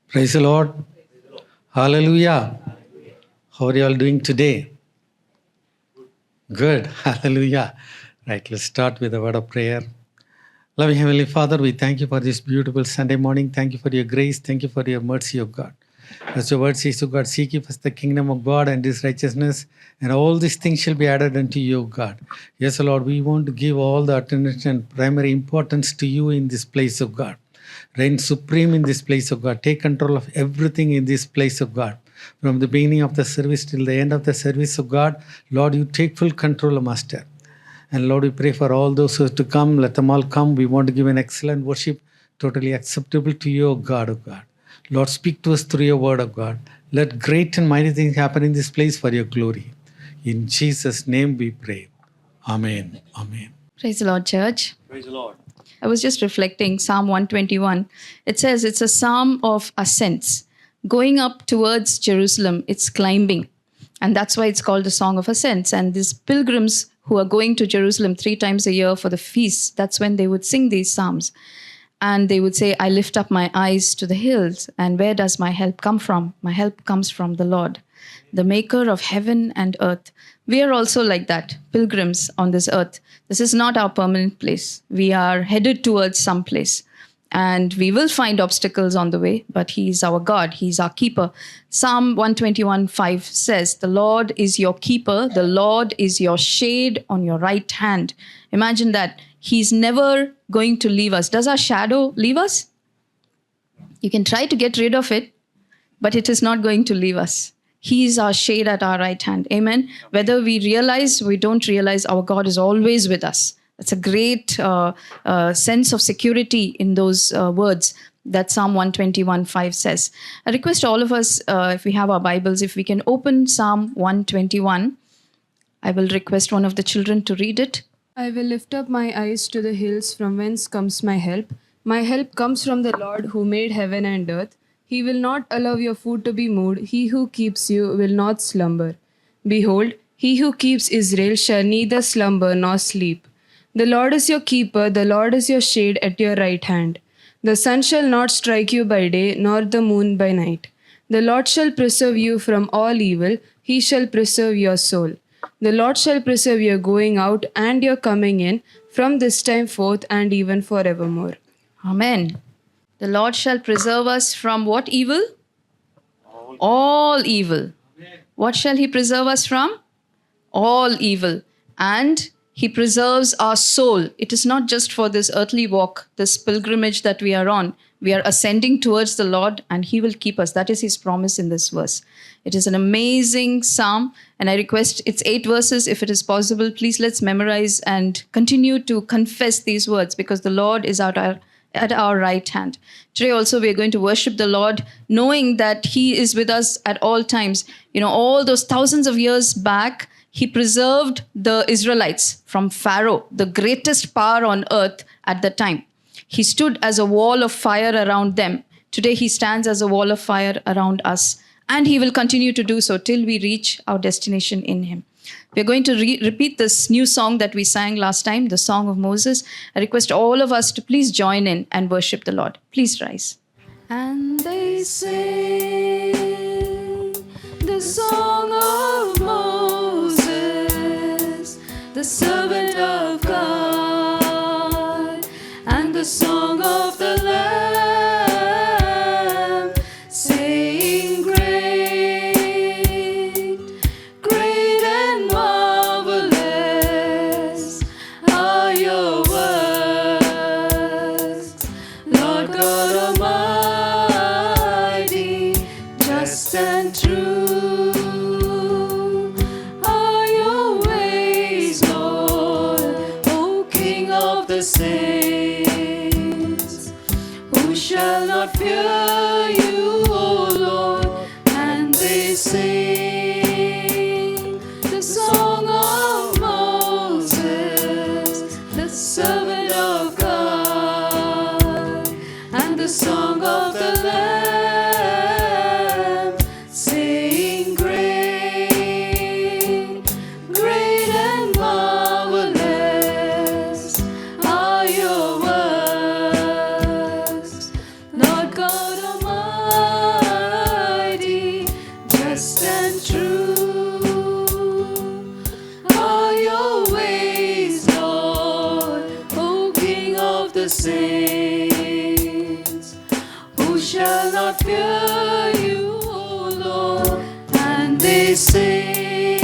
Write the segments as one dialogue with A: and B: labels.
A: Praise the Lord. Hallelujah. How are you all doing today? Good. Hallelujah. Right, let's start with a word of prayer. Loving Heavenly Father, we thank you for this beautiful Sunday morning. Thank you for your grace. Thank you for your mercy, O God. As your word says, O God, seek ye first the kingdom of God and his righteousness, and all these things shall be added unto you, O God. Yes, O Lord, we want to give all the attention and primary importance to you in this place, of God. Reign supreme in this place, of God. Take control of everything in this place, of God. From the beginning of the service till the end of the service, of God, Lord, you take full control, Master. And Lord, we pray for all those who are to come. Let them all come. We want to give an excellent worship, totally acceptable to you, O God, O God. Lord, speak to us through your word, O God. Let great and mighty things happen in this place for your glory. In Jesus' name we pray. Amen. Amen.
B: Praise the Lord, church.
C: Praise the Lord.
B: I was just reflecting Psalm 121. It says it's a psalm of ascents. Going up towards Jerusalem, it's climbing. And that's why it's called the Song of Ascents. And these pilgrims who are going to Jerusalem 3 times a year for the feasts, that's when they would sing these psalms. And they would say, I lift up my eyes to the hills. And where does my help come from? My help comes from the Lord, the maker of heaven and earth. We are also like that, pilgrims on this earth. This is not our permanent place. We are headed towards some place. And we will find obstacles on the way, but he is our God. He is our keeper. Psalm 121:5 says, the Lord is your keeper. The Lord is your shade on your right hand. Imagine that. He's never going to leave us. Does our shadow leave us? You can try to get rid of it, but it is not going to leave us. He is our shade at our right hand. Amen. Whether we realize, we don't realize, our God is always with us. That's a great sense of security in those words that Psalm 121:5 says. I request all of us, if we have our Bibles, if we can open Psalm 121. I will request one of the children to read it.
D: I will lift up my eyes to the hills from whence comes my help. My help comes from the Lord who made heaven and earth. He will not allow your foot to be moved. He who keeps you will not slumber. Behold, he who keeps Israel shall neither slumber nor sleep. The Lord is your keeper, the Lord is your shade at your right hand. The sun shall not strike you by day, nor the moon by night. The Lord shall preserve you from all evil. He shall preserve your soul. The Lord shall preserve your going out and your coming in from this time forth and even forevermore.
B: Amen. The Lord shall preserve us from what evil? All evil. What shall he preserve us from? All evil. And he preserves our soul. It is not just for this earthly walk, this pilgrimage that we are on. We are ascending towards the Lord and he will keep us. That is his promise in this verse. It is an amazing psalm, and I request, it's 8 verses. If it is possible, please let's memorize and continue to confess these words, because the Lord is at our right hand. Today also we are going to worship the Lord, knowing that he is with us at all times. You know, all those thousands of years back, he preserved the Israelites from Pharaoh, the greatest power on earth at the time. He stood as a wall of fire around them. Today he stands as a wall of fire around us. And he will continue to do so till we reach our destination in him. We're going to repeat this new song that we sang last time, the Song of Moses. I request all of us to please join in and worship the Lord. Please rise.
D: And they sing the song of Moses, the servant of God, and the song of the Lamb, saying, great, great and marvelous are your works, Lord God Almighty, just and true are your ways, Lord, O King of the saints. Who shall not fear you, O Lord? And they sing the song of Moses, the servant of God, and the song of the Lamb, saying, great, great and marvelous are your works, Lord God Almighty. shall not fear you, O Lord. And they sing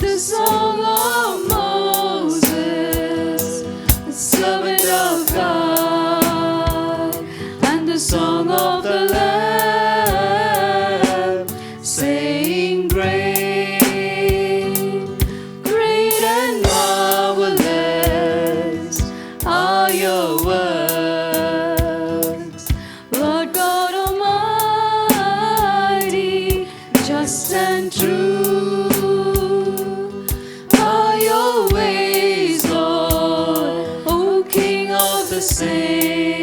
D: the song of Moses, the servant of God, and the song of the Lamb, saying, Great, great and marvelous are your works, Lord God Almighty. Just and true are your ways, Lord, O King of the saints.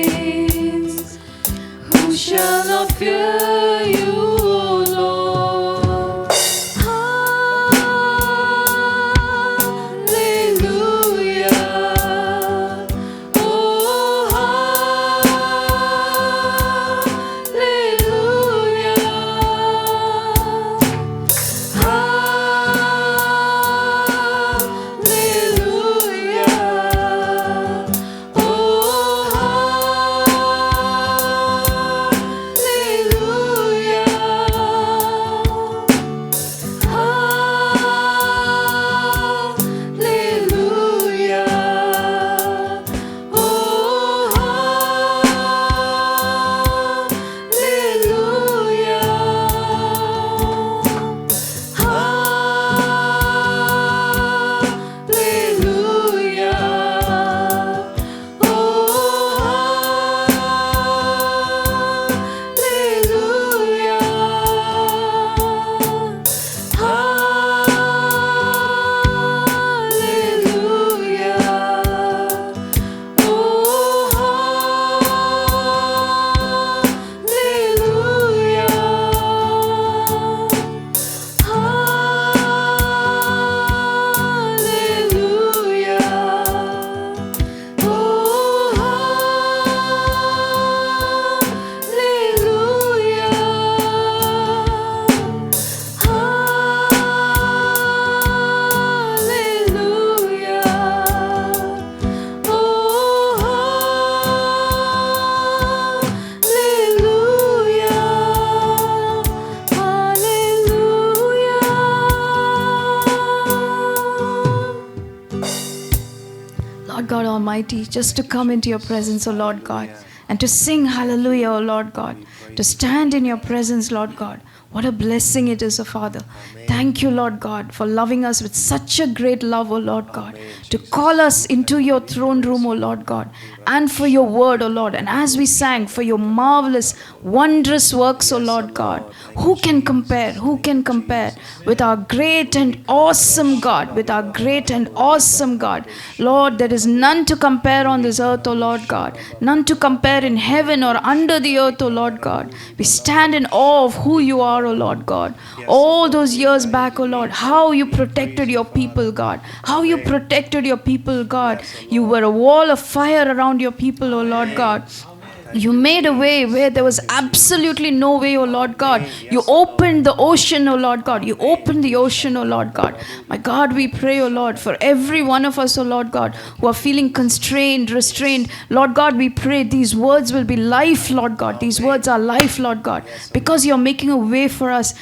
D: Who shall not fear you, O Lord? Hallelujah. Oh, hallelujah.
B: God Almighty, just to come into your presence, O Lord God, and to sing hallelujah, O Lord God, to stand in your presence, Lord God. What a blessing it is, O Father. Thank you, Lord God, for loving us with such a great love, O Lord God, to call us into your throne room, O Lord God, and for your word, O Lord. And as we sang, for your marvelous, wondrous works, O Lord God. Who can compare? Who can compare with our great and awesome God? With our great and awesome God. Lord, there is none to compare on this earth, O Lord God. None to compare in heaven or under the earth, O Lord God. We stand in awe of who you are, O Lord God. All those years back, O Lord, how you protected your people, God. How you protected your people, God. You were a wall of fire around your people, O Lord God. You made a way where there was absolutely no way, O Lord God. You opened the ocean, O Lord God. You opened the ocean, O Lord God. My God, we pray, O Lord, for every one of us, O Lord God, who are feeling constrained, restrained. Lord God, we pray these words will be life, Lord God. These words are life, Lord God, because you're making a way for us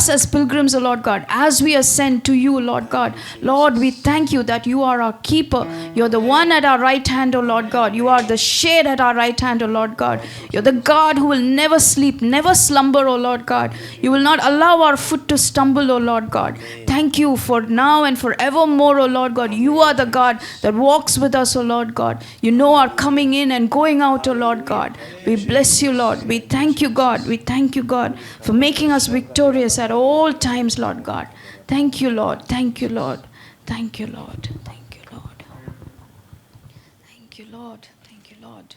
B: as pilgrims, O Lord God, as we ascend to you, Lord God. Lord, we thank you that you are our keeper. You're the one at our right hand, O Lord God. You are the shade at our right hand, O Lord God. You're the God who will never sleep, never slumber, O Lord God. You will not allow our foot to stumble, O Lord God. Thank you for now and forevermore, O Lord God. You are the God that walks with us, O Lord God. You know our coming in and going out, O Lord God. We bless you, Lord. We thank you, God. We thank you, God, for making us victorious at all times, Lord God. Thank you, Lord. Thank you, Lord. Thank you, Lord. Thank you, Lord. Thank you, Lord. Thank you, Lord.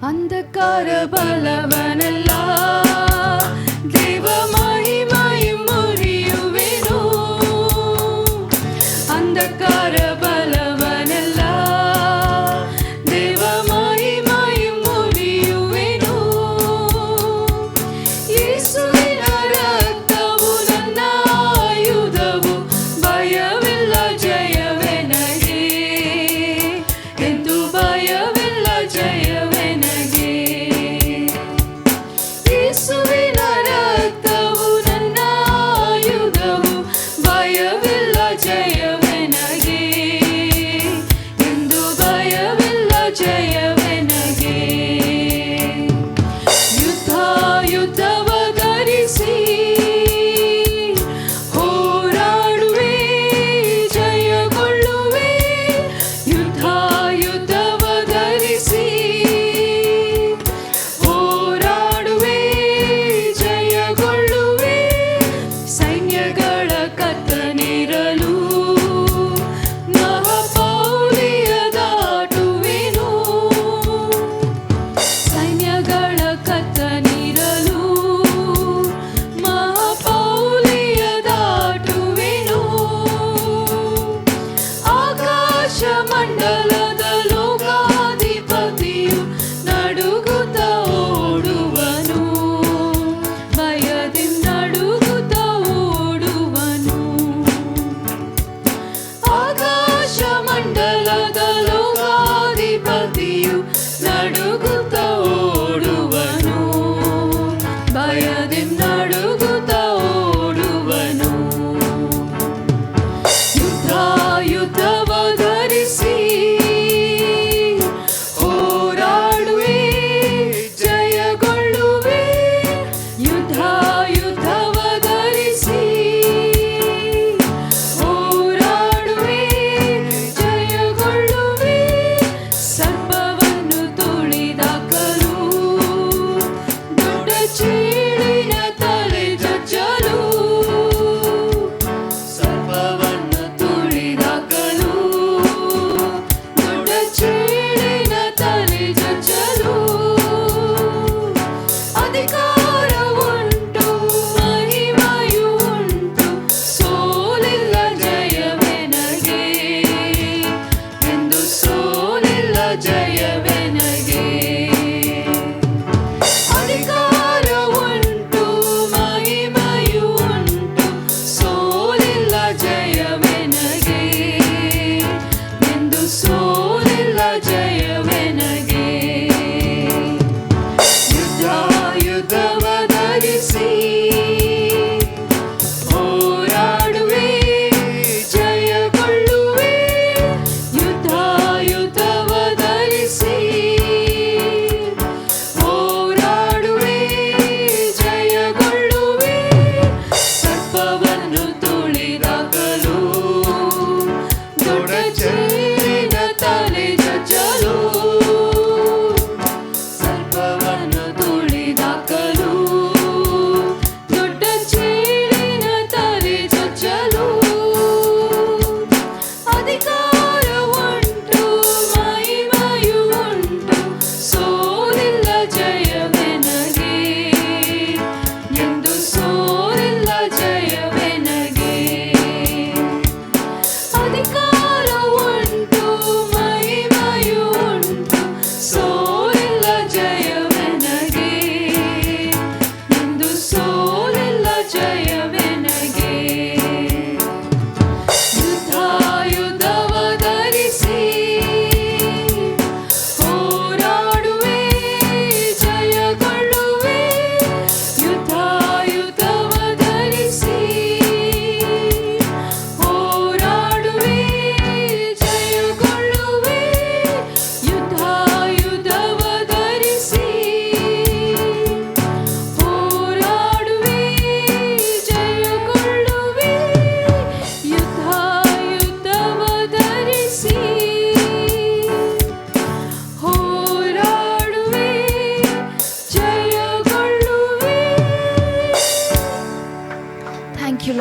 D: ಅಂಧಕಾರ ಬಲವನೆಲ್ಲ ದೇವ ಮಹಿಮೈ ಮುರಿಯುವೆನು ಅಂಧಕಾರ ಬಲವನೆಲ್ಲ ದೇವ ಮಹಿಮೈ ಮುರಿಯುವೆನು ಯೇಸುವಿನ ರಕ್ತವು ನನ್ನ ಆಯುಧವು ಭಯವಿಲ್ಲ ಜಯವೇ ನನಗೆ ಎಂದು ಭಯವಿಲ್ಲ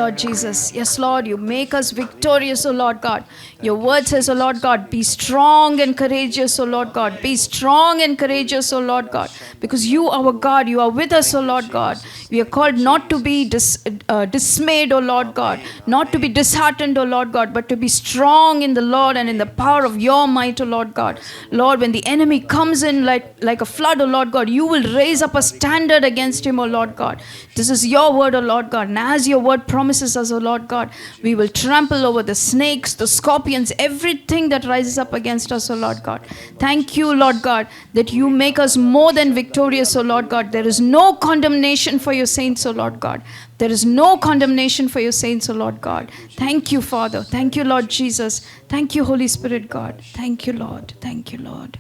B: Lord Jesus. Yes, Lord, you make us victorious, O Lord God. Your word says, O Lord God, be strong and courageous, O Lord God. Be strong and courageous, O Lord God. Because you, our God, you are with us, O Lord God. We are called not to be dismayed, O Lord God. Not to be disheartened, O Lord God, but to be strong in the Lord and in the power of your might, O Lord God. Lord, when the enemy comes in like a flood, O Lord God, you will raise up a standard against him, O Lord God. This is your word, O Lord God. And as your word promises us, O Lord God, we will trample over the snakes, the scorpions, everything that rises up against us, O Lord God. Thank you, Lord God, that you make us more than victorious, O Lord God. There is no condemnation for your saints, O Lord God. There is no condemnation for your saints, O Lord God. Thank you, Father. Thank you, Lord Jesus. Thank you, Holy Spirit, God. Thank you, Lord. Thank you, Lord.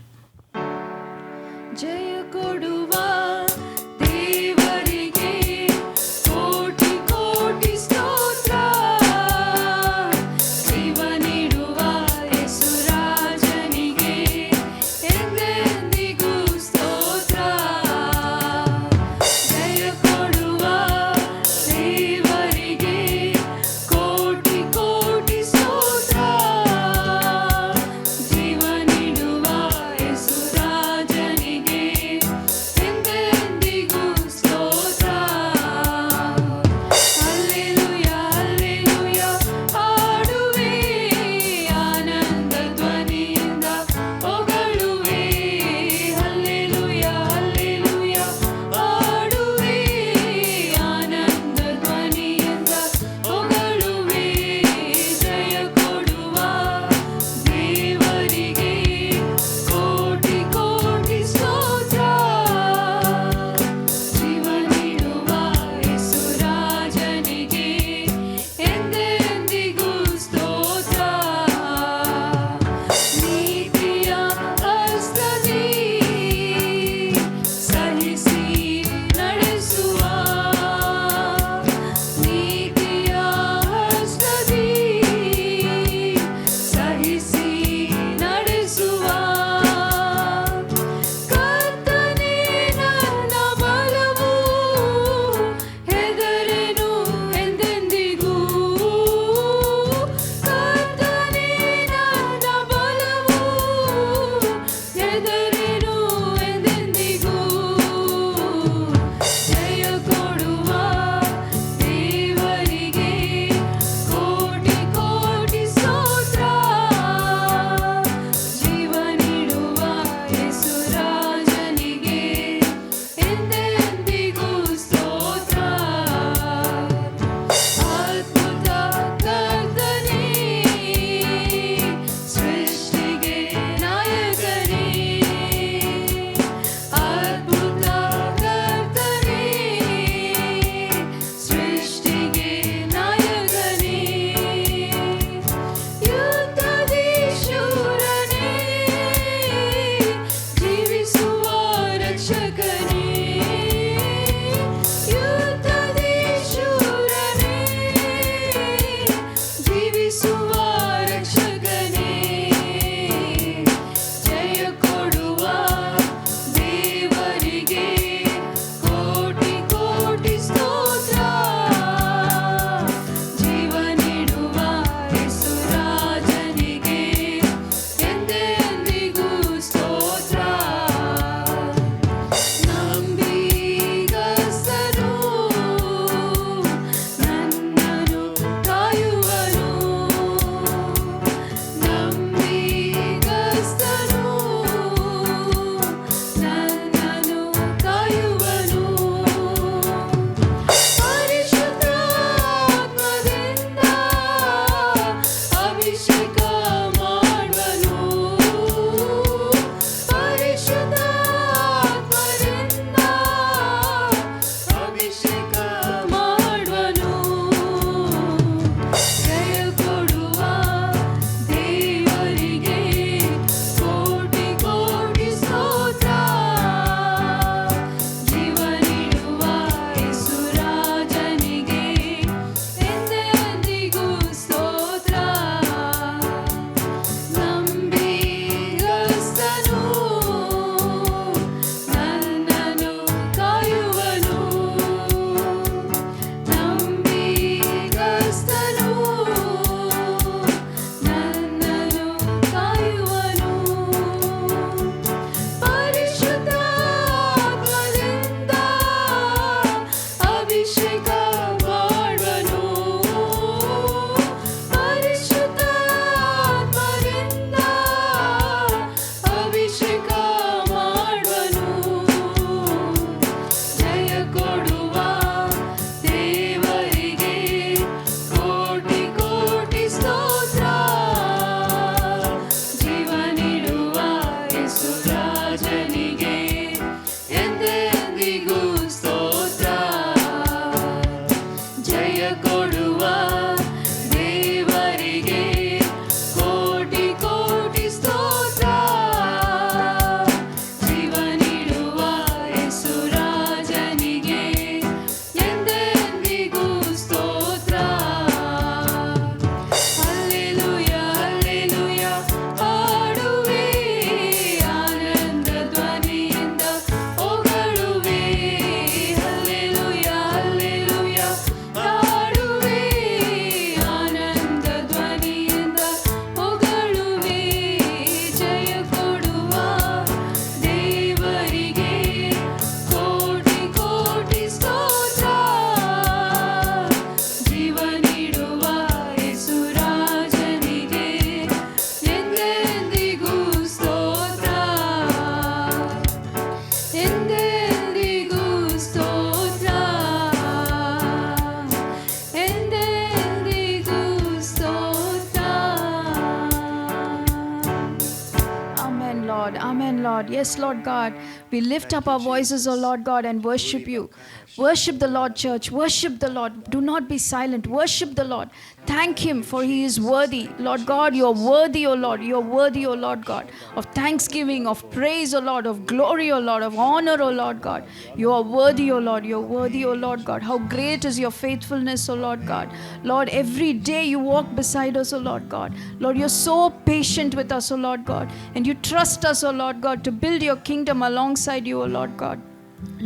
D: ಜಯ ಕೊಡುವ ದೇವರಿಗೆ ಕೋಟಿ ಕೋಟಿ ಸ್ತೋತ್ರ. ಜೀವ ನೀಡುವ ಯೇಸು ರಾಜನಿಗೆ ಎಂದೆಂದಿಗೂ ಸ್ತೋತ್ರ. ಜಯ ಕೊಡುವ ದೇವರಿಗೆ ಕೋಟಿ ಕೋಟಿ ಸ್ತೋತ್ರ. ಜೀವ ನೀಡುವ ಯೇಸು ರಾಜನಿಗೆ ರಾಜನಿಗೆ ಎಂದೆಂದಿಗೂ ಸ್ತೋತ್ರ. ಜಯ ಕೊಡುವ ದೇವರಿಗೆ ಕೋಟಿ ಕೋಟಿ ಸ್ತೋತ್ರ. ಜೀವ ನೀಡುವ ಯೇಸು ರಾಜನಿಗೆ ಎಂದೆಂದಿಗೂ ಸ್ತೋತ್ರ. ಹಲ್ಲೆಲೂಯ ಹಲ್ಲೆಲೂಯ ಹಾಡುವೆ, ಆನಂದ ಧ್ವನಿಯಿಂದ ಹೊಗಳುವೆ. ಹಲ್ಲೆಲೂಯ ಹಲ್ಲೆಲೂಯ ಹಾಡುವೆ, ಆನಂದ ಧ್ವನಿಯಿಂದ ಹೊಗಳುವೆ. ಜಯ ಕೊಡುವ ದೇವರಿಗೆ ಕೋಟಿ ಕೋಟಿ ಸ್ತೋತ್ರ. ಜೀವ ನೀಡುವ ಯೇಸು ರಾಜನಿಗೆ ಎಂದೆಂದಿಗೂ ಸ್ತೋತ್ರ. ಎಂದೆಂದಿಗೂ ಸ್ತೋತ್ರ. ಎಂದೆಂದಿಗೂ ಸ್ತೋತ್ರ.
B: Amen, Lord. Amen, Lord. Yes, Lord God. We lift up our voices, O Lord God, and worship you. Worship the Lord, church. Worship the Lord. Do not be silent. Worship the Lord. Thank him, for he is worthy. Lord God, you are worthy, O Lord. You are worthy, O Lord God, of thanksgiving, of praise, O Lord, of glory, O Lord, of honor, O Lord God. You are worthy, O Lord. You are worthy, O Lord God. How great is your faithfulness, O Lord God. Lord, every day you walk beside us, O Lord God. Lord, you're so patient with us, O Lord God. And you trust us, O Lord God, to build your kingdom alongside you, O Lord God.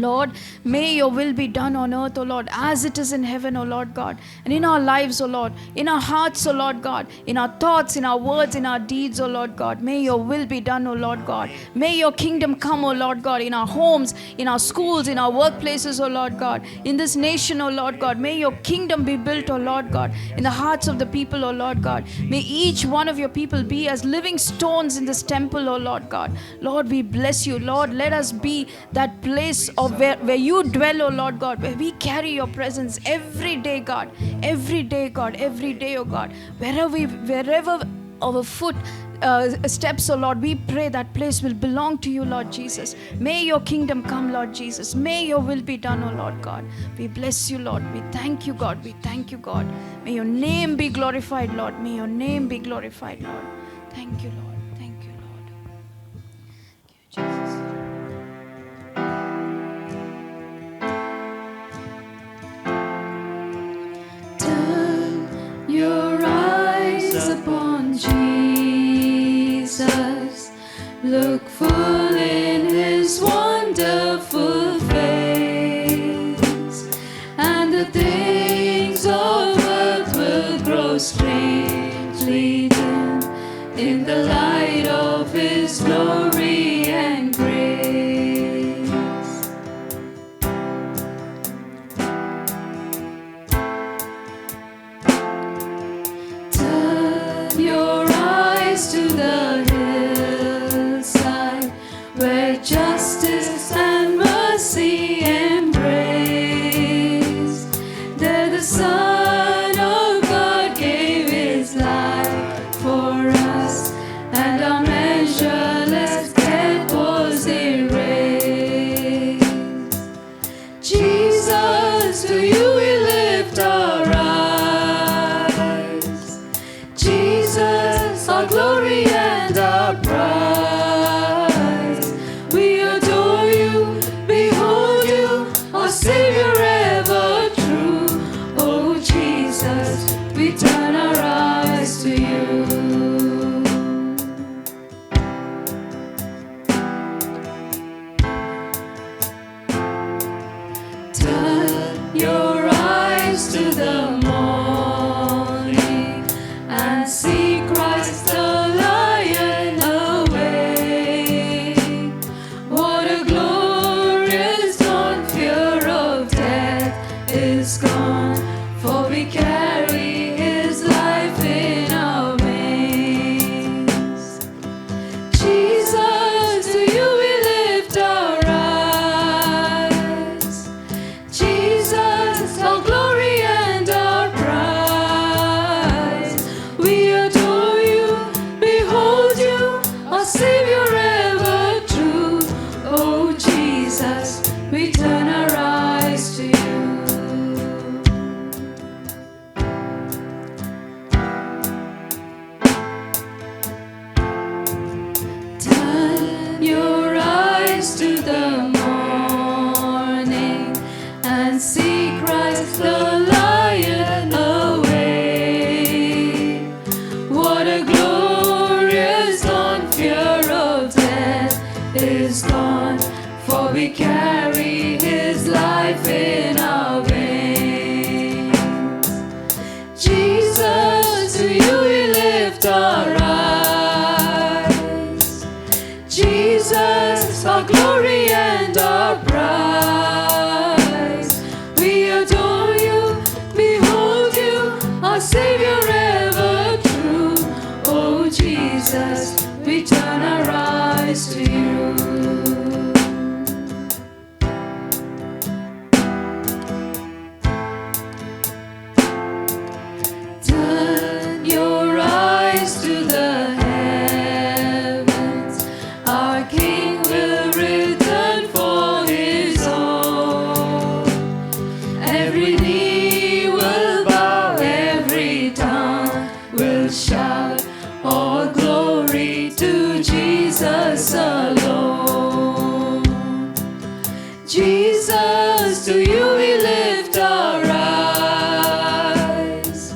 B: Lord, may your will be done on earth, O Lord, as it is in heaven, O Lord God. And in our lives, O Lord, in our hearts, O Lord God, in our thoughts, in our words, in our deeds, O Lord God. May your will be done, O Lord God. May your kingdom come, O Lord God, in our homes, in our schools, in our workplaces, O Lord God. In this nation, O Lord God. May your kingdom be built, O Lord God, in the hearts of the people, O Lord God. May each one of your people be as living stones in this temple, O Lord God. Lord, we bless you. Lord, let us be that place of where you dwell, O Lord God, where we carry your presence every day, God. Every day, God. Every day, O God. Wherever our foot steps, O Lord, we pray that place will belong to you, Lord Jesus. May your kingdom come, Lord Jesus. May your will be done, O Lord God. We bless you, Lord. We thank you, God. We thank you, God. May your name be glorified, Lord. May your name be glorified, Lord. Thank you, Lord. Thank you, Lord. Thank you, Jesus.
D: Turn your eyes upon Jesus. Look full in his wonderful face, and the things of earth will grow strangely dim in the light of his glory and grace. Turn your eyes to the hillside, where justice and mercy embrace. There the Son of God gave his life for us, and our measureless debt was erased. Jesus, to you we lift our eyes. Jesus, our glory and our prize. We adore you, Son, for we carry His life in our veins. Jesus, to you we lift our eyes. Jesus, our glory and our prize. We adore you, behold you, our Savior ever true. Oh Jesus, we turn our eyes to you. Turn your eyes to the heavens. Our King will return for His own. Every knee will bow, every tongue will shout, all glory to Jesus alone. Jesus, to you we lift our eyes.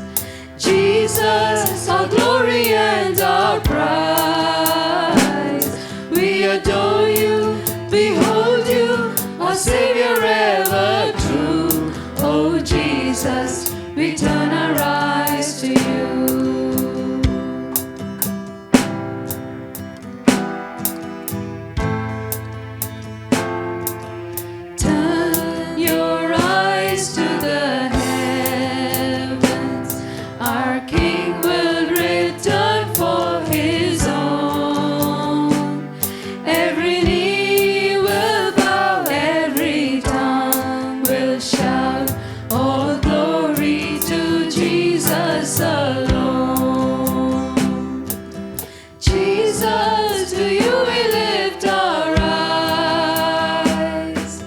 D: Jesus, our glory and our prize. We adore you, behold you, our Savior ever true. Oh Jesus, we turn our eyes to you. Turn your eyes to the heavens. Our King will return for His own. Every knee will bow, every tongue will shout, all glory to Jesus alone. Jesus, to you we lift our eyes.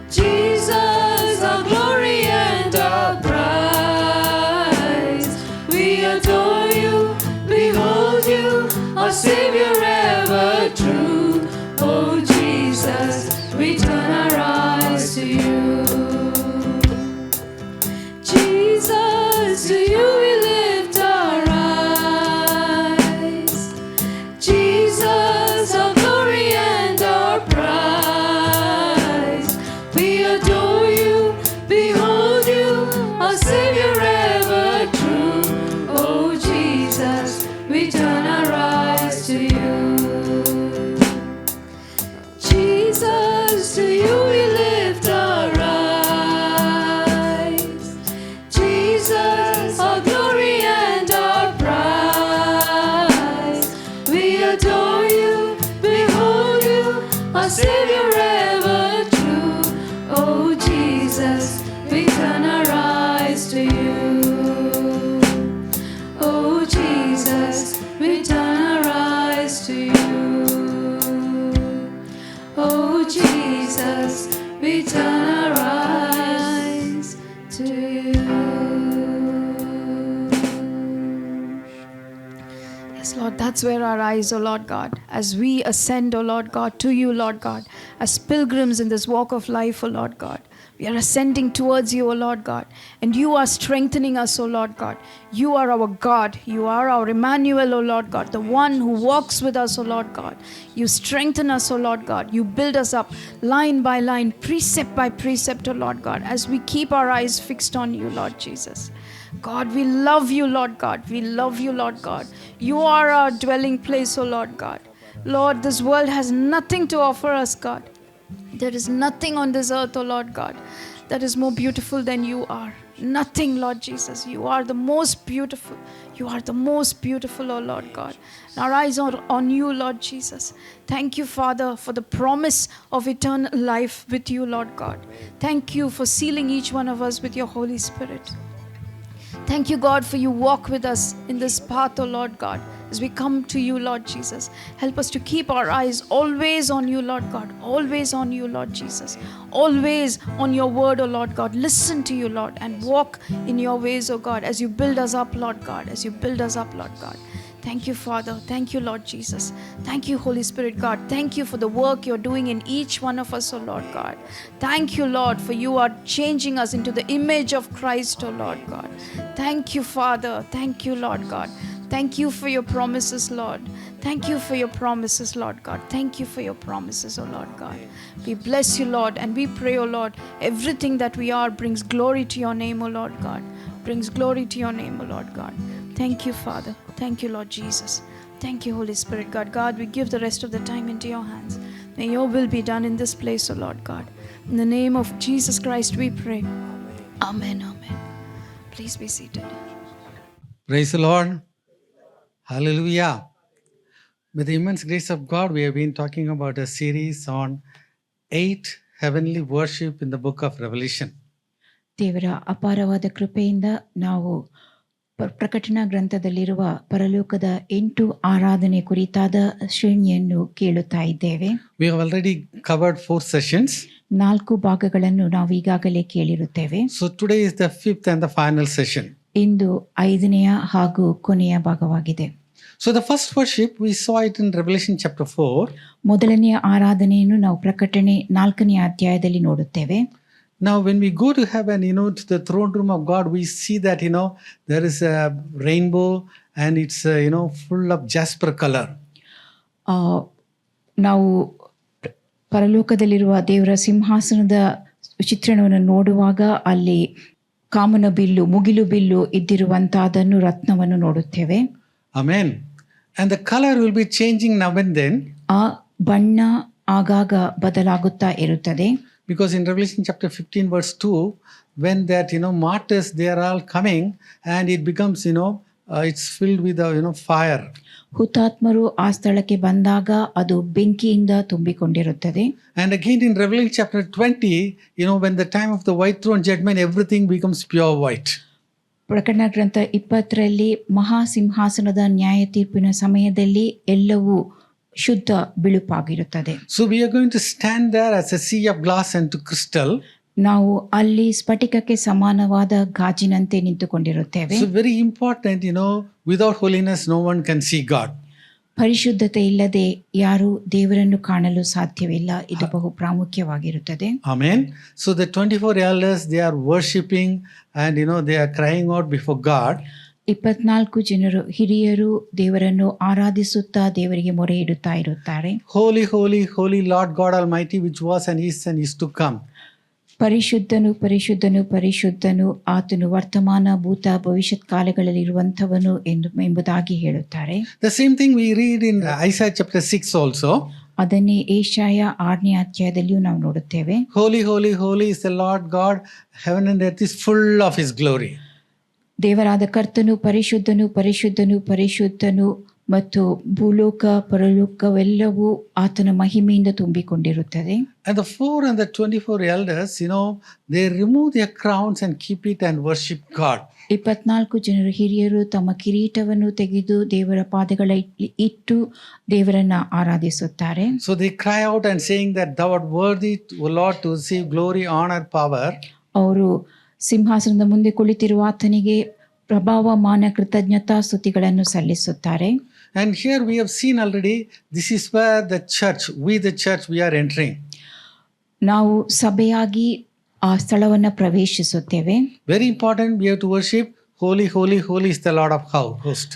D: Jesus, our glory and our prize. We adore you, behold you, our Savior ever true. Oh Jesus, we turn our eyes to you. Jesus, to you we lift our eyes. Jesus, our glory and our prize. We adore you, behold you, our Savior ever true. Oh Jesus, we turn our eyes to you. Jesus, to you we lift our eyes. Jesus, our glory and our prize. We adore you, behold you, our Savior ever true. Oh Jesus, we turn our eyes to you. Oh Jesus, we turn our eyes to you. Oh Jesus, we turn our eyes to you.
B: Yes, Lord, that's where our eyes, O Lord God, as we ascend, O Lord God, to you, Lord God, as pilgrims in this walk of life, O Lord God. We are ascending towards you, O Lord God, and you are strengthening us, O Lord God. You are our God. You are our Emmanuel, O Lord God, the one who walks with us, O Lord God. You strengthen us, O Lord God. You build us up line by line, precept by precept, O Lord God, as we keep our eyes fixed on you, Lord Jesus. God, we love you, Lord God. We love you, Lord God. You are our dwelling place, O Lord God. Lord, this world has nothing to offer us, God. There is nothing on this earth, O Lord God, that is more beautiful than you are. Nothing, Lord Jesus. You are the most beautiful. You are the most beautiful, O Lord God. And our eyes are on you, Lord Jesus. Thank you, Father, for the promise of eternal life with you, Lord God. Thank you for sealing each one of us with your Holy Spirit. Thank you, God, for you walk with us in this path, O Lord God, as we come to you, Lord Jesus. Help us to keep our eyes always on you, Lord God, always on you, Lord Jesus, always on your word, O Lord God. Listen to you, Lord, and walk in your ways, O God, as you build us up, Lord God, as you build us up, Lord God. Thank you, Father. Thank you, Lord Jesus. Thank you, Holy Spirit, God. Thank you for the work you're doing in each one of us, O Lord God. Thank you, Lord, for you are changing us into the image of Christ, O Lord God. Thank you, Father. Thank you, Lord God.
C: Thank you for your promises, Lord. Thank you for your promises, Lord God. Thank you for your promises, oh Lord God. We bless you, Lord, and we pray, oh Lord, everything that we are brings glory to your name, oh Lord God. Brings glory to your name, oh Lord God. Thank you, Father. Thank you, Lord Jesus. Thank you, Holy Spirit, God. God, we give the rest of the time into your hands. May your will be done in this place, oh Lord God. In the name of Jesus Christ, we pray. Amen, amen. Please be seated.
A: Praise the Lord. Hallelujah. With the immense grace of God, we have been talking about a series on 8 heavenly worship in the book of Revelation.
E: ದೇವರ ಅಪಾರವಾದ ಕೃಪೆಯಿಂದ ನಾವು ಪ್ರಕಟಣಾ ಗ್ರಂಥದಲ್ಲಿರುವ ಪರಲೋಕದ 8 ಆರಾಧನೆ ಕುರಿತಾದ ಶ್ರೇಣಿಯನ್ನು ಕೇಳುತ್ತಾ ಇದ್ದೇವೆ.
A: We have already covered 4 sessions.
E: 4 ಭಾಗಗಳನ್ನು ನಾವು ಈಗಾಗಲೇ ಕೇಳಿರುತ್ತೇವೆ.
A: So today is the 5th and the final session.
E: ಇಂದು 5ನೆಯ ಹಾಗೂ ಕೊನೆಯ ಭಾಗವಾಗಿದೆ.
A: So the first worship, we saw it in Revelation chapter 4.
E: ಮೊದಲನೆಯ ಆರಾಧನೆಯನ್ನು ನಾವು ಪ್ರಕಟಣೆ 4ನೇ ಅಧ್ಯಾಯದಲ್ಲಿ ನೋಡುತ್ತೇವೆ.
A: Now when we go to heaven, to the throne room of God, we see that, there is a rainbow and it's, full of jasper color.
E: ನಾವು ಪರಲೋಕದಲ್ಲಿರುವ ದೇವರ ಸಿಂಹಾಸನದ ಚಿತ್ರಣವನ್ನು ನೋಡುವಾಗ ಅಲ್ಲಿ ಕಾಮನ ಬಿಲ್ಲು, ಮುಗಿಲು ಬಿಲ್ಲು ಇದ್ದಿರುವಂತಹದನ್ನು, ರತ್ನವನ್ನು ನೋಡುತ್ತೇವೆ.
A: Amen. And the color will be changing now and then.
E: ಆ ಬಣ್ಣ ಆಗಾಗ ಬದಲಾಗುತ್ತಾ ಇರುತ್ತದೆ.
A: Because in Revelation chapter 15 verse 2, when that, martyrs, they are all coming and it becomes, it's filled with, fire.
E: ಹುತಾತ್ಮರು ಆ ಸ್ಥಳಕ್ಕೆ ಬಂದಾಗ ಅದು ಬೆಂಕಿಯಿಂದ ತುಂಬಿಕೊಂಡಿರುತ್ತದೆ.
A: And again in Revelation chapter 20, when the time of the white throne judgment, everything becomes pure white.
E: ಪ್ರಕಟಣಾ ಗ್ರಂಥ 20ರಲ್ಲಿ ಮಹಾಸಿಂಹಾಸನದ ನ್ಯಾಯ ತೀರ್ಪಿನ ಸಮಯದಲ್ಲಿ ಎಲ್ಲವೂ ಶುದ್ಧ ಬಿಳುಪಾಗಿರುತ್ತದೆ.
A: So we are going to stand there as a sea of glass and to crystal.
E: ನಾವು ಅಲ್ಲಿ ಸ್ಫಟಿಕಕ್ಕೆ ಸಮಾನವಾದ ಗಾಜಿನಂತೆ ನಿಂತುಕೊಂಡಿರುತ್ತೇವೆ.
A: So very important, without holiness no one can see God.
E: ಪರಿಶುದ್ಧತೆ ಇಲ್ಲದೆ ಯಾರು ದೇವರನ್ನು ಕಾಣಲು ಸಾಧ್ಯವಿಲ್ಲ. ಇದು ಬಹು ಪ್ರಾಮುಖ್ಯವಾಗಿರುತ್ತದೆ.
A: Amen. So the 24 elders, they are worshipping and they are crying out before God.
E: 24 ಜನರು ಹಿರಿಯರು ದೇವರನ್ನು ಆರಾಧಿಸುತ್ತಾ ದೇವರಿಗೆ ಮೊರೆ ಇಡುತ್ತಾ ಇರುತ್ತಾರೆ.
A: Holy, holy, holy Lord God Almighty, which was and is to come.
E: ಪರಿಶುದ್ಧನು ಪರಿಶುದ್ಧನು ಪರಿಶುದ್ಧನು, ಆತನು ವರ್ತಮಾನ ಭೂತ ಭವಿಷ್ಯತ್ ಕಾಲಗಳಲ್ಲಿರುವಂಥವನು ಎಂಬುದಾಗಿ ಹೇಳುತ್ತಾರೆ.
A: The same thing we read in Isaiah chapter 6 also.
E: ಅದನ್ನೇ ಏಷಾಯ 6ನೇ ಅಧ್ಯಾಯದಲ್ಲಿಯೂ ನಾವು ನೋಡುತ್ತೇವೆ.
A: Holy, holy, holy is the Lord God, heaven and earth is full of his glory.
E: ದೇವರಾದ ಕರ್ತನು ಪರಿಶುದ್ಧನು ಪರಿಶುದ್ಧನು ಪರಿಶುದ್ಧನು ಮತ್ತು ಭೂಲೋಕ ಪರಲೋಕವೆಲ್ಲವೂ ಆತನ ಮಹಿಮೆಯಿಂದ ತುಂಬಿಕೊಂಡಿರುತ್ತದೆ.
A: And the 4 and the 24 elders, they remove their crowns and keep it and worship God.
E: 24 ಜನರು ಹಿರಿಯರು ತಮ್ಮ ಕಿರೀಟವನ್ನು ತೆಗೆದು ದೇವರ ಪಾದಗಳ ಇಟ್ಟು ದೇವರನ್ನ ಆರಾಧಿಸುತ್ತಾರೆ.
A: So they cry out and saying that thou art worthy, O Lord, to receive glory, honor, power.
E: ಅವರು ಸಿಂಹಾಸನದ ಮುಂದೆ ಕುಳಿತಿರುವ ಆತನಿಗೆ ಪ್ರಭಾವ, ಮಾನ, ಕೃತಜ್ಞತಾ ಸ್ತುತಿಗಳನ್ನು ಸಲ್ಲಿಸುತ್ತಾರೆ.
A: And here we have seen already, this is where the church, we are entering.
E: ನಾವು ಸಭೆಯಾಗಿ ಆ ಸ್ಥಳವನ್ನು ಪ್ರವೇಶಿಸುತ್ತೇವೆ.
A: Very important, we have to worship holy, holy, holy is the Lord of hosts.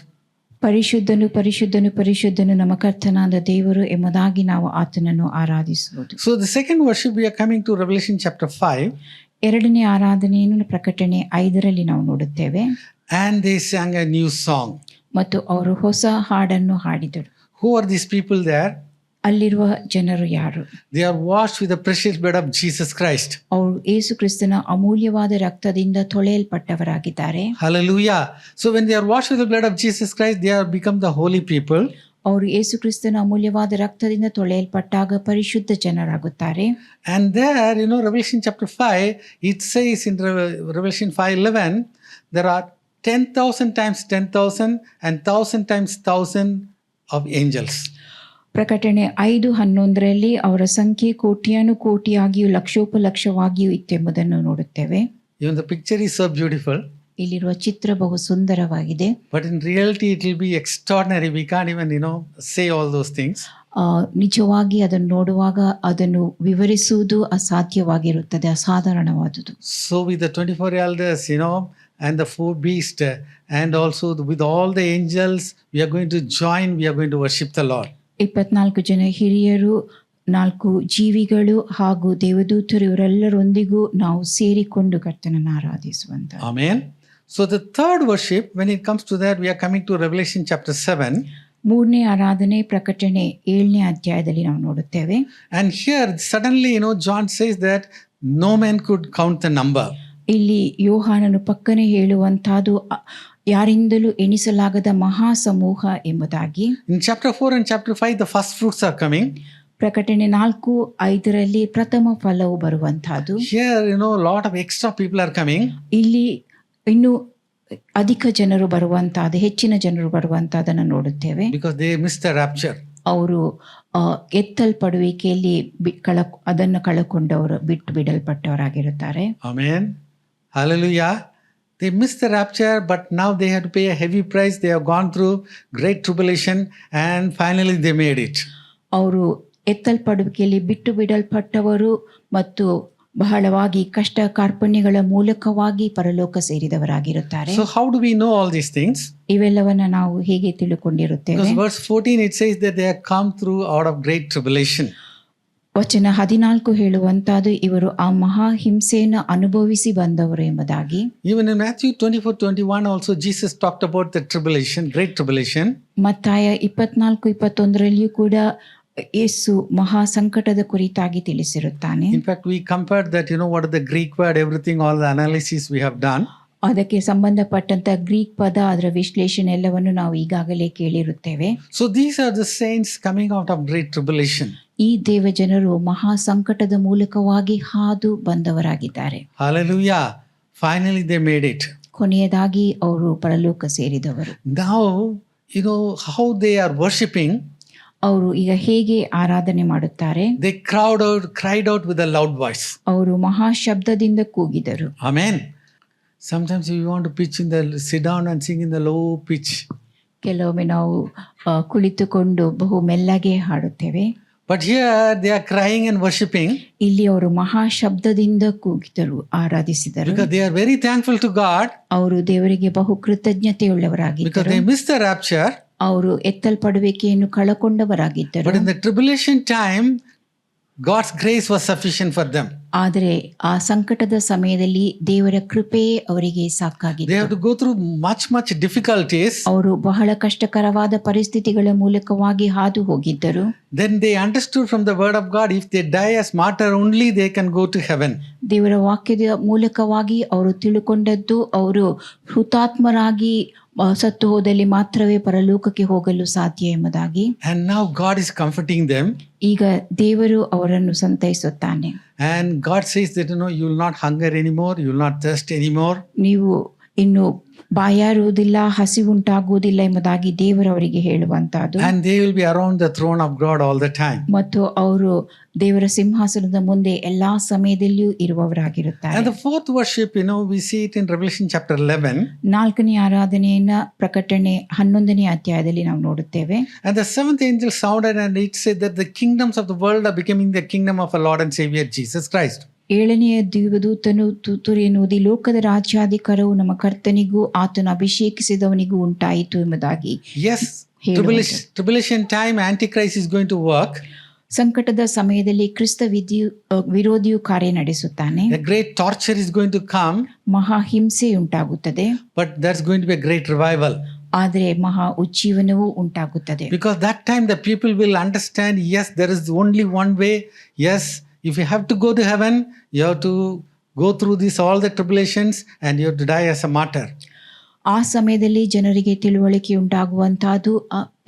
E: ಪರಿಶುದ್ಧನು ಪರಿಶುದ್ಧನು ಪರಿಶುದ್ಧನು ನಮ್ಮ ಕರ್ತನಾದ ದೇವರು ಎಂಬುದಾಗಿ ನಾವು ಆತನನ್ನು ಆರಾಧಿಸುವುದು.
A: So the second worship, we are coming to Revelation chapter 5.
E: ಎರಡನೇ ಆರಾಧನೆಯನ್ನು ಪ್ರಕಟಣೆ 5ರಲ್ಲಿ ನಾವು ನೋಡುತ್ತೇವೆ.
A: And they sang a new song.
E: ಮತ್ತು ಅವರು ಹೊಸ ಹಾಡನ್ನು ಹಾಡಿದರು.
A: Who are these people there?
E: ಅಲ್ಲಿರುವ ಜನರು ಯಾರು?
A: They are washed with the precious blood of Jesus Christ.
E: ಅವರು ಯೇಸು ಕ್ರಿಸ್ತನ ಅಮೂಲ್ಯವಾದ ರಕ್ತದಿಂದ ತೊಳೆಯಲ್ಪಟ್ಟವರಾಗಿದ್ದಾರೆ.
A: Hallelujah. So when they are washed with the blood of Jesus Christ, they are become the holy people.
E: ಅವರು ಯೇಸು ಕ್ರಿಸ್ತನ ಅಮೂಲ್ಯವಾದ ರಕ್ತದಿಂದ ತೊಳೆಯಲ್ಪಟ್ಟಾಗ ಪರಿಶುದ್ಧ ಜನರಾಗುತ್ತಾರೆ.
A: And there, Revelation chapter 5, it says in Revelation 5:11, there are 10,000 times 10,000 and 1,000 times 1,000 of angels.
E: ಪ್ರಕಟಣೆ 5:11ರಲ್ಲಿ ಅವರ ಸಂಖ್ಯೆ ಕೋಟಿಯಾನುಕೋಟಿಯಾಗಿಯೂ ಲಕ್ಷೋಪಲಕ್ಷವಾಗಿಯೂ ಇತ್ತೆಂಬುದನ್ನು ನೋಡುತ್ತೇವೆ.
A: Even the picture is so beautiful.
E: ಇಲ್ಲಿರುವ ಚಿತ್ರ ಬಹು ಸುಂದರವಾಗಿದೆ.
A: But in reality it will be extraordinary. We can't even, say all those things.
E: ನಿಜವಾಗಿ ಅದನ್ನು ನೋಡುವಾಗ ಅದನ್ನು ವಿವರಿಸುವುದು ಅಸಾಧ್ಯವಾಗಿರುತ್ತದೆ, ಅಸಾಧಾರಣವಾದುದು.
A: So with the 24 elders, and the four beasts, and also with all the angels, we are going to join, we are going to worship the Lord.
E: 24 ಜನ ಹಿರಿಯರು, 4 ಜೀವಿಗಳು ಹಾಗೂ ದೇವದೂತರು ಇವರೆಲ್ಲರೊಂದಿಗೂ ನಾವು ಸೇರಿಕೊಂಡು ಕರ್ತನನ್ನು ಆರಾಧಿಸುವಂತ.
A: Amen. So the third worship, when it comes to that, we are coming to Revelation chapter 7.
E: ಮೂರನೇ ಆರಾಧನೆ ಪ್ರಕಟಣೆ 7ನೇ ಅಧ್ಯಾಯದಲ್ಲಿ ನಾವು ನೋಡುತ್ತೇವೆ.
A: And here suddenly, John says that no man could count the number.
E: ಇಲ್ಲಿ ಯೋಹಾನನು ಪಕ್ಕನೆ ಹೇಳುವಂತಹದ್ದು ಯಾರಿಂದಲೂ ಎಣಿಸಲಾಗದ ಮಹಾ ಸಮೂಹ ಎಂಬುದಾಗಿ.
A: In chapter 4 and chapter 5, the first fruits are coming.
E: ಪ್ರಕಟಣೆ 4:5 ಪ್ರಥಮ ಫಲವು ಬರುವಂತಹದ್ದು.
A: Here, lot of extra people are coming.
E: ಇಲ್ಲಿ ಇನ್ನು ಅಧಿಕ ಜನರು ಬರುವಂತಹದ್ದು, ಹೆಚ್ಚಿನ ಜನರು ಬರುವಂತಹದನ್ನು ನೋಡುತ್ತೇವೆ.
A: Because they missed the rapture.
E: ಅವರು ಎತ್ತಲ್ಪಡುವಿಕೆಯಲ್ಲಿ ಅದನ್ನು ಕಳಕೊಂಡವರು, ಬಿಟ್ಟು ಬಿಡಲ್ಪಟ್ಟವರಾಗಿರುತ್ತಾರೆ.
A: Amen. Hallelujah. They missed the rapture, but now they had to pay a heavy price. They have gone through great tribulation and finally they made it.
E: ಅವರು ಎತ್ತಲ್ಪಡುವಿಕೆಯಲ್ಲಿ ಬಿಟ್ಟು ಬಿಡಲ್ಪಟ್ಟವರು ಮತ್ತು ಬಹಳವಾಗಿ ಕಷ್ಟ ಕಾರ್ಪಣ್ಯಗಳ ಮೂಲಕವಾಗಿ ಪರಲೋಕ ಸೇರಿದವರಾಗಿರುತ್ತಾರೆ.
A: So how do we know all these things?
E: ಇವೆಲ್ಲವನ್ನ ನಾವು ಹೇಗೆ ತಿಳುಕೊಂಡಿರುತ್ತೇವೆ?
A: Because verse 14 it says that they have come through out of great tribulation.
E: ವಚನ 14 ಹೇಳುವಂತಹದ್ದು ಇವರು ಆ ಮಹಾ ಹಿಂಸೆಯನ್ನು ಅನುಭವಿಸಿ ಬಂದವರು ಎಂಬುದಾಗಿ.
A: Even in Matthew 24:21 also Jesus talked about the tribulation, great tribulation.
E: ಮತ್ತಾಯ 24:21 ಕೂಡ ಯೇಸು ಮಹಾ ಸಂಕಟದ ಕುರಿತಾಗಿ ತಿಳಿಸಿರುತ್ತಾನೆ.
A: In fact, we compared that, what is the Greek word, everything, all the analysis we have done.
E: ಅದಕ್ಕೆ ಸಂಬಂಧಪಟ್ಟಂತ ಗ್ರೀಕ್ ಪದ, ಅದರ ವಿಶ್ಲೇಷಣೆ ಎಲ್ಲವನ್ನು ನಾವು ಈಗಾಗಲೇ ಕೇಳಿರುತ್ತೇವೆ.
A: So these are the saints coming out of great tribulation.
E: ಈ ದೇವ ಜನರು ಮಹಾ ಸಂಕಟದ ಮೂಲಕವಾಗಿ ಹಾದು ಬಂದವರಾಗಿದ್ದಾರೆ.
A: Hallelujah. Finally they made it.
E: ಕೊನೆಯದಾಗಿ ಅವರು ಪರಲೋಕ ಸೇರಿದವರು.
A: Now, how they are worshipping.
E: ಅವರು ಈಗ ಹೇಗೆ ಆರಾಧನೆ ಮಾಡುತ್ತಾರೆ?
A: They cried out with a loud voice.
E: ಅವರು ಮಹಾ ಶಬ್ದದಿಂದ ಕೂಗಿದರು.
A: Amen. Sometimes you want to sit down and sing in the low pitch.
E: ಕೆಲವೊಮ್ಮೆ ನಾವು ಕುಳಿತುಕೊಂಡು ಬಹು ಮೆಲ್ಲಗೆ ಹಾಡುತ್ತೇವೆ.
A: But here they are crying and worshipping.
E: ಇಲ್ಲಿ ಅವರು ಮಹಾ ಶಬ್ದದಿಂದ ಕೂಗಿದರು, ಆರಾಧಿಸಿದರು.
A: Because they are very thankful to God.
E: ಅವರು ದೇವರಿಗೆ ಬಹು ಕೃತಜ್ಞತೆಯುಳ್ಳವರಾಗಿದ್ದರು.
A: Because they missed the rapture.
E: ಅವರು ಎತ್ತಲ್ಪಡುವಿಕೆಯನ್ನು ಕಳಕೊಂಡವರಾಗಿದ್ದರು.
A: But in the tribulation time, God's grace was sufficient for them.
E: ಆದರೆ ಆ ಸಂಕಟದ ಸಮಯದಲ್ಲಿ ದೇವರ ಕೃಪೆಯೇ ಅವರಿಗೆ ಸಾಕಾಗಿತ್ತು.
A: They have to go through much difficulties.
E: ಅವರು ಬಹಳ ಕಷ್ಟಕರವಾದ ಪರಿಸ್ಥಿತಿಗಳ ಮೂಲಕವಾಗಿ ಹಾದು ಹೋಗಿದ್ದರು.
A: Then they understood from the word of God, if they die as martyr only, they can go to heaven.
E: ದೇವರ ವಾಕ್ಯದ ಮೂಲಕವಾಗಿ ಅವರು ತಿಳುಕೊಂಡದ್ದು, ಅವರು ಹುತಾತ್ಮರಾಗಿ ಸತ್ತು ಹೋದಲ್ಲಿ ಮಾತ್ರವೇ ಪರಲೋಕಕ್ಕೆ ಹೋಗಲು ಸಾಧ್ಯ ಎಂಬುದಾಗಿ.
A: And now God is comforting them.
E: ಈಗ ದೇವರು ಅವರನ್ನು ಸಂತೈಸುತ್ತಾನೆ.
A: And God says that, you will not hunger anymore, you will not thirst anymore.
E: ನೀವು ಇನ್ನು ಬಾಯಾರುವುದಿಲ್ಲ, ಹಸಿವುಂಟಾಗುವುದಿಲ್ಲ ಎಂಬುದಾಗಿ ದೇವರವರಿಗೆ ಹೇಳುವಂತಹದ್ದು.
A: And they will be around the throne of God all the time.
E: ಮತ್ತು ಅವರು ದೇವರ ಸಿಂಹಾಸನದ ಮುಂದೆ ಎಲ್ಲಾ ಸಮಯದಲ್ಲಿಯೂ ಇರುವವರಾಗಿರುತ್ತಾರೆ.
A: And the fourth worship, we see it in Revelation chapter 11.
E: 4ನೇ ಆರಾಧನೆಯನ್ನ ಪ್ರಕಟಣೆ 11ನೇ ಅಧ್ಯಾಯದಲ್ಲಿ ನಾವು ನೋಡುತ್ತೇವೆ.
A: And the seventh angel sounded, and it said that the kingdoms of the world are becoming the kingdom of our Lord and Savior Jesus Christ.
E: 7ನೆಯ ದೇವದೂತನು ತುತ್ತೂರಿಯನ್ನು ಲೋಕದ ರಾಜ್ಯಾಧಿಕಾರವು ನಮ್ಮ ಕರ್ತನಿಗೂ ಆತನು ಅಭಿಷೇಕಿಸಿದವನಿಗೂ ಉಂಟಾಯಿತು ಎಂಬುದಾಗಿ.
A: Yes, tribulation time, Antichrist is going to work.
E: ಸಂಕಟದ ಸಮಯದಲ್ಲಿ ಕ್ರಿಸ್ತ ವಿರೋಧಿಯು ಕಾರ್ಯ ನಡೆಸುತ್ತಾನೆ.
A: A great torture is going to come.
E: ಮಹಾ ಹಿಂಸೆ ಉಂಟಾಗುತ್ತದೆ.
A: But there's going to be a great revival.
E: ಆದರೆ ಮಹಾ ಉಜ್ಜೀವನವೂ ಉಂಟಾಗುತ್ತದೆ.
A: Because that time the people will understand, yes, there is only one way. Yes, if you have to go to heaven, you have to go through all the tribulations and you have to die as a martyr.
E: ಆ ಸಮಯದಲ್ಲಿ ಜನರಿಗೆ ತಿಳುವಳಿಕೆ ಉಂಟಾಗುವಂತಹದ್ದು,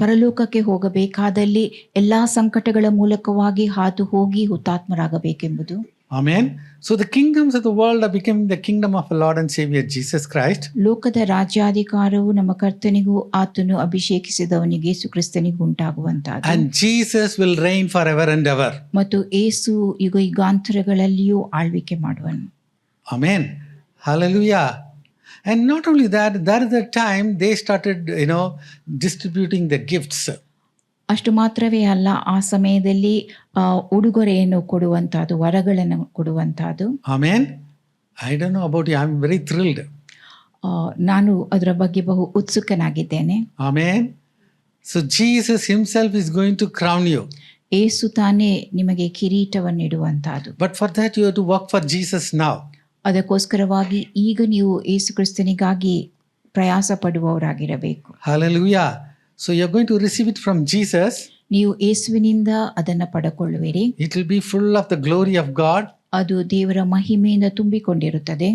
E: ಪರಲೋಕಕ್ಕೆ ಹೋಗಬೇಕಾದಲ್ಲಿ ಎಲ್ಲಾ ಸಂಕಟಗಳ ಮೂಲಕವಾಗಿ ಹಾದು ಹೋಗಿ ಹುತಾತ್ಮರಾಗಬೇಕೆಂಬುದು.
A: Amen. So the kingdoms of the world are becoming the kingdom of our Lord and Savior Jesus Christ.
E: ಲೋಕದ ರಾಜ್ಯಾಧಿಕಾರವು ನಮ್ಮ ಕರ್ತನಿಗೂ ಆತನು ಅಭಿಷೇಕಿಸಿದವನಿಗೆ ಯೇಸು ಕ್ರಿಸ್ತನಿಗೂ ಉಂಟಾಗುವಂತಹದ್ದು.
A: And Jesus will reign forever and ever.
E: ಮತ್ತು ಯೇಸು ಯುಗಾಂತರಗಳಲ್ಲಿಯೂ ಆಳ್ವಿಕೆ ಮಾಡುವನು.
A: Amen. Hallelujah. And not only that, that is the time they started, distributing the gifts.
E: ಅಷ್ಟು ಮಾತ್ರವೇ ಅಲ್ಲ, ಆ ಸಮಯದಲ್ಲಿ ಉಡುಗೊರೆಯನ್ನು ಕೊಡುವಂತಹದ್ದು, ವರಗಳನ್ನು ಕೊಡುವಂತಹದ್ದು.
A: Amen. I don't know about you, I'm very thrilled.
E: ನಾನು ಅದರ ಬಗ್ಗೆ ಬಹು ಉತ್ಸುಕನಾಗಿದ್ದೇನೆ.
A: Amen. So Jesus himself is going to crown you.
E: ಏಸು ತಾನೇ ನಿಮಗೆ ಕಿರೀಟವನ್ನಿಡುವಂತಹದ್ದು.
A: But for that you have to work for Jesus now.
E: ಅದಕ್ಕೋಸ್ಕರವಾಗಿ ಈಗ ನೀವು ಏಸು ಕ್ರಿಸ್ತನಿಗಾಗಿ ಪ್ರಯಾಸ ಪಡುವವರಾಗಿರಬೇಕು.
A: Hallelujah. So you're going to receive it from Jesus.
E: ನೀವು ಏಸುವಿನಿಂದ ಅದನ್ನು ಪಡೆದುಕೊಳ್ಳುವಿರಿ.
A: It will be full of the glory of God.
E: ಅದು ದೇವರ ಮಹಿಮೆಯಿಂದ ತುಂಬಿಕೊಂಡಿರುತ್ತದೆ.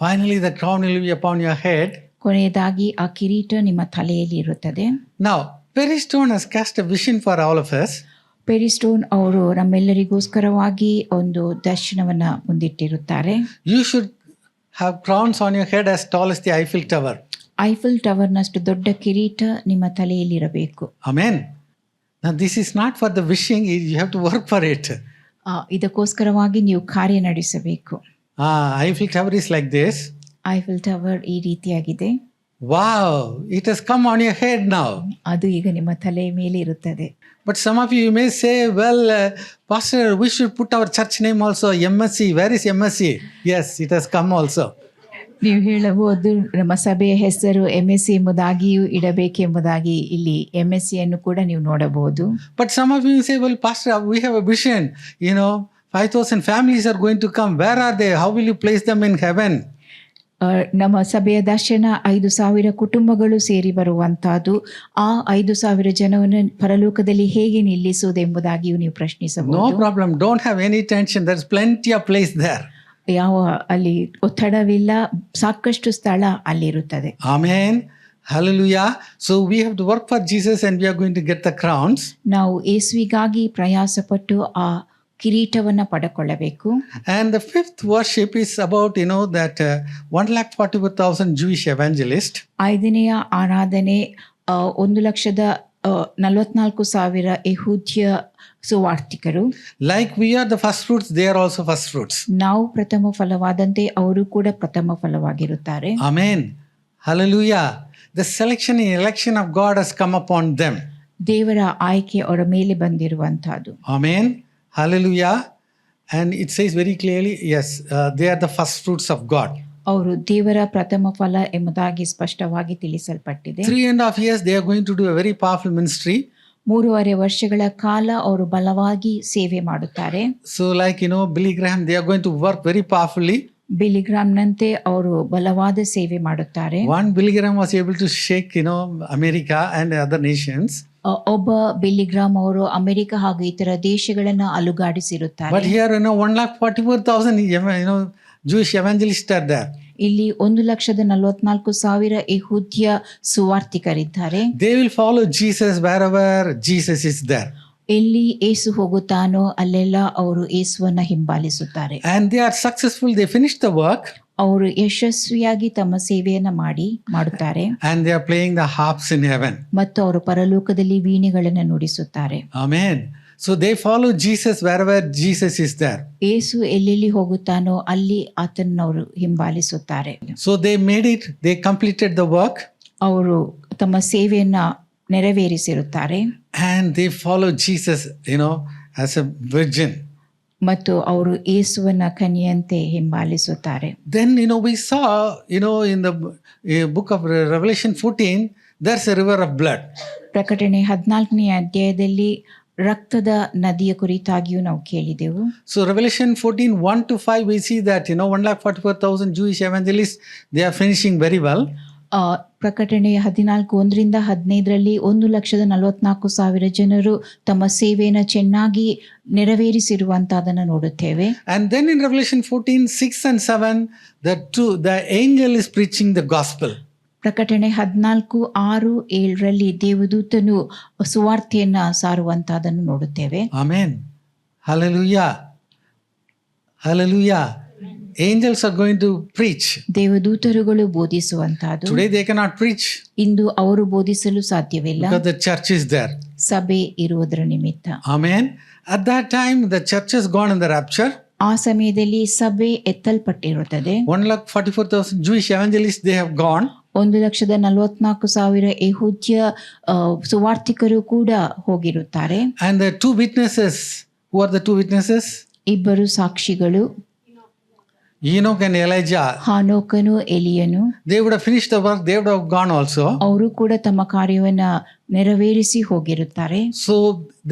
A: Finally the crown will be upon your head.
E: ಕೊನೆಯದಾಗಿ ಆ ಕಿರೀಟ ನಿಮ್ಮ ತಲೆಯಲ್ಲಿ ಇರುತ್ತದೆ.
A: Now Perry Stone has cast a vision for all of us.
E: Perry Stone ಅವರು ನಮ್ಮೆಲ್ಲರಿಗೋಸ್ಕರವಾಗಿ ಒಂದು ದರ್ಶನವನ್ನ ಮುಂದಿಟ್ಟಿರುತ್ತಾರೆ.
A: You should have crowns on your head as tall as the Eiffel Tower.
E: Eiffel ಟವರ್ನಷ್ಟು ದೊಡ್ಡ ಕಿರೀಟ ನಿಮ್ಮ ತಲೆಯಲ್ಲಿರಬೇಕು.
A: Amen. Now this is not for the wishing, you have to work for it.
E: ಇದಕ್ಕೋಸ್ಕರವಾಗಿ ನೀವು ಕಾರ್ಯ ನಡೆಸಬೇಕು.
A: Eiffel Tower is like this.
E: Eiffel tower ಈ ರೀತಿಯಾಗಿದೆ.
A: Wow, it has come on your head now.
E: ಅದು ಈಗ ನಿಮ್ಮ ತಲೆಯ ಮೇಲೆ ಇರುತ್ತದೆ.
A: But some of you may say, well, Pastor, we should put our church name also, MSC. Where is MSC? Yes, it has come also.
E: ನೀವು ಹೇಳಬಹುದು ನಮ್ಮ ಸಭೆಯ ಹೆಸರು MSC ಎಂಬುದಾಗಿಯೂ ಇಡಬೇಕೆಂಬುದಾಗಿ ಇಲ್ಲಿ MSC ಅನ್ನು ಕೂಡ ನೀವು ನೋಡಬಹುದು.
A: But some of you say, well, Pastor, we have a vision. 5,000 families are going to come. Where are they? How will you place them in heaven?
E: ನಮ್ಮ ಸಭೆಯ ದರ್ಶನ 5,000 ಕುಟುಂಬಗಳು ಸೇರಿ ಬರುವಂತಹದ್ದು. ಆ 5,000 ಜನವನ್ನು ಪರಲೋಕದಲ್ಲಿ ಹೇಗೆ ನಿಲ್ಲಿಸುವುದೆಂಬುದಾಗಿಯೂ ನೀವು ಪ್ರಶ್ನಿಸಬಹುದು.
A: No problem. Don't have any tension. There's plenty of place there.
E: ಯಾವ ಅಲ್ಲಿ ಒತ್ತಡವಿಲ್ಲ, ಸಾಕಷ್ಟು ಸ್ಥಳ ಅಲ್ಲಿರುತ್ತದೆ.
A: Amen. Hallelujah. So we have to work for Jesus and we are going to get the crowns.
E: ನಾವು ಯೇಸುವಿಗಾಗಿ ಪ್ರಯಾಸಪಟ್ಟು ಆ ಕಿರೀಟವನ್ನ ಪಡೆದುಕೊಳ್ಳಬೇಕು.
A: And the fifth worship is about, that 1,44,000 Jewish evangelists.
E: ಐದನೆಯ ಆರಾಧನೆ 1,44,000 ಯೆಹೂದ್ಯ ಸುವಾರ್ತಿಕರು.
A: Like we are the first fruits, they are also first fruits.
E: ನಾವು ಪ್ರಥಮ ಫಲವಾದಂತೆ ಅವರು ಕೂಡ ಪ್ರಥಮ ಫಲವಾಗಿರುತ್ತಾರೆ.
A: Amen. Hallelujah. The selection and election of God has come upon them.
E: ದೇವರ ಆಯ್ಕೆ ಅವರ ಮೇಲೆ ಬಂದಿರುವಂತಹದ್ದು.
A: Amen. Hallelujah. And it says very clearly, yes, they are the first fruits of God.
E: ಅವರು ದೇವರ ಪ್ರಥಮ ಫಲ ಎಂಬುದಾಗಿ ಸ್ಪಷ್ಟವಾಗಿ ತಿಳಿಸಲ್ಪಟ್ಟಿದೆ.
A: 3.5 years they are going to do a very powerful ministry.
E: 3.5 ವರ್ಷಗಳ ಕಾಲ ಅವರು ಬಲವಾಗಿ ಸೇವೆ ಮಾಡುತ್ತಾರೆ.
A: So like Billy Graham, they are going to work very powerfully.
E: ಬಿಲಿ ಗ್ರಾಮ್ನಂತೆ ಅವರು ಬಲವಾದ ಸೇವೆ ಮಾಡುತ್ತಾರೆ.
A: One Billy Graham was able to shake America and other nations.
E: ಒಬ್ಬ ಬಿಲಿ ಗ್ರಾಮ್ ಅವರು ಅಮೆರಿಕ ಹಾಗೂ ಇತರ ದೇಶಗಳನ್ನ ಅಲುಗಾಡಿಸಿರುತ್ತಾರೆ.
A: But here 1,44,000 Jewish evangelists are there.
E: ಇಲ್ಲಿ 1,44,000 ಯೆಹೂದ್ಯ ಸುವಾರ್ತಿಕರಿದ್ದಾರೆ.
A: They will follow Jesus wherever Jesus is there.
E: ಎಲ್ಲಿ ಯೇಸು ಹೋಗುತ್ತಾನೋ ಅಲ್ಲೆಲ್ಲ ಅವರು ಯೇಸುವನ್ನ ಹಿಂಬಾಲಿಸುತ್ತಾರೆ.
A: And they are successful. They finish the work.
E: ಅವರು ಯಶಸ್ವಿಯಾಗಿ ತಮ್ಮ ಸೇವೆಯನ್ನ ಮಾಡುತ್ತಾರೆ.
A: And they are playing the harps in heaven.
E: ಮತ್ತು ಅವರು ಪರಲೋಕದಲ್ಲಿ ವೀಣೆಗಳನ್ನು ನುಡಿಸುತ್ತಾರೆ.
A: Amen. So they follow Jesus wherever Jesus is there.
E: ಯೇಸು ಎಲ್ಲೆಲ್ಲಿ ಹೋಗುತ್ತಾನೋ ಅಲ್ಲಿ ಆತನವರು ಹಿಂಬಾಲಿಸುತ್ತಾರೆ.
A: So they made it. They completed the work.
E: ಅವರು ತಮ್ಮ ಸೇವೆಯನ್ನ ನೆರವೇರಿಸಿರುತ್ತಾರೆ.
A: And they follow Jesus, as a virgin.
E: ಮತ್ತು ಅವರು ಯೇಸುವನ್ನ ಕನ್ಯೆಯಂತೆ ಹಿಂಬಾಲಿಸುತ್ತಾರೆ.
A: Then, we saw, in the book of Revelation 14, there's a river of blood.
E: ಪ್ರಕಟಣೆ 14ನೇ ಅಧ್ಯಾಯದಲ್ಲಿ ರಕ್ತದ ನದಿಯ ಕುರಿತಾಗಿಯೂ ನಾವು ಕೇಳಿದೆವು.
A: So Revelation 14, 1-5, we see that, 1,44,000 Jewish evangelists, they are finishing very well.
E: ಪ್ರಕಟಣೆ 14:1-15 1,44,000 ಜನರು ತಮ್ಮ ಸೇವೆಯನ್ನು ಚೆನ್ನಾಗಿ ನೆರವೇರಿಸಿರುವಂತಹದನ್ನು ನೋಡುತ್ತೇವೆ.
A: And then in Revelation 14, 6 and 7, the angel is preaching the gospel.
E: ಪ್ರಕಟಣೆ 14:6-7 ದೇವದೂತನು ಸುವಾರ್ತೆಯನ್ನ ಸಾರುವಂತಹದನ್ನು ನೋಡುತ್ತೇವೆ.
A: Amen. Hallelujah. Hallelujah. Angels are going to preach.
E: ದೇವದೂತರುಗಳು ಬೋಧಿಸುವಂತಹದ್ದು.
A: Today they cannot preach.
E: ಇಂದು ಅವರು ಬೋಧಿಸಲು ಸಾಧ್ಯವಿಲ್ಲ.
A: Because the church is there.
E: ಸಭೆ ಇರುವುದರ ನಿಮಿತ್ತ.
A: Amen. At that time the church has gone in the rapture.
E: ಆ ಸಮಯದಲ್ಲಿ ಸಭೆ ಎತ್ತಲ್ಪಟ್ಟಿರುತ್ತದೆ.
A: 1,44,000 Jewish evangelists, they have gone.
E: 1,44,000 ಯೆಹೂದ್ಯ ಸುವಾರ್ತಿಕರು ಕೂಡ ಹೋಗಿರುತ್ತಾರೆ.
A: And the two witnesses, who are the two witnesses?
E: ಇಬ್ಬರು ಸಾಕ್ಷಿಗಳು.
A: Enoch and Elijah,
E: ಹಾನೋಕನು ಎಲಿಯನು
A: they would have finished the work, they would have gone also.
E: ಅವರು ಕೂಡ ತಮ್ಮ ಕಾರ್ಯವನ್ನ ನೆರವೇರಿಸಿ ಹೋಗಿರುತ್ತಾರೆ.
A: So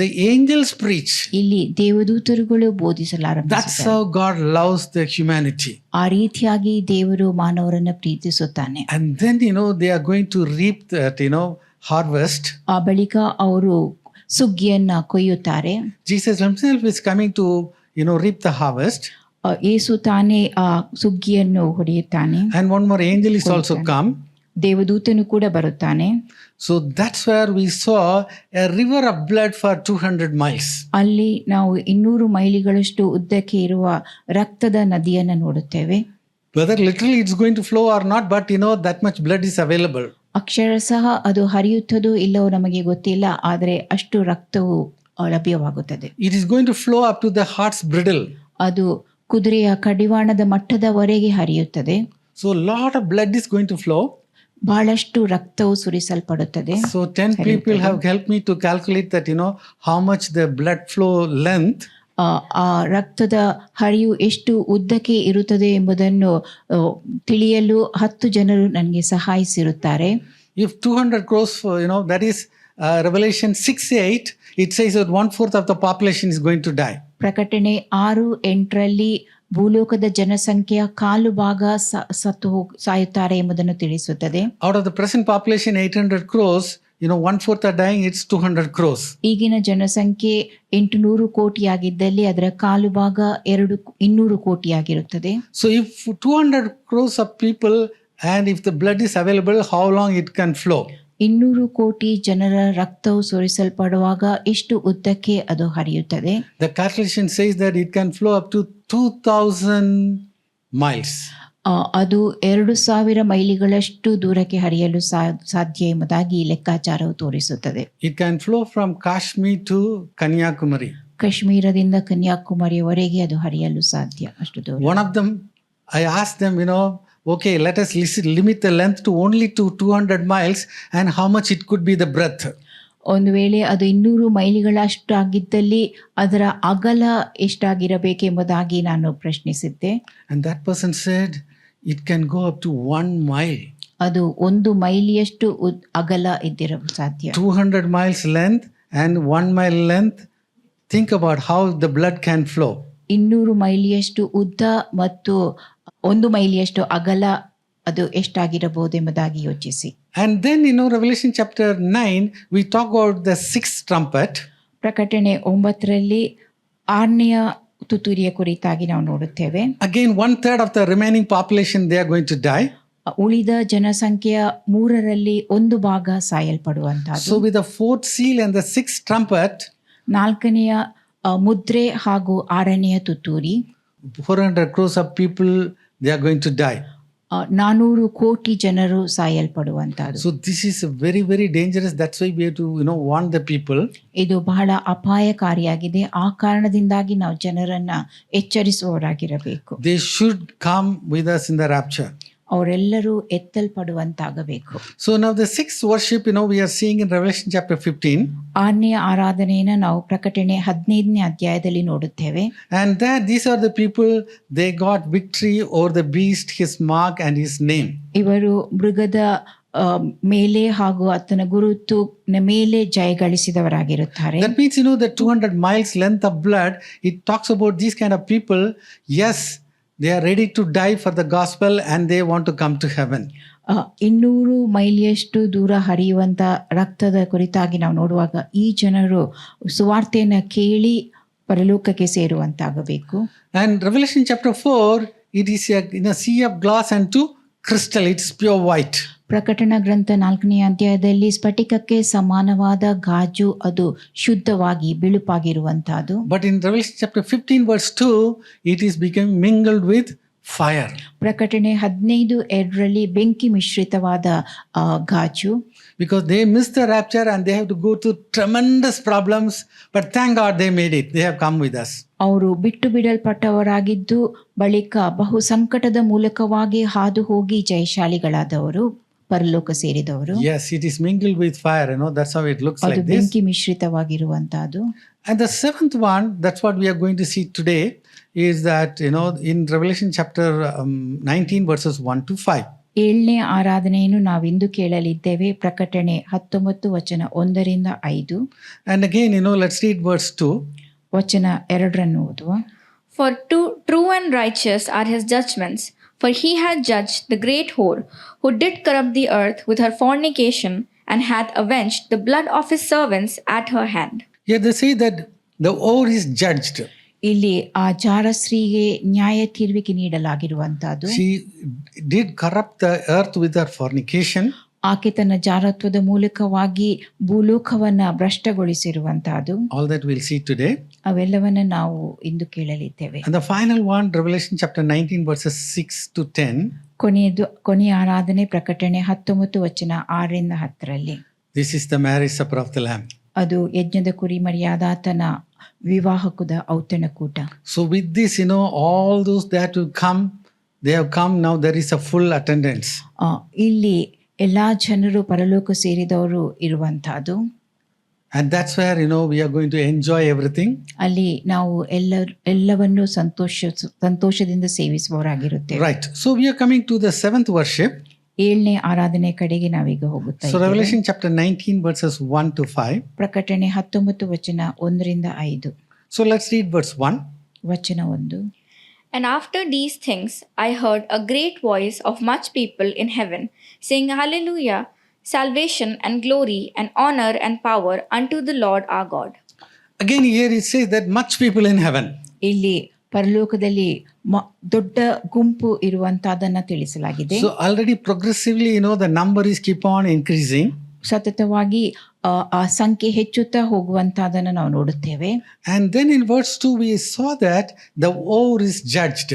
A: the angels preach.
E: ಇಲ್ಲಿ ದೇವದೂತರುಗಳು
A: That's
E: ಬೋಧಿಸಲಾರಂಭಿಸುತ್ತಾರೆ.
A: how God loves the humanity.
E: ಆ ರೀತಿಯಾಗಿ ದೇವರು ಮಾನವರನ್ನ ಪ್ರೀತಿಸುತ್ತಾನೆ.
A: And then, they are going to reap that, harvest.
E: ಆ ಬಳಿಕ ಅವರು ಸುಗ್ಗಿಯನ್ನ ಕೊಯ್ಯುತ್ತಾರೆ.
A: Jesus himself is coming to, reap the harvest.
E: ಯೇಸು ತಾನೇ ಆ ಸುಗ್ಗಿಯನ್ನು ಹೊಡೆಯುತ್ತಾನೆ.
A: And one more angel is also come.
E: ದೇವದೂತನು ಕೂಡ ಬರುತ್ತಾನೆ.
A: So that's where we saw a river of blood for 200 miles.
E: ಅಲ್ಲಿ ನಾವು 200 ಮೈಲಿಗಳಷ್ಟು ಉದ್ದಕ್ಕೆ ಇರುವ ರಕ್ತದ ನದಿಯನ್ನು ನೋಡುತ್ತೇವೆ.
A: Whether literally it's going to flow or not, but that much blood is available.
E: ಅಕ್ಷರಶಃ ಅದು ಹರಿಯುತ್ತದೋ ಇಲ್ಲವೋ ನಮಗೆ ಗೊತ್ತಿಲ್ಲ, ಆದರೆ ಅಷ್ಟು ರಕ್ತವು ಲಭ್ಯವಾಗುತ್ತದೆ.
A: It is going to flow up to the heart's bridle.
E: ಅದು ಕುದುರೆಯ ಕಡಿವಾಣದ ಮಟ್ಟದವರೆಗೆ ಹರಿಯುತ್ತದೆ.
A: So a lot of blood is going to flow.
E: ಬಹಳಷ್ಟು ರಕ್ತವು ಸುರಿಸಲ್ಪಡುತ್ತದೆ.
A: So 10 people have helped me to calculate that, how much the blood flow length.
E: ಆ ರಕ್ತದ ಹರಿವು ಎಷ್ಟು ಉದ್ದಕ್ಕೆ ಇರುತ್ತದೆ ಎಂಬುದನ್ನು ತಿಳಿಯಲು 10 ಜನರು ನನಗೆ ಸಹಾಯಿಸಿರುತ್ತಾರೆ.
A: If 200 crores, that is Revelation 6:8, it says that 1/4 of the population is going to die.
E: ಪ್ರಕಟಣೆ 6:8 ಭೂಲೋಕದ ಜನಸಂಖ್ಯೆಯ ಕಾಲು ಭಾಗ ಸಾಯುತ್ತಾರೆ ಎಂಬುದನ್ನು ತಿಳಿಸುತ್ತದೆ.
A: Out of the present population 800 crores, 1/4 are dying, it's 200 crores.
E: ಈಗಿನ ಜನಸಂಖ್ಯೆ 800 ಕೋಟಿಯಾಗಿದ್ದಲ್ಲಿ ಅದರ ಕಾಲು ಭಾಗ 200 ಕೋಟಿಯಾಗಿರುತ್ತದೆ.
A: So if 200 crores of people and if the blood is available, how long it can flow?
E: 200 ಕೋಟಿ ಜನರ ರಕ್ತವು ಸುರಿಸಲ್ಪಡುವಾಗ ಎಷ್ಟು ಉದ್ದಕ್ಕೆ ಅದು ಹರಿಯುತ್ತದೆ?
A: The calculation says that it can flow up to 2000 miles.
E: ಅದು 2000 ಮೈಲಿಗಳಷ್ಟು ದೂರಕ್ಕೆ ಹರಿಯಲು ಸಾಧ್ಯ ಎಂಬುದಾಗಿ ಲೆಕ್ಕಾಚಾರವು ತೋರಿಸುತ್ತದೆ.
A: It can flow from Kashmir to Kanyakumari.
E: ಕಾಶ್ಮೀರದಿಂದ ಕನ್ಯಾಕುಮಾರಿಯವರೆಗೆ ಅದು ಹರಿಯಲು ಸಾಧ್ಯ ಅಷ್ಟು ದೂರ.
A: One of them, I asked them, okay, let us limit the length to only to 200 miles and how much it could be the breadth.
E: ಒಂದು ವೇಳೆ ಅದು 200 ಮೈಲಿಗಳಷ್ಟು ಆಗಿದ್ದಲ್ಲಿ ಅದರ ಅಗಲ ಎಷ್ಟಾಗಿರಬೇಕೆಂಬುದಾಗಿ ನಾನು ಪ್ರಶ್ನಿಸಿದ್ದೆ.
A: And that person said it can go up to 1 mile.
E: ಅದು 1 ಮೈಲಿಯಷ್ಟು ಅಗಲ ಇದ್ದಿರಲು ಸಾಧ್ಯ.
A: 200 miles length and 1 mile length. Think about how the blood can flow.
E: 200 ಮೈಲಿಯಷ್ಟು ಉದ್ದ ಮತ್ತು 1 ಮೈಲಿಯಷ್ಟು ಅಗಲ ಅದು ಎಷ್ಟಾಗಿರಬಹುದೆಂಬುದಾಗಿ ಯೋಚಿಸಿ.
A: And then, Revelation chapter 9, we talk about the 6th trumpet.
E: ಪ್ರಕಟಣೆ 9ರಲ್ಲಿ 6ನೆಯ ತುತ್ತೂರಿಯ ಕುರಿತಾಗಿ ನಾವು ನೋಡುತ್ತೇವೆ.
A: Again, 1/3 of the remaining population, they are going to die.
E: ಉಳಿದ ಜನಸಂಖ್ಯೆಯ 3ರಲ್ಲಿ 1 ಭಾಗ ಸಾಯಲ್ಪಡುವಂತಹದ್ದು.
A: So with the 4th seal and the 6th trumpet,
E: 4ನೆಯ ಮುದ್ರೆ ಹಾಗೂ 6ನೆಯ ತುತ್ತೂರಿ,
A: 400 crores of people, they are going to die.
E: 400 ಕೋಟಿ ಜನರು ಸಾಯಲ್ಪಡುವಂತಹದ್ದು.
A: So this is very, very dangerous. That's why we have to, warn the people.
E: ಇದು ಬಹಳ ಅಪಾಯಕಾರಿಯಾಗಿದೆ. ಆ ಕಾರಣದಿಂದಾಗಿ ನಾವು ಜನರನ್ನ ಎಚ್ಚರಿಸುವವರಾಗಿರಬೇಕು.
A: They should come with us in the rapture.
E: ಅವರೆಲ್ಲರೂ ಎತ್ತಲ್ಪಡುವಂತಾಗಬೇಕು.
A: So now the 6th worship, we are seeing in Revelation chapter 15.
E: 6ನೆಯ ಆರಾಧನೆಯನ್ನು ನಾವು ಪ್ರಕಟಣೆ 15ನೇ ಅಧ್ಯಾಯದಲ್ಲಿ ನೋಡುತ್ತೇವೆ.
A: And there, these are the people, they got victory over the beast, his mark and his name.
E: ಇವರು ಮೃಗದ ಮೇಲೆ ಹಾಗೂ ಆತನ ಗುರುತು ಮೇಲೆ ಜಯಗಳಿಸಿದವರಾಗಿರುತ್ತಾರೆ.
A: That means, the 200 miles length of blood, it talks about these kind of people. Yes, they are ready to die for the gospel and they want to come to heaven.
E: 200 ಮೈಲಿಯಷ್ಟು ದೂರ ಹರಿಯುವಂತ ರಕ್ತದ ಕುರಿತಾಗಿ ನಾವು ನೋಡುವಾಗ ಈ ಜನರು ಸುವಾರ್ತೆಯನ್ನು ಕೇಳಿ ಪರಲೋಕಕ್ಕೆ ಸೇರುವಂತಾಗಬೇಕು.
A: And Revelation chapter 4, it is in a sea of glass and to crystal, it's pure white.
E: ಪ್ರಕಟಣಾ ಗ್ರಂಥ 4ನೇ ಅಧ್ಯಾಯದಲ್ಲಿ ಸ್ಫಟಿಕಕ್ಕೆ ಸಮಾನವಾದ ಗಾಜು, ಅದು ಶುದ್ಧವಾಗಿ ಬಿಳುಪಾಗಿರುವಂತಹದ್ದು.
A: But in Revelation chapter 15 verse 2, it is becoming mingled with fire.
E: ಪ್ರಕಟಣೆ 15:2 ಬೆಂಕಿ ಮಿಶ್ರಿತವಾದ ಗಾಜು.
A: Because they missed the rapture and they have to go through tremendous problems, but thank God they made it. They have come with us.
E: ಅವರು ಬಿಟ್ಟು ಬಿಡಲ್ಪಟ್ಟವರಾಗಿದ್ದು ಬಳಿಕ ಬಹು ಸಂಕಟದ ಮೂಲಕವಾಗಿ ಹಾದು ಹೋಗಿ ಜಯಶಾಲಿಗಳಾದವರು. ಪರಲೋಕ ಸೇರಿದವರು.
A: Yes, it is mingled with fire, that's how it looks
E: ಅದು
A: like this.
E: ಬೆಂಕಿ ಮಿಶ್ರಿತವಾಗಿರುವಂತಹದ್ದು.
A: And the seventh one, that's what we are going to see today, is that, in Revelation chapter 19 verses 1 to 5.
E: 7ನೇ ಆರಾಧನೆಯನ್ನು ನಾವಿಂದು ಕೇಳಲಿದ್ದೇವೆ. ಪ್ರಕಟಣೆ 19 ವಚನ 1ರಿಂದ 5.
A: And again, let's read verse 2.
E: ವಚನ 2 ಓದುವ.
F: For true and righteous are his judgments, for he hath judged the great whore, who did corrupt the earth with her fornication, and hath avenged the blood of his servants at her hand.
A: Here they say that the whore is judged.
E: ಇಲ್ಲಿ ಆ ಜಾರಸ್ತ್ರೀಗೆ ನ್ಯಾಯ ತೀರ್ವಿಕೆ ನೀಡಲಾಗಿರುವಂತಹದ್ದು.
A: She did corrupt the earth with her fornication.
E: ಆಕೆ ತನ್ನ ಜಾರತ್ವದ ಮೂಲಕವಾಗಿ ಭೂಲೋಕವನ್ನ ಭ್ರಷ್ಟಗೊಳಿಸಿರುವಂತಹದ್ದು.
A: All that we'll see today.
E: ಅವೆಲ್ಲವನ್ನ ನಾವು ಇಂದು ಕೇಳಲಿದ್ದೇವೆ.
A: And the final one, Revelation chapter 19 verses 6 to 10.
E: ಕೊನೆಯ ಆರಾಧನೆ ಪ್ರಕಟಣೆ 19 ವಚನ 6ರಿಂದ 10ರಲ್ಲಿ.
A: This is the marriage supper of the Lamb.
E: ಅದು ಯಜ್ಞದ ಕುರಿಮರಿಯಾದಾತನ ವಿವಾಹಕದ ಔತಣಕೂಟ.
A: So with this, all those that will come, they have come. Now there is a full attendance.
E: ಇಲ್ಲಿ ಎಲ್ಲಾ ಜನರು ಪರಲೋಕ ಸೇರಿದವರು ಇರುವಂತಹದ್ದು.
A: And that's where, we are going to enjoy everything.
E: ಅಲ್ಲಿ ನಾವು ಎಲ್ಲವನ್ನು ಸಂತೋಷದಿಂದ ಸೇವಿಸುವವರಾಗಿರುತ್ತೇವೆ.
A: Right. So we are coming to the seventh worship.
E: 7ನೇ ಆರಾಧನೆ ಕಡೆಗೆ ನಾವೀಗ ಹೋಗುತ್ತಾ
A: So
E: ಇದ್ದೇವೆ.
A: Revelation chapter 19 verses 1 to 5.
E: ಪ್ರಕಟಣೆ 19 ವಚನ 1ರಿಂದ 5.
A: So let's read verse 1.
E: ವಚನ 1.
F: And after these things I heard a great voice of much people in heaven, saying, Hallelujah! Salvation and glory and honor and power unto the Lord our God.
A: Again here it says that much people in heaven.
E: ಇಲ್ಲಿ ಪರಲೋಕದಲ್ಲಿ ದೊಡ್ಡ ಗುಂಪು ಇರುವಂತಹದನ್ನ ತಿಳಿಸಲಾಗಿದೆ.
A: So already progressively, the number is keep on increasing.
E: ಸತತವಾಗಿ ಆ ಸಂಖ್ಯೆ ಹೆಚ್ಚುತ್ತಾ ಹೋಗುವಂತಹದನ್ನ ನಾವು ನೋಡುತ್ತೇವೆ.
A: And then in verse 2 we saw that the whore is judged.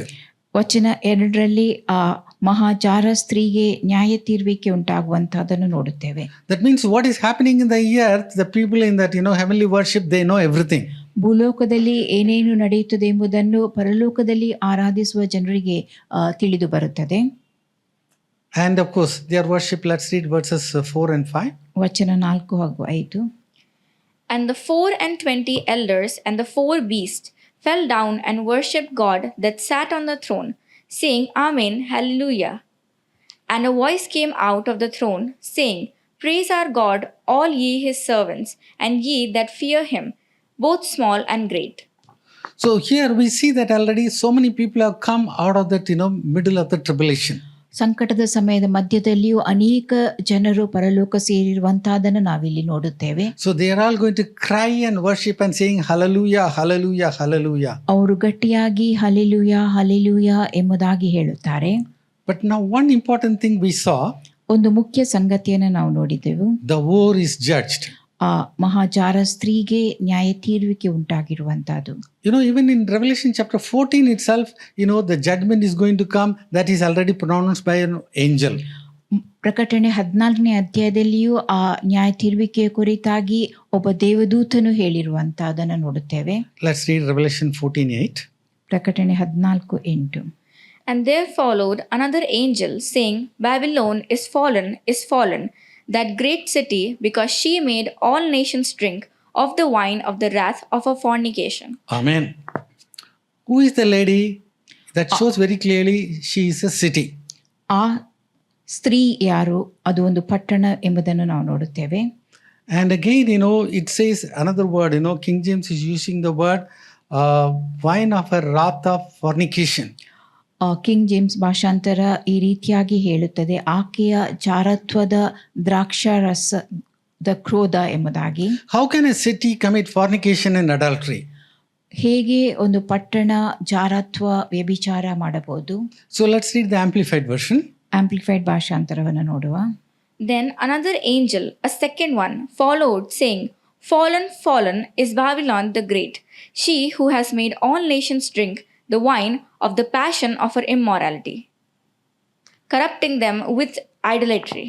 E: ವಚನ 2ರಲ್ಲಿ ಆ ಮಹಾಜಾರ ಸ್ತ್ರೀಗೆ ನ್ಯಾಯ ತೀರ್ವಿಕೆ ಉಂಟಾಗುವಂತಹದನ್ನು ನೋಡುತ್ತೇವೆ.
A: That means what is happening in the earth, the people in that, heavenly worship, they know everything.
E: ಭೂಲೋಕದಲ್ಲಿ ಏನೇನು ನಡೆಯುತ್ತದೆ ಎಂಬುದನ್ನು ಪರಲೋಕದಲ್ಲಿ ಆರಾಧಿಸುವ ಜನರಿಗೆ ತಿಳಿದು ಬರುತ್ತದೆ.
A: And of course their worship, let's read verses 4 and 5.
E: ವಚನ 4 ಹಾಗೂ 5.
F: And the 24 elders and the 4 beasts fell down and worshipped God that sat on the throne, saying, Amen, Hallelujah. And a voice came out of the throne, saying, Praise our God, all ye his servants, and ye that fear him, both small and great.
A: So here we see that already so many people have come out of that, middle of the tribulation.
E: ಸಂಕಟದ ಸಮಯದ ಮಧ್ಯದಲ್ಲಿಯೂ ಅನೇಕ ಜನರು ಪರಲೋಕ ಸೇರಿರುವಂತಹದನ್ನು ನಾವಿಲ್ಲಿ ನೋಡುತ್ತೇವೆ.
A: So they are all going to cry and worship and saying hallelujah, hallelujah, hallelujah.
E: ಅವರು ಗಟ್ಟಿಯಾಗಿ hallelujah hallelujah ಎಂಬುದಾಗಿ ಹೇಳುತ್ತಾರೆ.
A: But now one important thing we saw,
E: ಒಂದು ಮುಖ್ಯ ಸಂಗತಿಯನ್ನು ನಾವು ನೋಡಿದೆವು.
A: the whore is judged.
E: ಆ ಮಹಾಜಾರ ಸ್ತ್ರೀಗೆ ನ್ಯಾಯ ತೀರ್ವಿಕೆ ಉಂಟಾಗಿರುವಂತಹದ್ದು.
A: Even in Revelation chapter 14 itself, the judgment is going to come, that is already pronounced by an angel.
E: ಪ್ರಕಟಣೆ 14ನೇ ಅಧ್ಯಾಯದಲ್ಲಿಯೂ ಆ ನ್ಯಾಯ ತೀರ್ವಿಕೆಯ ಕುರಿತಾಗಿ ಒಬ್ಬ ದೇವದೂತನು ಹೇಳಿರುವಂತಹದನ್ನು ನೋಡುತ್ತೇವೆ.
A: Let's read Revelation 14:8.
E: ಪ್ರಕಟಣೆ 14:8.
F: And there followed another angel, saying, Babylon is fallen, that great city, because she made all nations drink of the wine of the wrath of her fornication.
A: Amen. Who is the lady? That shows very clearly she is a city.
E: ಆ ಸ್ತ್ರೀ ಯಾರು? ಅದು ಒಂದು ಪಟ್ಟಣ ಎಂಬುದನ್ನು ನಾವು ನೋಡುತ್ತೇವೆ.
A: And again, it says another word, King James is using the word wine of her wrath of fornication.
E: King James ಭಾಷಾಂತರ ಈ ರೀತಿಯಾಗಿ ಹೇಳುತ್ತದೆ, ಆಕೆಯ ಜಾರತ್ವದ ದ್ರಾಕ್ಷಾರಸದ ಕ್ರೋಧ ಎಂಬುದಾಗಿ.
A: How can a city commit fornication and adultery?
E: ಹೇಗೆ ಒಂದು ಪಟ್ಟಣ ಜಾರತ್ವ ವ್ಯಭಿಚಾರ ಮಾಡಬಹುದು?
A: So let's read the amplified version.
E: Amplified ಭಾಷಾಂತರವನ್ನು ನೋಡುವ.
F: Then another angel, a second one, followed, saying, Fallen, fallen is Babylon the Great, she who has made all nations drink the wine of the passion of her immorality, corrupting them with idolatry.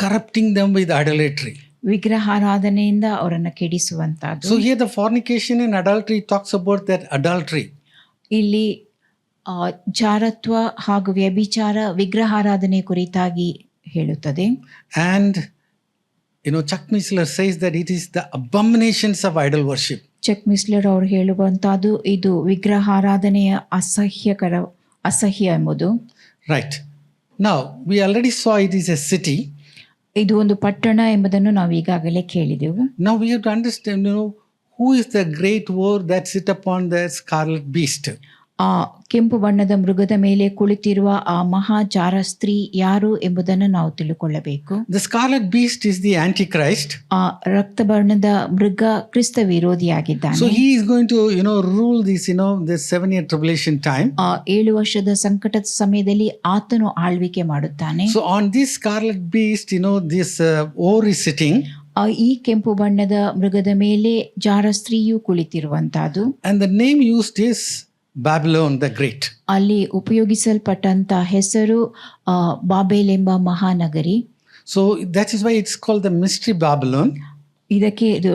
A: Corrupting them with idolatry.
E: ವಿಗ್ರಹಾರಾಧನೆಯಿಂದ ಅವರನ್ನು ಕೆಡಿಸುವಂತಹದ್ದು.
A: So here the fornication and adultery talks about that adultery.
E: ಇಲ್ಲಿ ಜಾರತ್ವ ಹಾಗೂ ವ್ಯಭಿಚಾರ ವಿಗ್ರಹಾರಾಧನೆ ಕುರಿತಾಗಿ ಹೇಳುತ್ತದೆ.
A: And Chuck Missler says that it is the abominations of idol worship.
E: Chuck Missler ಅವರು ಹೇಳುವಂತಹದ್ದು ಇದು ವಿಗ್ರಹಾರಾಧನೆಯ ಅಸಹ್ಯ ಎಂಬುದು.
A: Right. Now, we already saw it is a city.
E: ಇದು ಒಂದು ಪಟ್ಟಣ ಎಂಬುದನ್ನು ನಾವು ಈಗಾಗಲೇ ಕೇಳಿದೆವು.
A: Now we have to understand, who is the great war that sit upon the scarlet beast?
E: ಆ ಕೆಂಪು ಬಣ್ಣದ ಮೃಗದ ಮೇಲೆ ಕುಳಿತಿರುವ ಆ ಮಹಾ ಜಾರ ಸ್ತ್ರೀ ಯಾರು ಎಂಬುದನ್ನು ನಾವು ತಿಳ್ಕೊಳ್ಳಬೇಕು.
A: The scarlet beast is the Antichrist.
E: ಆ ರಕ್ತ ಬಣ್ಣದ ಮೃಗ ಕ್ರಿಸ್ತ ವಿರೋಧಿಯಾಗಿದ್ದಾನೆ.
A: So he is going to, rule this, this 7-year tribulation time.
E: ಆ 7 ವರ್ಷದ ಸಂಕಟದ ಸಮಯದಲ್ಲಿ ಆತನು ಆಳ್ವಿಕೆ ಮಾಡುತ್ತಾನೆ.
A: So on this scarlet beast, this war is sitting.
E: ಈ ಕೆಂಪು ಬಣ್ಣದ ಮೃಗದ ಮೇಲೆ ಜಾರ ಸ್ತ್ರೀಯು ಕುಳಿತಿರುವಂತಹದ್ದು.
A: And the name used is Babylon the Great.
E: ಅಲ್ಲಿ ಉಪಯೋಗಿಸಲ್ಪಟ್ಟಂತ ಹೆಸರು ಬಾಬೇಲ್ ಎಂಬ Mahanagari.
A: So that is why it's called the mystery Babylon.
E: ಇದಕ್ಕೆ ಇದು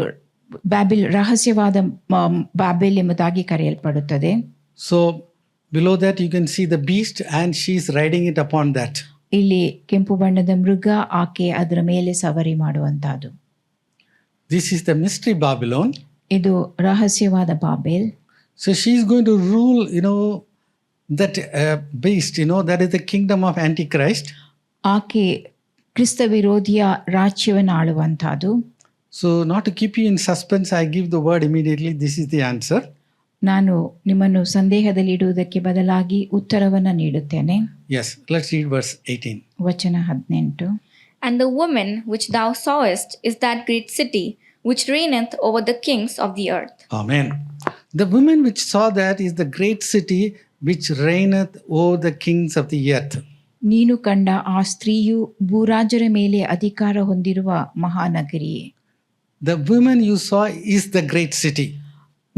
E: ರಹಸ್ಯವಾದ ಬಾಬೇಲ್ ಎಂಬುದಾಗಿ ಕರೆಯಲ್ಪಡುತ್ತದೆ.
A: So below that you can see the beast and she is riding it upon that.
E: ಇಲ್ಲಿ ಕೆಂಪು ಬಣ್ಣದ ಮೃಗ, ಆಕೆ ಅದರ ಮೇಲೆ ಸವಾರಿ ಮಾಡುವಂತಹದ್ದು.
A: This is the mystery Babylon.
E: ಇದು ರಹಸ್ಯವಾದ Babel.
A: So she is going to rule, that beast, that is the kingdom of Antichrist.
E: ಆಕೆ ಕ್ರಿಸ್ತ ವಿರೋಧಿಯ ರಾಜ್ಯವನ್ನು ಆಳುವಂತಹದ್ದು.
A: So not to keep you in suspense, I give the word immediately. This is the answer.
E: ನಾನು ನಿಮ್ಮನ್ನು ಸಂದೇಹದಲ್ಲಿ ಇಡುವುದಕ್ಕೆ ಬದಲಾಗಿ ಉತ್ತರವನ್ನು ನೀಡುತ್ತೇನೆ.
A: Yes, let's read verse 18.
E: ವಚನ 18.
F: And the woman which thou sawest is that great city which reigneth over the kings of the earth.
A: Amen. The woman which saw that is the great city which reigneth over the kings of the earth.
E: ನೀನು ಕಂಡ ಆ ಸ್ತ್ರೀಯು ಭೂರಾಜರ ಮೇಲೆ ಅಧಿಕಾರ ಹೊಂದಿರುವ ಮಹಾನಗರಿಯೇ.
A: The woman you saw is the great city.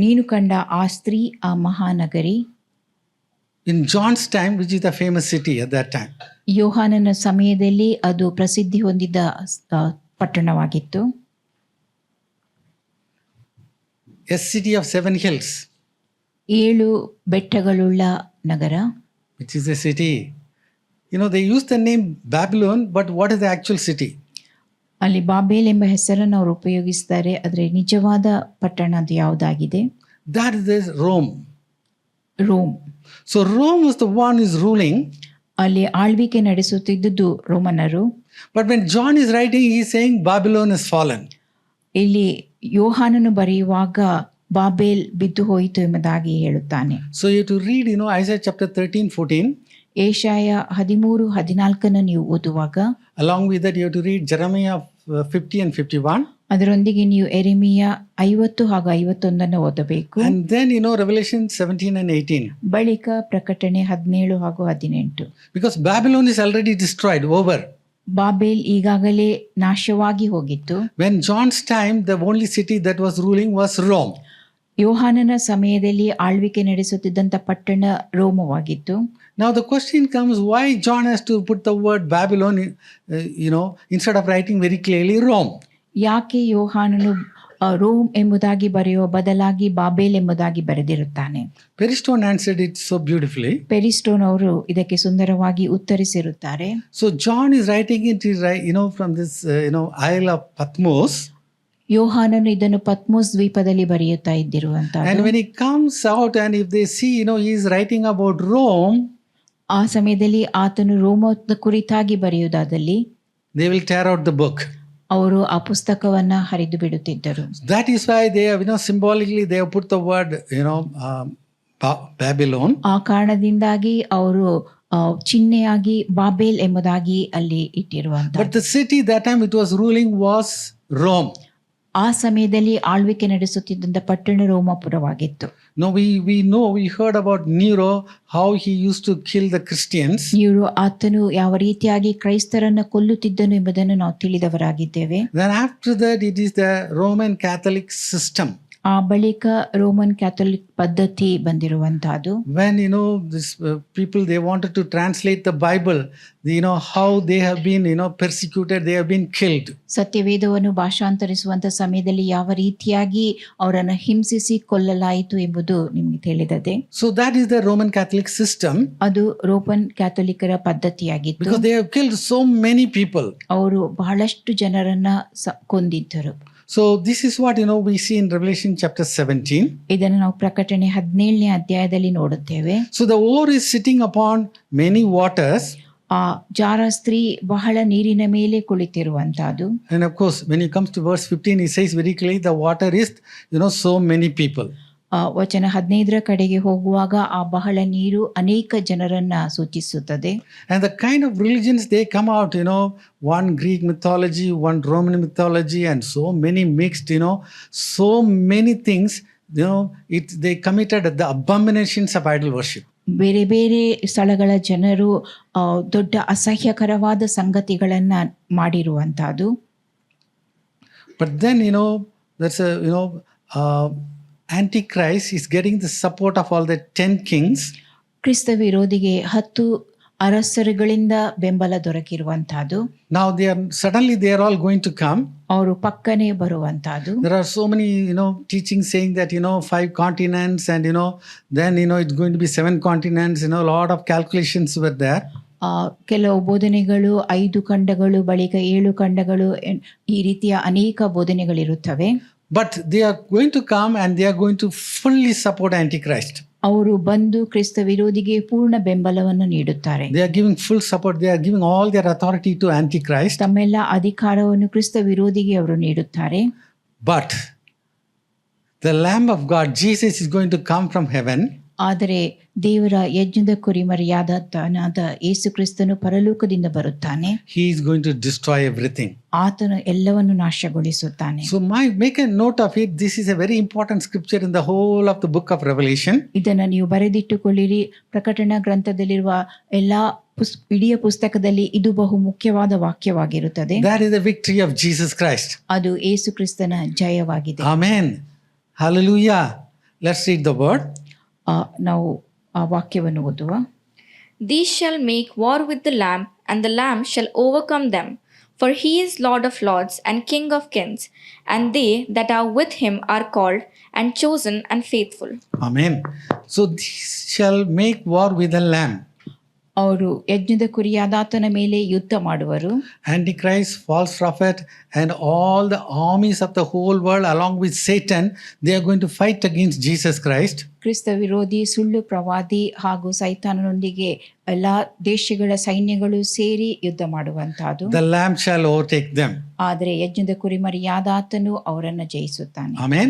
E: ನೀನು ಕಂಡ ಆ ಸ್ತ್ರೀ ಆ Mahanagari.
A: In John's time, which is the famous city at that time.
E: ಯೋಹಾನನ ಸಮಯದಲ್ಲಿ ಅದು ಪ್ರಸಿದ್ಧಿ ಹೊಂದಿದ ಪಟ್ಟಣವಾಗಿತ್ತು.
A: A city of 7 hills.
E: 7 ಬೆಟ್ಟಗಳುಳ್ಳ Nagar.
A: Which is a city. They use the name Babylon, but what is the actual city?
E: ಅಲ್ಲಿ ಬಾಬೇಲ್ ಎಂಬ ಹೆಸರನ್ನು ಅವರು ಉಪಯೋಗಿಸ್ತಾರೆ. ಆದರೆ ನಿಜವಾದ ಪಟ್ಟಣ ಅದು ಯಾವುದಾಗಿದೆ?
A: That is Rome.
E: Rome.
A: So Rome was the one who is ruling.
E: ಅಲ್ಲಿ ಆಳ್ವಿಕೆ ನಡೆಸುತ್ತಿದ್ದುದು ರೋಮನರು.
A: But when John is writing, he is saying Babylon has fallen.
E: ಇಲ್ಲಿ ಯೋಹಾನನು ಬರೆಯುವಾಗ ಬಾಬೇಲ್ ಬಿದ್ದು ಹೋಯಿತು ಎಂಬುದಾಗಿ ಹೇಳುತ್ತಾನೆ.
A: So you have to read, Isaiah chapter 13-14.
E: Yeshaya 13-14 ನೀವು ಓದುವಾಗ,
A: along with that you have to read Jeremiah 50 and 51.
E: ಅದರೊಂದಿಗೆ ನೀವು ಎರೆಮಿಯ 50 ಹಾಗೂ 51 ಓದಬೇಕು.
A: And then Revelation 17 and 18.
E: ಬಳಿಕ ಪ್ರಕಟಣೆ 17 ಹಾಗೂ 18.
A: Because Babylon is already destroyed, over.
E: Babel ಈಗಾಗಲೇ ನಾಶವಾಗಿ ಹೋಗಿತ್ತು.
A: When John's time, the only city that was ruling was Rome.
E: ಯೋಹಾನನ ಸಮಯದಲ್ಲಿ ಆಳ್ವಿಕೆ ನಡೆಸುತ್ತಿದ್ದಂಥ ಪಟ್ಟಣ ರೋಮವಾಗಿತ್ತು.
A: Now the question comes, why John has to put the word Babylon, instead of writing very clearly Rome?
E: ಯಾಕೆ ಯೋಹಾನನು Rome ಎಂಬುದಾಗಿ ಬರೆಯುವ ಬದಲಾಗಿ ಬಾಬೇಲ್ ಎಂಬುದಾಗಿ ಬರೆದಿರುತ್ತಾನೆ?
A: Peristone answered it so beautifully.
E: ಪೆರಿಸ್ಟೋನ್ ಅವರು ಇದಕ್ಕೆ ಸುಂದರವಾಗಿ ಉತ್ತರಿಸಿರುತ್ತಾರೆ.
A: So John is writing it, from this, Isle of Patmos.
E: ಯೋಹಾನನು ಇದನ್ನು ಪತ್ಮೋಸ್ ದ್ವೀಪದಲ್ಲಿ ಬರೆಯುತ್ತಾ ಇದ್ದಿರುವಂತಹ.
A: And when he comes out and if they see, he is writing about Rome,
E: ಆ ಸಮಯದಲ್ಲಿ ಆತನು ರೋಮದ ಕುರಿತಾಗಿ ಬರೆಯುವುದಾದಲ್ಲಿ
A: they will tear out the book.
E: ಅವರು ಆ ಪುಸ್ತಕವನ್ನ ಹರಿದು ಬಿಡುತ್ತಿದ್ದರು.
A: That is why they have, symbolically they have put the word, Babylon.
E: ಆ ಕಾರಣದಿಂದಾಗಿ ಅವರು ಚಿಹ್ನೆಯಾಗಿ ಬಾಬೇಲ್ ಎಂಬುದಾಗಿ ಅಲ್ಲಿ ಇಟ್ಟಿರುವಂತ.
A: But the city that time it was ruling was Rome.
E: ಆ ಸಮಯದಲ್ಲಿ ಆಳ್ವಿಕೆ ನಡೆಸುತ್ತಿದ್ದಂಥ ಪಟ್ಟಣ ರೋಮಾಪುರವಾಗಿತ್ತು.
A: No, we heard about Nero, how he used to kill the Christians.
E: ಆತನು ಯಾವ ರೀತಿಯಾಗಿ ಕ್ರೈಸ್ತರನ್ನು ಕೊಲ್ಲುತ್ತಿದ್ದನು ಎಂಬುದನ್ನು ನಾವು ತಿಳಿದವರಾಗಿದ್ದೇವೆ.
A: Then after that it is the Roman Catholic system.
E: ಆ ಬಳಿಕ ರೋಮನ್ ಕ್ಯಾಥೋಲಿಕ್ ಪದ್ಧತಿ ಬಂದಿರುವಂತಹದ್ದು.
A: When this people, they wanted to translate the Bible, how they have been persecuted, they have been killed.
E: ಸತ್ಯವೇದವನ್ನು ಭಾಷಾಂತರಿಸುವಂತ ಸಮಯದಲ್ಲಿ ಯಾವ ರೀತಿಯಾಗಿ ಅವರನ್ನು ಹಿಂಸಿಸಿ ಕೊಲ್ಲಲಾಯಿತು ಎಂಬುದು ನಿಮಗೆ ತಿಳಿದದೆ.
A: So that is the Roman Catholic system,
E: ಅದು Roman ಕ್ಯಾಥೋಲಿಕರ ಪದ್ಧತಿಯಾಗಿತ್ತು.
A: because they have killed so many people.
E: ಅವರು ಬಹಳಷ್ಟು ಜನರನ್ನ ಕೊಂದಿದ್ದರು.
A: So this is what we see in Revelation chapter 17.
E: ಇದನ್ನು ನಾವು ಪ್ರಕಟಣೆ 17ನೇ ಅಧ್ಯಾಯದಲ್ಲಿ ನೋಡುತ್ತೇವೆ.
A: So the whore is sitting upon many waters.
E: ಆ ಜಾರ ಸ್ತ್ರೀ ಬಹಳ ನೀರಿನ ಮೇಲೆ ಕುಳಿತಿರುವಂತಹದ್ದು.
A: And of course, when it comes to verse 15, he says very clearly, the water is so many people.
E: ವಚನ 15ರ ಕಡೆಗೆ ಹೋಗುವಾಗ ಆ ಬಹಳ ನೀರು ಅನೇಕ ಜನರನ್ನ ಸೂಚಿಸುತ್ತದೆ.
A: And the kind of religions they come out, one Greek mythology, one Roman mythology, and so many mixed, so many things, they committed the abominations of idol worship.
E: ಬೇರೆ ಬೇರೆ ಸ್ಥಳಗಳ ಜನರು ದೊಡ್ಡ ಅಸಹ್ಯಕರವಾದ ಸಂಗತಿಗಳನ್ನ ಮಾಡಿರುವಂತಹದ್ದು.
A: But then, there's Antichrist is getting the support of all the 10 kings.
E: ಕ್ರಿಸ್ತ ವಿರೋಧಿಗೆ 10 ಅರಸರುಗಳಿಂದ ಬೆಂಬಲ ದೊರಕಿರುವಂತಹದ್ದು.
A: Now suddenly they are all going to come.
E: ಅವರು ಪಕ್ಕನೆ ಬರುವಂತಹದ್ದು.
A: There are so many teachings saying that 5 continents, and then it's going to be 7 continents. A lot of calculations were there.
E: ಕೆಲವು ಬೋಧನೆಗಳು 5 ಖಂಡಗಳು ಬಳಿಕ 7 ಖಂಡಗಳು ಈ ರೀತಿಯ ಅನೇಕ ಬೋಧನೆಗಳಿರುತ್ತವೆ.
A: But they are going to come and they are going to fully support Antichrist.
E: ಅವರು ಬಂದು ಕ್ರಿಸ್ತ ವಿರೋಧಿಗೆ ಪೂರ್ಣ ಬೆಂಬಲವನ್ನು ನೀಡುತ್ತಾರೆ.
A: They are giving full support. They are giving all their authority to Antichrist.
E: ತಮ್ಮೆಲ್ಲ ಅಧಿಕಾರವನ್ನು ಕ್ರಿಸ್ತ ವಿರೋಧಿಗೆ ಅವರು ನೀಡುತ್ತಾರೆ.
A: But the Lamb of God, Jesus, is going to come from heaven.
E: ಆದರೆ ದೇವರ ಯಜ್ಞದ ಕುರಿಮರಿಯಾದವನಾದ ಯೇಸು ಕ್ರಿಸ್ತನು ಪರಲೋಕದಿಂದ ಬರುತ್ತಾನೆ.
A: He is going to destroy everything.
E: ಆತನು ಎಲ್ಲವನ್ನು ನಾಶಗೊಳಿಸುತ್ತಾನೆ.
A: So make a note of it. This is a very important scripture in the whole of the book of Revelation.
E: ಇದನ್ನು ನೀವು ಬರೆದಿಟ್ಟುಕೊಳ್ಳಿರಿ. ಪ್ರಕಟಣಾ ಗ್ರಂಥದಲ್ಲಿರುವ ಎಲ್ಲಾ ಇಡೀ ಪುಸ್ತಕದಲ್ಲಿ ಇದು ಬಹು ಮುಖ್ಯವಾದ ವಾಕ್ಯವಾಗಿರುತ್ತದೆ.
A: That is the victory of Jesus Christ.
E: ಅದು ಯೇಸು ಕ್ರಿಸ್ತನ ಜಯವಾಗಿದೆ.
A: Amen. Hallelujah. Let's read the word.
E: ನಾವು ಆ ವಾಕ್ಯವನ್ನು ಓದುವ.
F: These shall make war with the Lamb, and the Lamb shall overcome them. For he is Lord of lords and King of kings, and they that are with him are called and chosen and faithful.
A: Amen. So these shall make war with the Lamb.
E: ಅವರು ಯಜ್ಞದ ಕುರಿಯಾದಾತನ ಮೇಲೆ ಯುದ್ಧ ಮಾಡುವರು.
A: Antichrist, false prophet, and all the armies of the whole world along with Satan, they are going to fight against Jesus Christ.
E: ಕ್ರಿಸ್ತ ವಿರೋಧಿ, ಸುಳ್ಳು ಪ್ರವಾದಿ ಹಾಗೂ ಸೈತಾನನೊಂದಿಗೆ ಎಲ್ಲಾ ದೇಶಗಳ ಸೈನ್ಯಗಳು ಸೇರಿ ಯುದ್ಧ ಮಾಡುವಂತಹದ್ದು.
A: The Lamb shall overtake them.
E: ಆದರೆ ಯಜ್ಞದ ಕುರಿಮರಿಯಾದಾತನು ಅವರನ್ನು ಜಯಿಸುತ್ತಾನೆ.
A: Amen.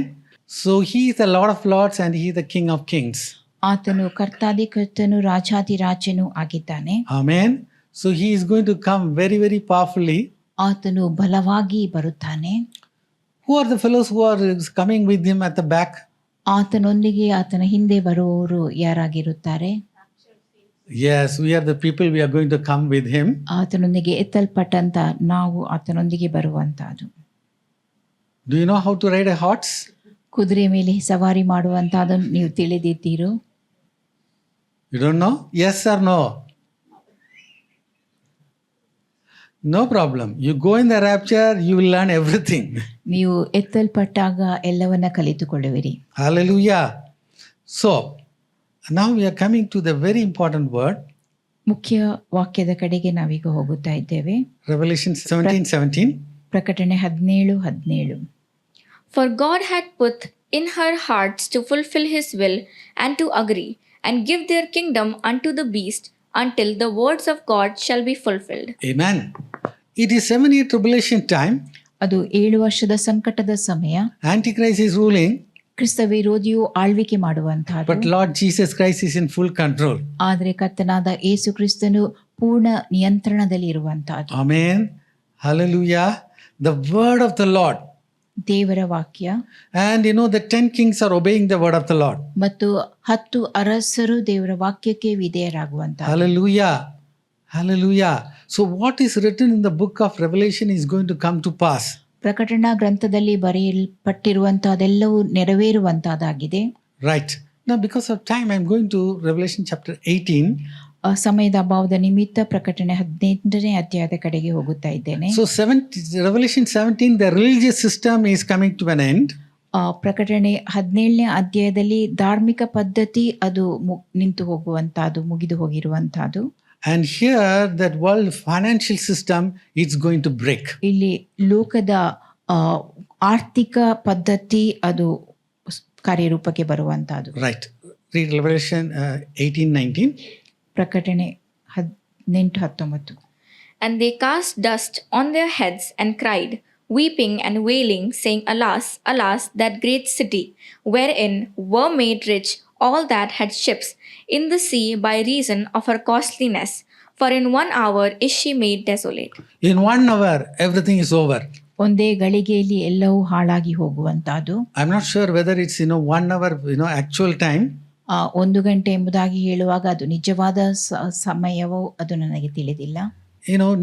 A: So he is the Lord of lords and he is the King of kings.
E: ಆತನು ಕರ್ತಾಧಿಕರ್ತನು ರಾಜಾಧಿರಾಜನು ಆಗಿದ್ದಾನೆ.
A: Amen. So he is going to come very, very powerfully.
E: ಆತನು ಬಲವಾಗಿ ಬರುತ್ತಾನೆ.
A: Who are the fellows who are coming with him at the back?
E: ಆತನೊಂದಿಗೆ ಆತನ ಹಿಂದೆ ಬರುವವರು ಯಾರಾಗಿರುತ್ತಾರೆ?
A: Yes, we are the people, we are going to come with him.
E: ಆತನೊಂದಿಗೆ ಎತ್ತಲ್ಪಟ್ಟಂತ ನಾವು ಆತನೊಂದಿಗೆ ಬರುವಂತಹದ್ದು.
A: Do you know how to ride a horse?
E: ಕುದುರೆ ಮೇಲೆ ಸವಾರಿ ಮಾಡುವಂತಹದನ್ನು ನೀವು ತಿಳಿದಿದ್ದೀರೋ?
A: You don't know? Yes or no? No problem. You go in the rapture, you will learn everything.
E: ನೀವು ಎತ್ತಲ್ಪಟ್ಟಾಗ ಎಲ್ಲವನ್ನ ಕಲಿತುಕೊಳ್ಳುವಿರಿ.
A: Hallelujah. So, now we are coming to the very important word.
E: ಮುಖ್ಯ ವಾಕ್ಯದ ಕಡೆಗೆ ನಾವೀಗ ಹೋಗುತ್ತಾ ಇದ್ದೇವೆ.
A: Revelation 17:17.
E: ಪ್ರಕಟಣೆ 17:17.
F: For God had put in her hearts to fulfill his will and to agree and give their kingdom unto the beast until the words of God shall be fulfilled.
A: Amen. It is 7-year tribulation time.
E: ಅದು 7 ವರ್ಷದ ಸಂಕಟದ ಸಮಯ.
A: Antichrist is ruling.
E: ಕ್ರಿಸ್ತ ವಿರೋಧಿಯು ಆಳ್ವಿಕೆ ಮಾಡುವಂತಹದ್ದು.
A: But Lord Jesus Christ is in full control.
E: ಆದರೆ ಕರ್ತನಾದ ಯೇಸು ಕ್ರಿಸ್ತನು ಪೂರ್ಣ ನಿಯಂತ್ರಣದಲ್ಲಿ ಇರುವಂತಹದ್ದು.
A: Amen. Hallelujah. The word of the Lord.
E: ದೇವರ ವಾಕ್ಯ.
A: And the 10 kings are obeying the word of the Lord.
E: ಮತ್ತು 10 ಅರಸರು ದೇವರ ವಾಕ್ಯಕ್ಕೆ ವಿಧೇಯರಾಗುವಂತಹ.
A: Hallelujah. Hallelujah. So what is written in the book of Revelation is going to come to pass.
E: ಪ್ರಕಟಣಾ ಗ್ರಂಥದಲ್ಲಿ ಬರೆಯಲ್ಪಟ್ಟಿರುವಂತಹದೆಲ್ಲವೂ ನೆರವೇರುವಂತಹದ್ದಾಗಿದೆ.
A: Right. Now, because of time, I'm going to Revelation chapter 18.
E: ಸಮಯದ ಅಭಾವದ ನಿಮಿತ್ತ ಪ್ರಕಟಣೆ 18ನೇ ಅಧ್ಯಾಯದ ಕಡೆಗೆ ಹೋಗುತ್ತಾ ಇದ್ದೇನೆ.
A: So, Revelation 17, the religious system is coming to an end.
E: ಪ್ರಕಟಣೆ 17ನೇ ಅಧ್ಯಾಯದಲ್ಲಿ ಧಾರ್ಮಿಕ ಪದ್ಧತಿ ಅದು ನಿಂತು ಹೋಗುವಂತಹದ್ದು, ಮುಗಿದು ಹೋಗಿರುವಂತಹದ್ದು.
A: And here, that world financial system is going to break.
E: ಇಲ್ಲಿ ಲೋಕದ ಆರ್ಥಿಕ ಪದ್ಧತಿ ಅದು ಕಾರ್ಯರೂಪಕ್ಕೆ ಬರುವಂತಹದ್ದು.
A: Right. Read Revelation 18:19.
E: ಪ್ರಕಟಣೆ 18:19.
F: And they cast dust on their heads and cried, weeping and wailing, saying, Alas, alas, that great city, wherein were made rich all that had ships in the sea by reason of her costliness. For in 1 hour is she made desolate.
A: In 1 hour, everything is over.
E: ಒಂದೇ ಗಳಿಗೆಯಲ್ಲಿ ಎಲ್ಲವೂ ಹಾಳಾಗಿ ಹೋಗುವಂತಹದ್ದು.
A: I'm not sure whether it's 1 hour, actual time.
E: 1 ಗಂಟೆ ಎಂಬುದಾಗಿ ಹೇಳುವಾಗ ಅದು ನಿಜವಾದ ಸಮಯವೋ ಅದು ನನಗೆ ತಿಳಿದಿಲ್ಲ.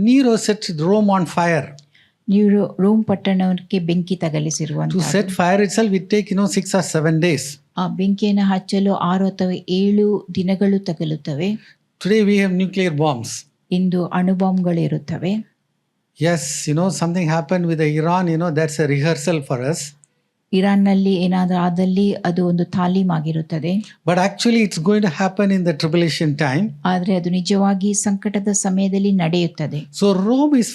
A: Nero set Rome on fire.
E: ನೀವು ರೋಮ್ ಪಟ್ಟಣಕ್ಕೆ ಬೆಂಕಿ ತಗಲಿಸಿರುವಂತ.
A: To set fire itself, it take 6 or 7 days.
E: ಆ ಬೆಂಕಿಯನ್ನು ಹಚ್ಚಲು 6 ಅಥವಾ 7 ದಿನಗಳು ತಗಲುತ್ತವೆ.
A: Today we have nuclear bombs.
E: ಇಂದು ಅಣುಬಾಂಬ್ಗಳು ಇರುತ್ತವೆ.
A: Yes, something happened with Iran, that's a rehearsal for us.
E: ಇರಾನ್ನಲ್ಲಿ ಏನಾದರೂ ಆದಲ್ಲಿ ಅದು ಒಂದು ತಾಲೀಮಾಗಿರುತ್ತದೆ.
A: But actually it's going to happen in the tribulation time.
E: ಆದರೆ ಅದು ನಿಜವಾಗಿ ಸಂಕಟದ ಸಮಯದಲ್ಲಿ ನಡೆಯುತ್ತದೆ.
A: So Rome is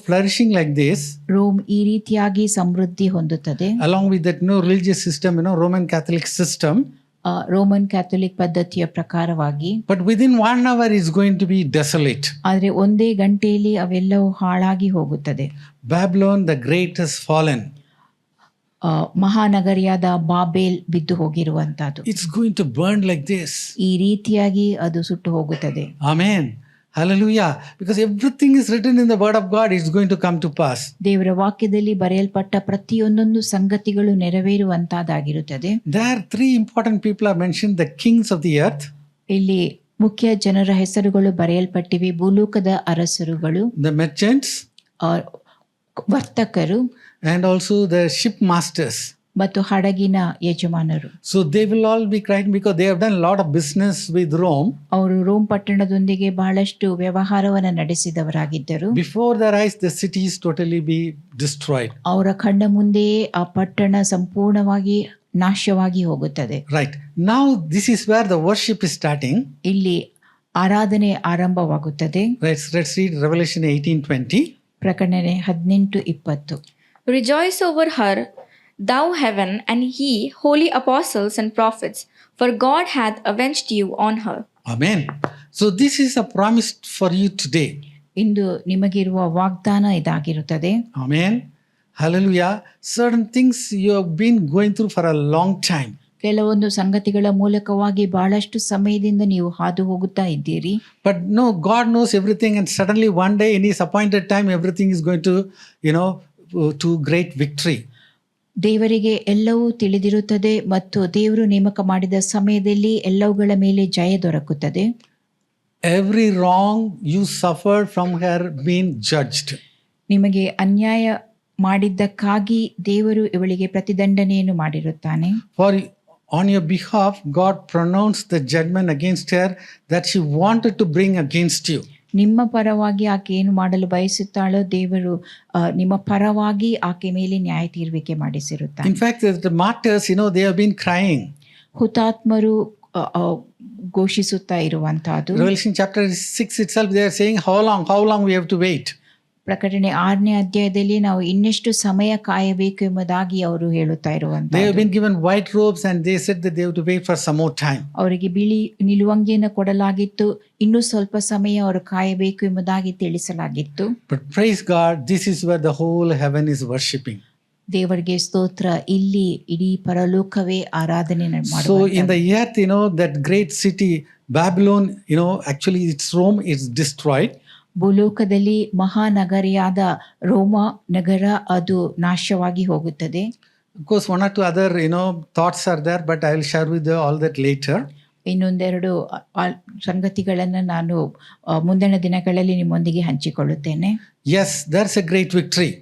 A: flourishing like this.
E: Rome ಈ ರೀತಿಯಾಗಿ ಸಮೃದ್ಧಿ ಹೊಂದುತ್ತದೆ.
A: Along with that religious system, Roman Catholic system.
E: Roman Catholic ಪದ್ಧತಿಯ ಪ್ರಕಾರವಾಗಿ.
A: But within 1 hour is going to be desolate.
E: ಆದರೆ ಒಂದೇ ಗಂಟೆಯಲ್ಲಿ ಅವೆಲ್ಲವೂ ಹಾಳಾಗಿ ಹೋಗುತ್ತದೆ.
A: Babylon the great has fallen.
E: ಮಹಾನಗರಿಯಾದ Babel ಬಿದ್ದು ಹೋಗಿರುವಂತದ್ದು.
A: It's going to burn like this.
E: ಈ ರೀತಿಯಾಗಿ ಅದು ಸುಟ್ಟು ಹೋಗುತ್ತದೆ.
A: Amen. Hallelujah. Because everything is written in the word of God, it's going to come to pass.
E: ದೇವರ ವಾಕ್ಯದಲ್ಲಿ ಬರೆಯಲ್ಪಟ್ಟ ಪ್ರತಿಯೊಂದೊಂದು ಸಂಗತಿಗಳು ನೆರವೇರುವಂತಹದ್ದಾಗಿರುತ್ತದೆ.
A: There are 3 important people are mentioned, the kings of the earth.
E: ಇಲ್ಲಿ ಮುಖ್ಯ ಜನರ ಹೆಸರುಗಳು ಬರೆಯಲ್ಪಟ್ಟಿವೆ. ಭೂಲೋಕದ ಅರಸರುಗಳು,
A: the merchants,
E: ವರ್ತಕರು,
A: and also the ship masters.
E: ಮತ್ತು ಹಡಗಿನ ಯಜಮಾನರು.
A: So they will all be crying because they have done a lot of business with Rome.
E: ಅವರು ರೋಮ್ ಪಟ್ಟಣದೊಂದಿಗೆ ಬಹಳಷ್ಟು ವ್ಯವಹಾರವನ್ನು ನಡೆಸಿದವರಾಗಿದ್ದರು.
A: Before their eyes the city is totally be destroyed.
E: ಅವರ ಕಣ್ಣ ಮುಂದೆಯೇ ಆ ಪಟ್ಟಣ ಸಂಪೂರ್ಣವಾಗಿ ನಾಶವಾಗಿ ಹೋಗುತ್ತದೆ.
A: Right. Now this is where the worship is starting.
E: ಇಲ್ಲಿ ಆರಾಧನೆ ಆರಂಭವಾಗುತ್ತದೆ.
A: Let's read Revelation 18:20.
E: ಪ್ರಕಟಣೆ 18:20.
F: Rejoice over her, thou heaven, and ye holy apostles and prophets, for God hath avenged you on her.
A: Amen. So this is a promise for you today.
E: ಇಂದು ನಿಮಗಿರುವ ವಾಗ್ದಾನ ಇದಾಗಿರುತ್ತದೆ.
A: Amen. Hallelujah. Certain things you have been going through for a long time.
E: ಕೆಲವೊಂದು ಸಂಗತಿಗಳ ಮೂಲಕವಾಗಿ ಬಹಳಷ್ಟು ಸಮಯದಿಂದ ನೀವು ಹಾದು ಹೋಗುತ್ತಾ ಇದ್ದೀರಿ.
A: But no, God knows everything, and suddenly one day in his appointed time everything is going to to great victory.
E: ದೇವರಿಗೆ ಎಲ್ಲವೂ ತಿಳಿದಿರುತ್ತದೆ ಮತ್ತು ದೇವರು ನೇಮಕ ಮಾಡಿದ ಸಮಯದಲ್ಲಿ ಎಲ್ಲವುಗಳ ಮೇಲೆ ಜಯ ದೊರಕುತ್ತದೆ.
A: Every wrong you suffered from her being judged.
E: ನಿಮಗೆ ಅನ್ಯಾಯ ಮಾಡಿದ್ದಕ್ಕಾಗಿ ದೇವರು ಇವಳಿಗೆ ಪ್ರತಿದಂಡನೆಯನ್ನು ಮಾಡಿರುತ್ತಾನೆ.
A: For on your behalf God pronounced the judgment against her that she wanted to bring against you.
E: ನಿಮ್ಮ ಪರವಾಗಿ ಆಕೆ ಏನು ಮಾಡಲು ಬಯಸುತ್ತಾಳೋ ದೇವರು ನಿಮ್ಮ ಪರವಾಗಿ ಆಕೆ ಮೇಲೆ ನ್ಯಾಯ ತೀರ್ವಿಕೆ ಮಾಡಿಸಿರುತ್ತಾನೆ.
A: In fact, the martyrs, they have been crying.
E: ಹುತಾತ್ಮರು ಘೋಷಿಸುತ್ತಾ ಇರುವಂತಹದ್ದು.
A: Revelation chapter 6 itself, they are saying how long we have to wait.
E: ಪ್ರಕಟಣೆ 6ನೇ ಅಧ್ಯಾಯದಲ್ಲಿ ನಾವು ಇನ್ನೆಷ್ಟು ಸಮಯ ಕಾಯಬೇಕು ಎಂಬುದಾಗಿ ಅವರು ಹೇಳುತ್ತಾ
A: They have
E: ಇರುವಂತಹದ್ದು.
A: been given white robes and they said that they have to wait for some more time.
E: ಅವರಿಗೆ ಬಿಳಿ ನಿಲುವಂಗಿಯನ್ನು ಕೊಡಲಾಗಿತ್ತು, ಇನ್ನೂ ಸ್ವಲ್ಪ ಸಮಯ ಅವರು ಕಾಯಬೇಕು ಎಂಬುದಾಗಿ ತಿಳಿಸಲಾಗಿತ್ತು.
A: But praise God, this is where the whole heaven is worshipping.
E: ದೇವರಿಗೆ ಸ್ತೋತ್ರ, ಇಲ್ಲಿ ಇಡೀ ಪರಲೋಕವೇ ಆರಾಧನೆ
A: So in
E: ಮಾಡುವಂತಹದ್ದು.
A: the earth, that great city Babylon, actually its Rome is destroyed.
E: ಭೂಲೋಕದಲ್ಲಿ ಮಹಾನಗರಿಯಾದ ರೋಮ ನಗರ ಅದು ನಾಶವಾಗಿ ಹೋಗುತ್ತದೆ.
A: Of course, one or two other thoughts are there, but I will share with you all that later.
E: ಇನ್ನೊಂದೆರಡು ಸಂಗತಿಗಳನ್ನು ನಾನು ಮುಂದಿನ ದಿನಗಳಲ್ಲಿ ನಿಮ್ಮೊಂದಿಗೆ ಹಂಚಿಕೊಳ್ಳುತ್ತೇನೆ.
A: Yes, there's a great victory.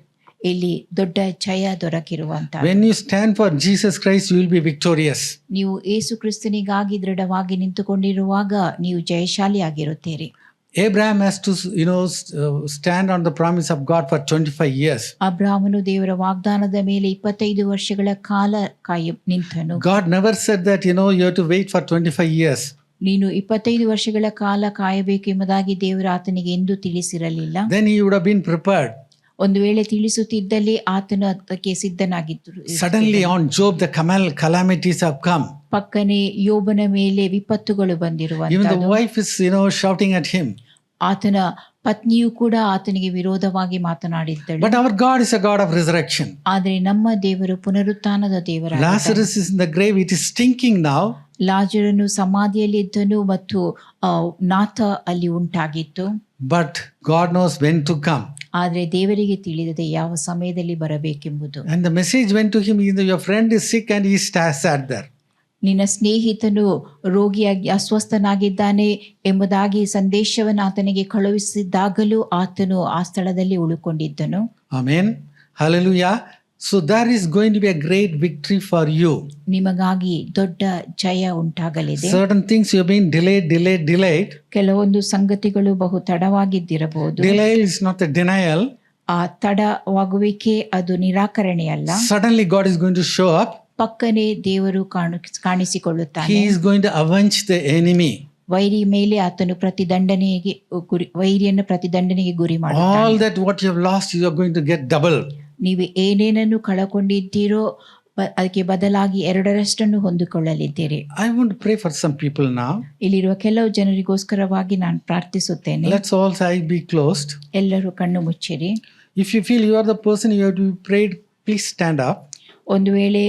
E: ಇಲ್ಲಿ ದೊಡ್ಡ ಜಯ ದೊರಕಿರುವಂತ.
A: When you stand for Jesus Christ, you will be victorious.
E: ನೀವು ಯೇಸು ಕ್ರಿಸ್ತನಿಗಾಗಿ ದೃಢವಾಗಿ ನಿಂತುಕೊಂಡಿರುವಾಗ ನೀವು ಜಯಶಾಲಿಯಾಗಿರುತ್ತೀರಿ.
A: Abraham has to, stand on the promise of God for 25 years.
E: ಅಬ್ರಾಮನು ದೇವರ ವಾಗ್ದಾನದ ಮೇಲೆ 25 ವರ್ಷಗಳ ಕಾಲ ನಿಂತನು.
A: God never said that, you have to wait for 25 years.
E: ನೀನು 25 ವರ್ಷಗಳ ಕಾಲ ಕಾಯಬೇಕೆಂಬುದಾಗಿ ದೇವರು ಆತನಿಗೆ ಎಂದೂ ತಿಳಿಸಿರಲಿಲ್ಲ.
A: Then he would have been prepared.
E: ಒಂದು ವೇಳೆ ತಿಳಿಸುತ್ತಿದ್ದಲ್ಲಿ ಆತನು ಅದಕ್ಕೆ ಸಿದ್ಧನಾಗಿದ್ದರು.
A: Suddenly on Job, the calamities have come.
E: ಪಕ್ಕನೆ ಯೋಬನ ಮೇಲೆ ವಿಪತ್ತುಗಳು
A: Even the
E: ಬಂದಿರುವಂತದ್ದು.
A: wife is, shouting at him.
E: ಆತನ ಪತ್ನಿಯು ಕೂಡ ಆತನಿಗೆ ವಿರೋಧವಾಗಿ ಮಾತನಾಡಿದ್ದಳು.
A: But our God is a God of resurrection.
E: ಆದರೆ ನಮ್ಮ ದೇವರು ಪುನರುತ್ಥಾನದ ದೇವರಾಗಿದ್ದಾನೆ.
A: Lazarus is in the grave. It is stinking now.
E: ಲಾಜರನು ಸಮಾಧಿಯಲ್ಲಿದ್ದನು ಮತ್ತು ನಾಥ ಅಲ್ಲಿ ಉಂಟಾಗಿತ್ತು.
A: But God knows when to come.
E: ಆದರೆ ದೇವರಿಗೆ ತಿಳಿದಿದೆ ಯಾವ ಸಮಯದಲ್ಲಿ ಬರಬೇಕೆಂಬುದು.
A: And the message went to him, your friend is sick and he sat there.
E: ನಿನ್ನ ಸ್ನೇಹಿತನು ರೋಗಿಯಾಗಿ ಅಸ್ವಸ್ಥನಾಗಿದ್ದಾನೆ ಎಂಬುದಾಗಿ ಸಂದೇಶವನ್ನು ಆತನಿಗೆ ಕಳುಹಿಸಿದಾಗಲೂ ಆತನು ಆ ಸ್ಥಳದಲ್ಲಿ ಉಳುಕೊಂಡಿದ್ದನು.
A: Amen. Hallelujah. So there is going to be a great victory for you.
E: ನಿಮಗಾಗಿ ದೊಡ್ಡ ಜಯ ಉಂಟಾಗಲಿದೆ.
A: Certain things you have been delayed.
E: ಕೆಲವೊಂದು ಸಂಗತಿಗಳು ಬಹು ತಡವಾಗಿದ್ದಿರಬಹುದು.
A: Delay is not a denial.
E: ಆ ತಡವಾಗುವಿಕೆ ಅದು ನಿರಾಕರಣೆಯಲ್ಲ.
A: Suddenly God is going to show up.
E: ಪಕ್ಕನೆ ದೇವರು ಕಾಣಿಸಿಕೊಳ್ಳುತ್ತಾನೆ.
A: He is going to avenge the enemy.
E: ವೈರಿ ಮೇಲೆ ಆತನು ವೈರಿಯನ್ನು ಪ್ರತಿದಂಡನೆಗೆ ಗುರಿ ಮಾಡುತ್ತಾನೆ.
A: All that what you have lost, you are going to get double.
E: ನೀವು ಏನೇನನ್ನು ಕಳಕೊಂಡಿದ್ದೀರೋ ಅದಕ್ಕೆ ಬದಲಾಗಿ 2ರಷ್ಟನ್ನು ಹೊಂದಿಕೊಳ್ಳಲಿದ್ದೀರಿ.
A: I want to pray for some people now.
E: ಇಲ್ಲಿರುವ ಕೆಲವು ಜನರಿಗೋಸ್ಕರವಾಗಿ ನಾನು ಪ್ರಾರ್ಥಿಸುತ್ತೇನೆ.
A: Let's all eyes be closed.
E: ಎಲ್ಲರೂ ಕಣ್ಣು ಮುಚ್ಚಿರಿ.
A: If you feel you are the person you have to be prayed, please stand up.
E: ಒಂದು ವೇಳೆ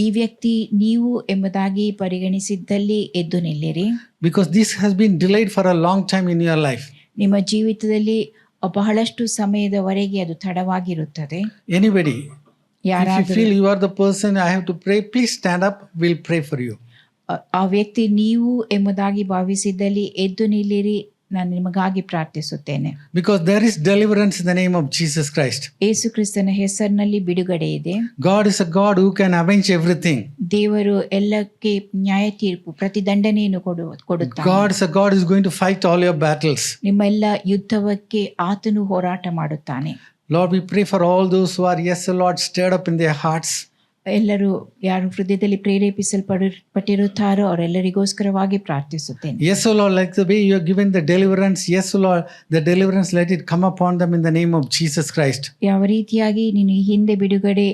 E: ಈ ವ್ಯಕ್ತಿ ನೀವು ಎಂಬುದಾಗಿ ಪರಿಗಣಿಸಿದ್ದಲ್ಲಿ ಎದ್ದು ನಿಲ್ಲಿರಿ.
A: Because this has been delayed for a long time in your life.
E: ನಿಮ್ಮ ಜೀವಿತದಲ್ಲಿ ಬಹಳಷ್ಟು ಸಮಯದವರೆಗೆ ಅದು ತಡವಾಗಿರುತ್ತದೆ.
A: Anybody, if you
E: ಯಾರಾದರೂ
A: feel you are the person I have to pray, please stand up. We'll pray for you.
E: ಆ ವ್ಯಕ್ತಿ ನೀವು ಎಂಬುದಾಗಿ ಭಾವಿಸಿದ್ದಲ್ಲಿ ಎದ್ದು ನಿಲ್ಲಿರಿ, ನಾನು ನಿಮಗಾಗಿ ಪ್ರಾರ್ಥಿಸುತ್ತೇನೆ.
A: Because there is deliverance in the name of Jesus Christ.
E: ಯೇಸು ಕ್ರಿಸ್ತನ ಹೆಸರಿನಲ್ಲಿ ಬಿಡುಗಡೆ ಇದೆ.
A: God is a God who can avenge everything.
E: ದೇವರು ಎಲ್ಲಕ್ಕೆ ನ್ಯಾಯ ತೀರ್ಪು ಪ್ರತಿದಂಡನೆಯನ್ನು ಕೊಡುತ್ತಾನೆ.
A: God is a God who is going to fight all your battles.
E: ನಿಮ್ಮೆಲ್ಲ ಯುದ್ಧಕ್ಕೆ ಆತನು ಹೋರಾಟ ಮಾಡುತ್ತಾನೆ.
A: Lord, we pray for all those who are, yes, Lord, stirred up in their hearts.
E: ಎಲ್ಲರೂ ಯಾರು ಹೃದಯದಲ್ಲಿ ಪ್ರೇರೇಪಿಸಲ್ಪಟ್ಟಿರುತ್ತಾರೋ ಅವರೆಲ್ಲರಿಗೋಸ್ಕರವಾಗಿ ಪ್ರಾರ್ಥಿಸುತ್ತೇನೆ.
A: Yes, Lord, like the way you have given the deliverance, yes, Lord, the deliverance, let it come upon them in the name of Jesus Christ.
E: ಯಾವ ರೀತಿಯಾಗಿ ನೀನು ಈ ಹಿಂದೆ ಬಿಡುಗಡೆ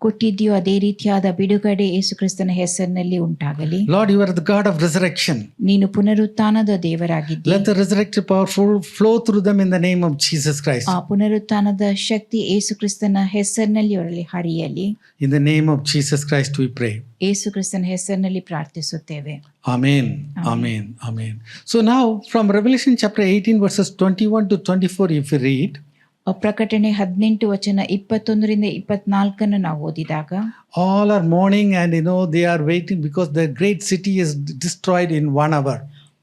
E: ಕೊಟ್ಟಿದ್ದೀಯೋ ಅದೇ ರೀತಿಯಾದ ಬಿಡುಗಡೆ ಯೇಸು ಕ್ರಿಸ್ತನ ಹೆಸರಿನಲ್ಲಿ ಉಂಟಾಗಲಿ.
A: Lord, you are the God of resurrection.
E: ನೀನು ಪುನರುತ್ಥಾನದ ದೇವರಾಗಿದ್ದೀ.
A: Let the resurrected power flow through them in the name of Jesus Christ.
E: ಆ ಪುನರುತ್ಥಾನದ ಶಕ್ತಿ ಯೇಸು ಕ್ರಿಸ್ತನ ಹೆಸರಿನಲ್ಲಿ ಅವರಲ್ಲಿ ಹರಿಯಲಿ.
A: In the name of Jesus Christ we pray.
E: ಯೇಸು ಕ್ರಿಸ್ತನ ಹೆಸರಿನಲ್ಲಿ ಪ್ರಾರ್ಥಿಸುತ್ತೇವೆ.
A: Amen. Amen. Amen. So now from Revelation chapter 18 verses 21 to 24, if you read,
E: ಪ್ರಕಟಣೆ 18 ವಚನ 21ರಿಂದ 24 ನಾವು ಓದಿದಾಗ,
A: all are mourning and they are waiting because the great city is destroyed in 1 hour.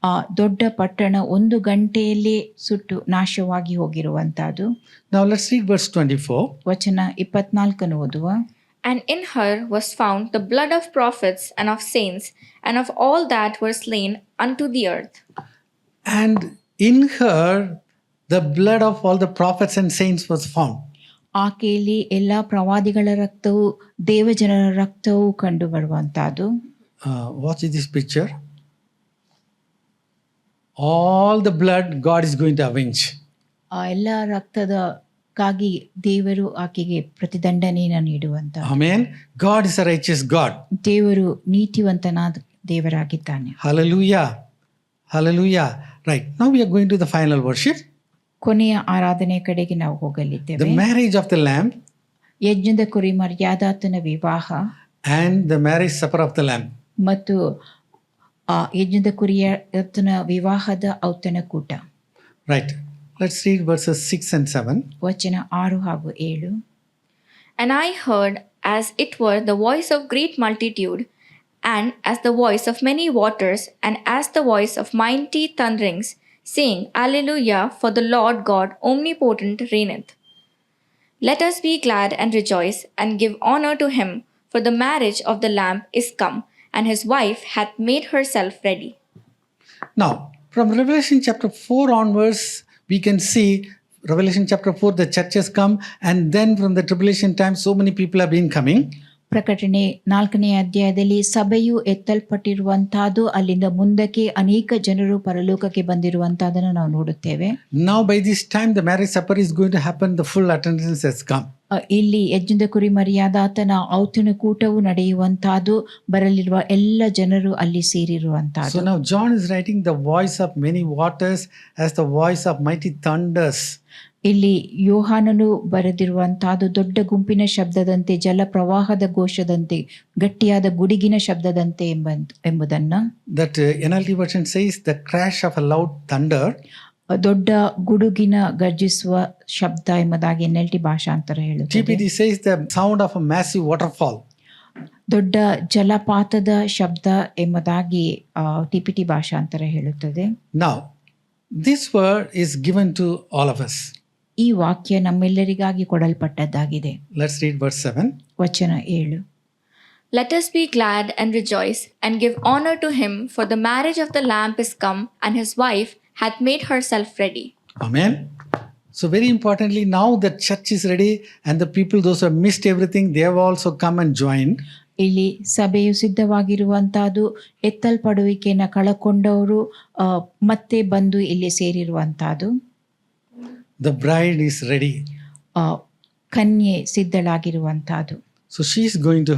E: ಆ ದೊಡ್ಡ ಪಟ್ಟಣ 1 ಗಂಟೆಯಲ್ಲಿ ಸುಟ್ಟು ನಾಶವಾಗಿ ಹೋಗಿರುವಂತದ್ದು.
A: Now let's read verse 24.
E: ವಚನ 24 ಓದುವ.
F: And in her was found the blood of prophets and of saints and of all that were slain unto the earth.
A: And in her the blood of all the prophets and saints was found.
E: ಆಕೆಯಲ್ಲಿ ಎಲ್ಲ ಪ್ರವಾದಿಗಳ ರಕ್ತವು ದೇವಜನರ ರಕ್ತವು ಕಂಡು ಬರುವಂತದ್ದು.
A: Watch this picture. All the blood God is going to avenge.
E: ಆ ಎಲ್ಲ ರಕ್ತದಕ್ಕಾಗಿ ದೇವರು ಆಕೆಗೆ ಪ್ರತಿದಂಡನೆಯನ್ನು ನೀಡುವಂತ.
A: Amen. God is a righteous God.
E: ದೇವರು ನೀತಿವಂತನಾದ ದೇವರಾಗಿದ್ದಾನೆ.
A: Hallelujah. Hallelujah. Right. Now we are going to the final worship.
E: ಕೊನೆಯ ಆರಾಧನೆ ಕಡೆಗೆ ನಾವು ಹೋಗಲಿದ್ದೇವೆ.
A: The marriage of the Lamb
E: ಯಜ್ಞದ ಕುರಿ ಮರ್ಯಾದಾತನ ವಿವಾಹ
A: and the marriage supper of the Lamb.
E: ಮತ್ತು ಆ ಯಜ್ಞದ ಕುರಿಯತನ ವಿವಾಹದ ಔತಣಕೂಟ.
A: Right. Let's read verses 6 and 7.
E: ವಚನ 6 ಹಾಗೂ 7.
F: And I heard as it were the voice of great multitude, and as the voice of many waters, and as the voice of mighty thunderings, saying, Alleluia, for the Lord God omnipotent reigneth. Let us be glad and rejoice, and give honor to him, for the marriage of the Lamb is come, and his wife hath made herself ready.
A: Now, from Revelation chapter 4 onwards, we can see Revelation chapter 4, the churches come, and then from the tribulation time, so many people have been coming.
E: ಪ್ರಕಟಣೆ 4ನೇ ಅಧ್ಯಾಯದಲ್ಲಿ ಸಭೆಯು ಎತ್ತಲ್ಪಟ್ಟಿರುವಂತಹದ್ದು, ಅಲ್ಲಿಂದ ಮುಂದಕ್ಕೆ ಅನೇಕ ಜನರು ಪರಲೋಕಕ್ಕೆ ಬಂದಿರುವಂತಹದನ್ನು ನಾವು ನೋಡುತ್ತೇವೆ.
A: Now, by this time, the marriage supper is going to happen, the full attendance has come.
E: ಇಲ್ಲಿ ಯಜ್ಞದ ಕುರಿಮರಿಯಾದ ಆತನ ಔತಣ ಕೂಟವು ನಡೆಯುವಂತಹದ್ದು, ಬರಲಿರುವ ಎಲ್ಲ ಜನರು ಅಲ್ಲಿ
A: So
E: ಸೇರಿರುವಂತಹದ್ದು.
A: now John is writing the voice of many waters as the voice of mighty thunders.
E: ಇಲ್ಲಿ ಯೋಹಾನನು ಬರೆದಿರುವಂತಹದ್ದು ದೊಡ್ಡ ಗುಂಪಿನ ಶಬ್ದದಂತೆ, ಜಲ ಪ್ರವಾಹದ ಘೋಷದಂತೆ, ಗಟ್ಟಿಯಾದ ಗುಡುಗಿನ ಶಬ್ದದಂತೆ ಎಂಬುದನ್ನ.
A: That NLT version says the crash of a loud thunder.
E: ದೊಡ್ಡ ಗುಡುಗಿನ ಗರ್ಜಿಸುವ ಶಬ್ದ ಎಂಬುದಾಗಿ NLT ಭಾಷಾಂತರ ಹೇಳುತ್ತದೆ.
A: TPT says the sound of a massive waterfall.
E: ದೊಡ್ಡ ಜಲಪಾತದ ಶಬ್ದ ಎಂಬುದಾಗಿ TPT ಭಾಷಾಂತರ ಹೇಳುತ್ತದೆ.
A: Now, this word is given to all of us.
E: ಈ ವಾಕ್ಯ ನಮ್ಮೆಲ್ಲರಿಗಾಗಿ ಕೊಡಲ್ಪಟ್ಟದ್ದಾಗಿದೆ.
A: Let's read verse 7.
E: ವಚನ 7.
F: Let us be glad and rejoice, and give honor to him, for the marriage of the Lamb is come, and his wife hath made herself ready.
A: Amen. So very importantly, now the church is ready, and the people, those who have missed everything, they have also come and joined.
E: ಇಲ್ಲಿ ಸಭೆಯು ಸಿದ್ಧವಾಗಿರುವಂತಹದ್ದು, ಎತ್ತಲ್ಪಡುವಿಕೆಯನ್ನು ಕಳಕೊಂಡವರು ಮತ್ತೆ ಬಂದು ಇಲ್ಲಿ ಸೇರಿರುವಂತಹದ್ದು.
A: The bride is ready.
E: ಕನ್ಯೆ ಸಿದ್ಧಳಾಗಿರುವಂತಹದ್ದು.
A: So she is going to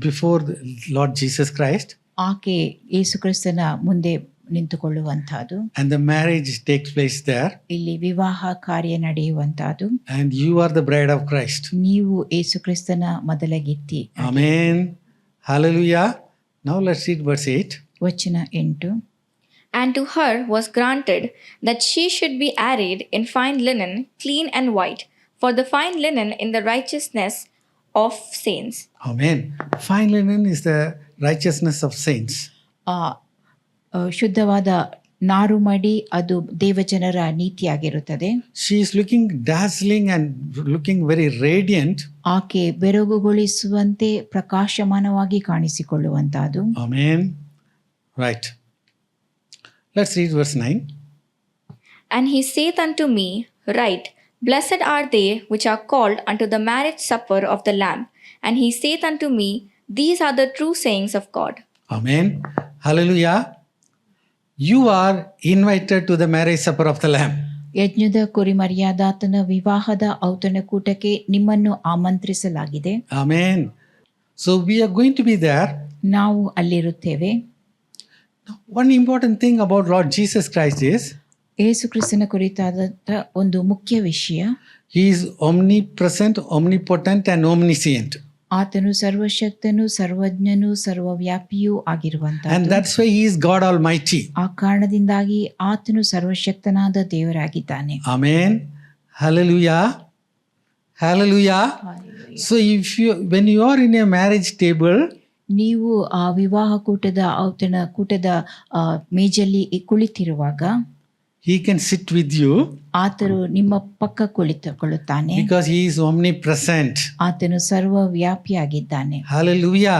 A: before the Lord Jesus Christ.
E: ಆಕೆ ಯೇಸು ಕ್ರಿಸ್ತನ ಮುಂದೆ ನಿಂತುಕೊಳ್ಳುವಂತಹದ್ದು.
A: And the marriage takes place there.
E: ಇಲ್ಲಿ ವಿವಾಹ ಕಾರ್ಯ ನಡೆಯುವಂತಹದ್ದು.
A: And you are the bride of Christ.
E: ನೀವು ಯೇಸು ಕ್ರಿಸ್ತನ ಮೊದಲ ಗಿತ್ತಿ.
A: Amen. Hallelujah. Now let's read verse 8.
E: ವಚನ 8.
F: And to her was granted that she should be arrayed in fine linen, clean and white, for the fine linen in the righteousness of saints.
A: Amen. Fine linen is the righteousness of saints.
E: ಶುದ್ಧವಾದ ನಾರುಮಡಿ ಅದು ದೇವಜನರ ನೀತಿಯಾಗಿರುತ್ತದೆ.
A: She is looking dazzling and looking very radiant.
E: ಆಕೆ ಬೆರಗುಗೊಳಿಸುವಂತೆ ಪ್ರಕಾಶಮಾನವಾಗಿ ಕಾಣಿಸಿಕೊಳ್ಳುವಂತಹದ್ದು.
A: Amen. Right. Let's read verse 9.
F: And he saith unto me, Write, Blessed are they which are called unto the marriage supper of the Lamb. And he saith unto me, These are the true sayings of God.
A: Amen. Hallelujah. You are invited to the marriage supper of the Lamb.
E: ಯಜ್ಞದ ಕುರಿಮರಿಯಾದಾತನ ವಿವಾಹದ ಔತಣ ಕೂಟಕ್ಕೆ ನಿಮ್ಮನ್ನು ಆಮಂತ್ರಿಸಲಾಗಿದೆ.
A: Amen. So we are going to be there.
E: ನಾವು ಅಲ್ಲಿರುತ್ತೇವೆ.
A: One important thing about Lord Jesus Christ is
E: ಯೇಸು ಕ್ರಿಸ್ತನ ಕುರಿತಾದಂಥ ಒಂದು ಮುಖ್ಯ ವಿಷಯ,
A: He is omnipresent, omnipotent and omniscient.
E: ಆತನು ಸರ್ವಶಕ್ತನು, ಸರ್ವಜ್ಞನು, ಸರ್ವವ್ಯಾಪಿಯೂ ಆಗಿರುವಂತಹ.
A: And that's why He is God Almighty.
E: ಆ ಕಾರಣದಿಂದಾಗಿ ಆತನು ಸರ್ವಶಕ್ತನಾದ ದೇವರಾಗಿದ್ದಾನೆ.
A: Amen. Hallelujah. Hallelujah. So when you are in a marriage table,
E: ನೀವು ಆ ವಿವಾಹ ಕೂಟದ ಮೇಜಲ್ಲಿ ಕುಳಿತಿರುವಾಗ
A: He can sit with you
E: ಆತನು ನಿಮ್ಮ ಪಕ್ಕ ಕುಳಿತುಕೊಳ್ಳುತ್ತಾನೆ.
A: because He is omnipresent.
E: ಆತನು ಸರ್ವವ್ಯಾಪಿಯಾಗಿದ್ದಾನೆ.
A: Hallelujah.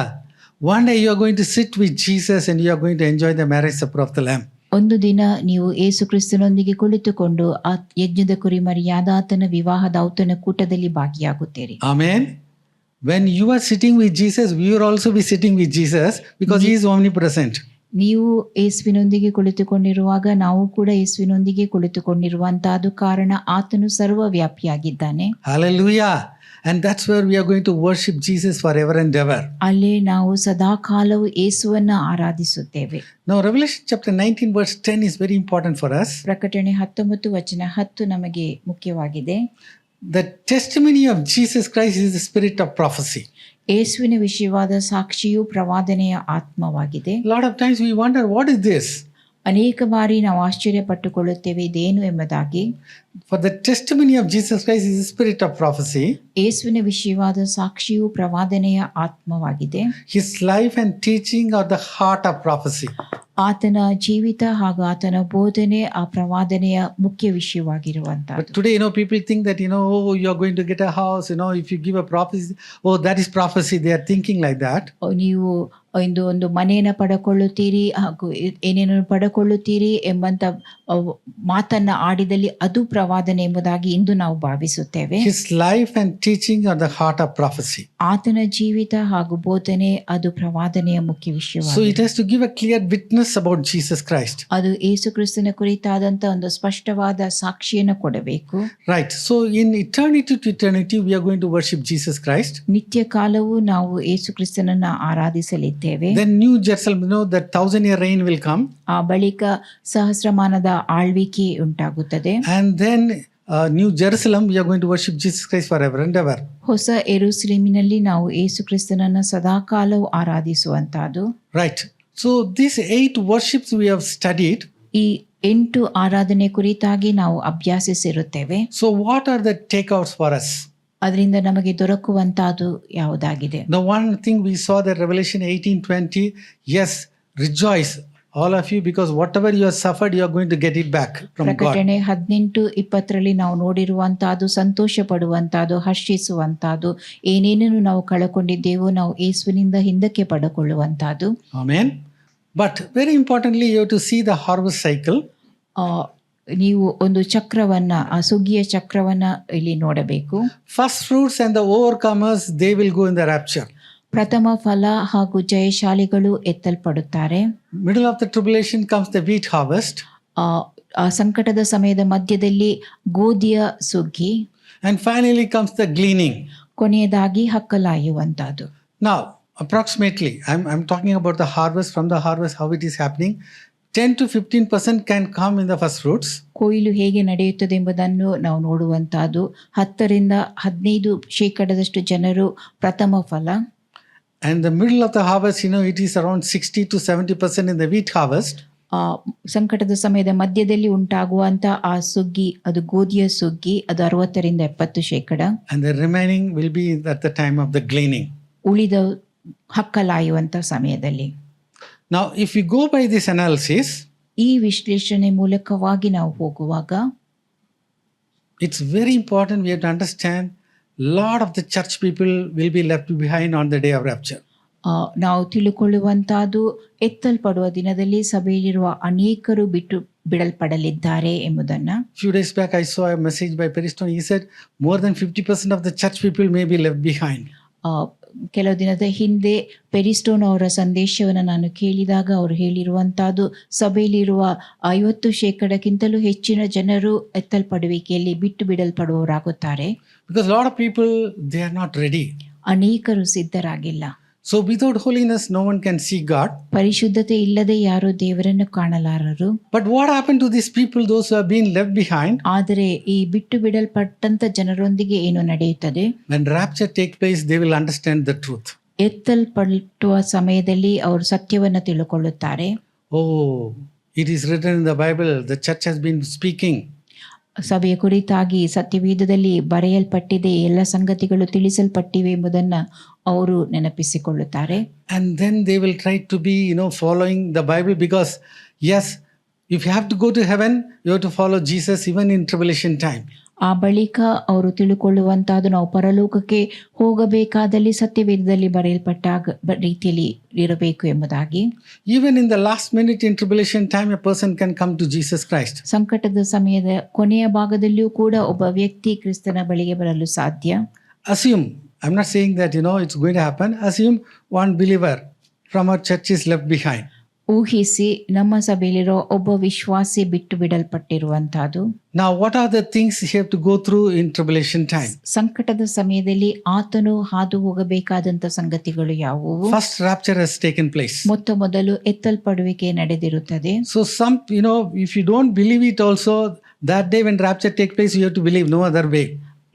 A: One day you are going to sit with Jesus and you are going to enjoy the marriage supper of the Lamb.
E: ಒಂದು ದಿನ ನೀವು ಯೇಸು ಕ್ರಿಸ್ತನೊಂದಿಗೆ ಕುಳಿತುಕೊಂಡು ಆ ಯಜ್ಞದ ಕುರಿಮರಿಯಾದ ಆತನ ವಿವಾಹದ ಔತಣ ಕೂಟದಲ್ಲಿ ಭಾಗಿಯಾಗುತ್ತೀರಿ.
A: Amen. When you are sitting with Jesus, we will also be sitting with Jesus because He is omnipresent.
E: ನೀವು ಯೇಸುವಿನೊಂದಿಗೆ ಕುಳಿತುಕೊಂಡಿರುವಾಗ ನಾವು ಕೂಡ ಯೇಸುವಿನೊಂದಿಗೆ ಕುಳಿತುಕೊಂಡಿರುವಂತಹದ್ದು ಕಾರಣ ಆತನು ಸರ್ವವ್ಯಾಪಿಯಾಗಿದ್ದಾನೆ.
A: Hallelujah. And that's where we are going to worship Jesus forever and ever.
E: ಅಲ್ಲೇ ನಾವು ಸದಾ ಕಾಲವು ಯೇಸುವನ್ನ ಆರಾಧಿಸುತ್ತೇವೆ.
A: Now Revelation chapter 19 verse 10 is very important for us.
E: ಪ್ರಕಟಣೆ 19 ವಚನ 10 ನಮಗೆ ಮುಖ್ಯವಾಗಿದೆ.
A: The testimony of Jesus Christ is the spirit of prophecy.
E: ಯೇಸುವಿನ ವಿಷಯವಾದ ಸಾಕ್ಷಿಯು ಪ್ರವಾದನೆಯ ಆತ್ಮವಾಗಿದೆ.
A: A lot of times we wonder, what is this?
E: ಅನೇಕ ಬಾರಿ ನಾವು ಆಶ್ಚರ್ಯಪಟ್ಟುಕೊಳ್ಳುತ್ತೇವೆ ಇದೇನು ಎಂಬುದಾಗಿ.
A: For the testimony of Jesus Christ is the spirit of prophecy.
E: ಯೇಸುವಿನ ವಿಷಯವಾದ ಸಾಕ್ಷಿಯು ಪ್ರವಾದನೆಯ ಆತ್ಮವಾಗಿದೆ.
A: His life and teaching are the heart of prophecy.
E: ಆತನ ಜೀವಿತ ಹಾಗೂ ಆತನ ಬೋಧನೆ ಆ ಪ್ರವಾದನೆಯ ಮುಖ್ಯ ವಿಷಯವಾಗಿರುವಂತಹ.
A: But today, people think that, oh, you are going to get a house, if you give a prophecy, oh, that is prophecy. They are thinking like that.
E: ನೀವು ಒಂದು ಮನೆಯನ್ನು ಪಡ್ಕೊಳ್ಳುತ್ತೀರಿ ಹಾಗೂ ಏನೇನು ಪಡ್ಕೊಳ್ಳುತ್ತೀರಿ ಎಂಬಂತ ಮಾತನ್ನ ಆಡಿದಲ್ಲಿ ಅದು ಪ್ರವಾದನೆ ಎಂಬುದಾಗಿ ಇಂದು ನಾವು ಭಾವಿಸುತ್ತೇವೆ.
A: His life and teaching are the heart of prophecy.
E: ಆತನ ಜೀವಿತ ಹಾಗೂ ಬೋಧನೆ ಅದು ಪ್ರವಾದನೆಯ ಮುಖ್ಯ
A: So
E: ವಿಷಯವಾಗಿದೆ.
A: it has to give a clear witness about Jesus Christ.
E: ಅದು ಯೇಸು ಕ್ರಿಸ್ತನ ಕುರಿತಾದಂತ ಒಂದು ಸ್ಪಷ್ಟವಾದ ಸಾಕ್ಷಿಯನ್ನು ಕೊಡಬೇಕು.
A: Right. So in eternity to eternity, we are going to worship Jesus Christ.
E: ನಿತ್ಯ ಕಾಲವು ನಾವು ಯೇಸು ಕ್ರಿಸ್ತನನ್ನ ಆರಾಧಿಸಲಿದ್ದೇವೆ.
A: Then New Jerusalem, that 1,000-year reign will come.
E: ಆ ಬಳಿಕ ಸಹಸ್ರಮಾನದ ಆಳ್ವಿಕೆ ಉಂಟಾಗುತ್ತದೆ.
A: And then New Jerusalem, we are going to worship Jesus Christ forever and ever.
E: ಹೊಸ ಯೆರೂಸಲೇಮಿನಲ್ಲಿ ನಾವು ಯೇಸು ಕ್ರಿಸ್ತನನ್ನ ಸದಾಕಾಲವು ಆರಾಧಿಸುವಂತಹದ್ದು.
A: Right. So these 8 worships we have studied.
E: ಈ 8 ಆರಾಧನೆ ಕುರಿತಾಗಿ ನಾವು ಅಭ್ಯಾಸಿಸಿರುತ್ತೇವೆ.
A: So what are the takeouts for us?
E: ಅದರಿಂದ ನಮಗೆ ದೊರಕುವಂತಹದ್ದು ಯಾವುದಾಗಿದೆ?
A: The one thing we saw that Revelation 18:20, yes, rejoice all of you, because whatever you have suffered, you are going to get it back from God.
E: ಪ್ರಕಟಣೆ 18:20 ನಾವು ನೋಡಿರುವಂತಹದ್ದು ಸಂತೋಷ ಪಡುವಂತಹದ್ದು, ಹರ್ಷಿಸುವಂತಹದ್ದು, ಏನೇನನ್ನು ನಾವು ಕಳಕೊಂಡಿದ್ದೇವೋ ನಾವು ಯೇಸುವಿನಿಂದ ಹಿಂದಕ್ಕೆ ಪಡೆದುಕೊಳ್ಳುವಂತಹದ್ದು.
A: Amen. But very importantly, you have to see the harvest cycle.
E: ನೀವು ಒಂದು ಚಕ್ರವನ್ನ, ಆ ಸುಗ್ಗಿಯ ಚಕ್ರವನ್ನ ಇಲ್ಲಿ ನೋಡಬೇಕು.
A: First fruits and the overcomers, they will go in the rapture.
E: ಪ್ರಥಮ ಫಲ ಹಾಗೂ ಜಯಶಾಲಿಗಳು ಎತ್ತಲ್ಪಡುತ್ತಾರೆ.
A: Middle of the tribulation comes the wheat harvest.
E: ಆ ಸಂಕಟದ ಸಮಯದ ಮಧ್ಯದಲ್ಲಿ ಗೋಧಿಯ ಸುಗ್ಗಿ.
A: And finally comes the gleaning.
E: ಕೊನೆಯದಾಗಿ ಹಕ್ಕಲಾಯುವಂತಹದ್ದು.
A: Now, approximately, I'm talking about the harvest. From the harvest, how it is happening. 10 to 15% can come in the first fruits.
E: ಕೊಯ್ಲು ಹೇಗೆ ನಡೆಯುತ್ತದೆ ಎಂಬುದನ್ನು ನಾವು ನೋಡುವಂತಹದ್ದು. 10-15% ಜನರು ಪ್ರಥಮ ಫಲ.
A: And the middle of the harvest, it is around 60 to 70% in the wheat harvest.
E: ಸಂಕಟದ ಸಮಯದ ಮಧ್ಯದಲ್ಲಿ ಉಂಟಾಗುವಂತ ಆ ಸುಗ್ಗಿ, ಅದು ಗೋಧಿಯ ಸುಗ್ಗಿ, ಅದು 60-70%.
A: And the remaining will be at the time of the gleaning.
E: ಉಳಿದ ಹಕ್ಕಲಾಯುವಂತ ಸಮಯದಲ್ಲಿ.
A: Now, if we go by this analysis,
E: ಈ ವಿಶ್ಲೇಷಣೆ ಮೂಲಕವಾಗಿ ನಾವು ಹೋಗುವಾಗ
A: it's very important we have to understand lot of the church people will be left behind on the day of rapture.
E: ನಾವು ತಿಳುಕೊಳ್ಳುವಂತಹದ್ದು ಎತ್ತಲ್ಪಡುವ ದಿನದಲ್ಲಿ ಸಭೆಯಲ್ಲಿರುವ ಅನೇಕರು ಬಿಡಲ್ಪಡಲಿದ್ದಾರೆ ಎಂಬುದನ್ನ.
A: Few days back I saw a message by Periston. He said more than 50% of the church people may be left behind.
E: ಕೆಲವು ದಿನದ ಹಿಂದೆ ಪೆರಿಸ್ಟೋನ್ ಅವರ ಸಂದೇಶವನ್ನು ನಾನು ಕೇಳಿದಾಗ ಅವರು ಹೇಳಿರುವಂತಹದ್ದು ಸಭೆಯಲ್ಲಿರುವ 50%ಕ್ಕಿಂತಲೂ ಹೆಚ್ಚಿನ ಜನರು ಎತ್ತಲ್ಪಡುವಿಕೆಯಲ್ಲಿ ಬಿಡಲ್ಪಡುವವರಾಗುತ್ತಾರೆ.
A: Because a lot of people, they are not ready.
E: ಅನೇಕರು ಸಿದ್ಧರಾಗಿಲ್ಲ.
A: So without holiness, no one can see God.
E: ಪರಿಶುದ್ಧತೆ ಇಲ್ಲದೆ ಯಾರು ದೇವರನ್ನು ಕಾಣಲಾರರು.
A: But what happened to these people, those who have been left behind?
E: ಆದರೆ ಈ ಬಿಡಲ್ಪಟ್ಟಂತ ಜನರೊಂದಿಗೆ ಏನು ನಡೆಯುತ್ತದೆ?
A: When rapture takes place, they will understand the truth.
E: ಎತ್ತಲ್ಪಡುವ ಸಮಯದಲ್ಲಿ ಅವರು ಸತ್ಯವನ್ನು ತಿಳುಕೊಳ್ಳುತ್ತಾರೆ.
A: Oh, it is written in the Bible, the church has been speaking.
E: ಸಭೆಯ ಕುರಿತಾಗಿ ಸತ್ಯವೇದದಲ್ಲಿ ಬರೆಯಲ್ಪಟ್ಟಿದೆ, ಎಲ್ಲ ಸಂಗತಿಗಳು ತಿಳಿಸಲ್ಪಟ್ಟಿವೆ ಎಂಬುದನ್ನು ಅವರು ನೆನಪಿಸಿಕೊಳ್ಳುತ್ತಾರೆ.
A: And then they will try to be, following the Bible, because yes, if you have to go to heaven, you have to follow Jesus even in tribulation time.
E: ಆ ಬಳಿಕ ಅವರು ತಿಳುಕೊಳ್ಳುವಂತಹದ್ದು ನಾವು ಪರಲೋಕಕ್ಕೆ ಹೋಗಬೇಕಾದಲ್ಲಿ ಸತ್ಯವೇದದಲ್ಲಿ ಬರೆಯಲ್ಪಟ್ಟ ರೀತಿಯಲ್ಲಿ ಇರಬೇಕು ಎಂಬುದಾಗಿ.
A: Even in the last minute in tribulation time, a person can come to Jesus Christ.
E: ಸಂಕಟದ ಸಮಯದ ಕೊನೆಯ ಭಾಗದಲ್ಲಿಯೂ ಕೂಡ ಒಬ್ಬ ವ್ಯಕ್ತಿ ಕ್ರಿಸ್ತನ ಬಳಿಗೆ ಬರಲು ಸಾಧ್ಯ.
A: Assume, I'm not saying that, it's going to happen. Assume one believer from our church is left behind.
E: ಊಹಿಸಿ ನಮ್ಮ ಸಭೆಯಲ್ಲಿರೋ ಒಬ್ಬ ವಿಶ್ವಾಸಿ ಬಿಡಲ್ಪಟ್ಟಿರುವಂತಹದ್ದು.
A: Now, what are the things he have to go through in tribulation time?
E: ಸಂಕಟದ ಸಮಯದಲ್ಲಿ ಆತನು ಹಾದು ಹೋಗಬೇಕಾದಂತ ಸಂಗತಿಗಳು ಯಾವುವು?
A: First rapture has taken place.
E: ಮೊದಲು ಎತ್ತಲ್ಪಡುವಿಕೆ ನಡೆದಿರುತ್ತದೆ.
A: So some, if you don't believe it also, that day when rapture takes place, you have to believe, no other way.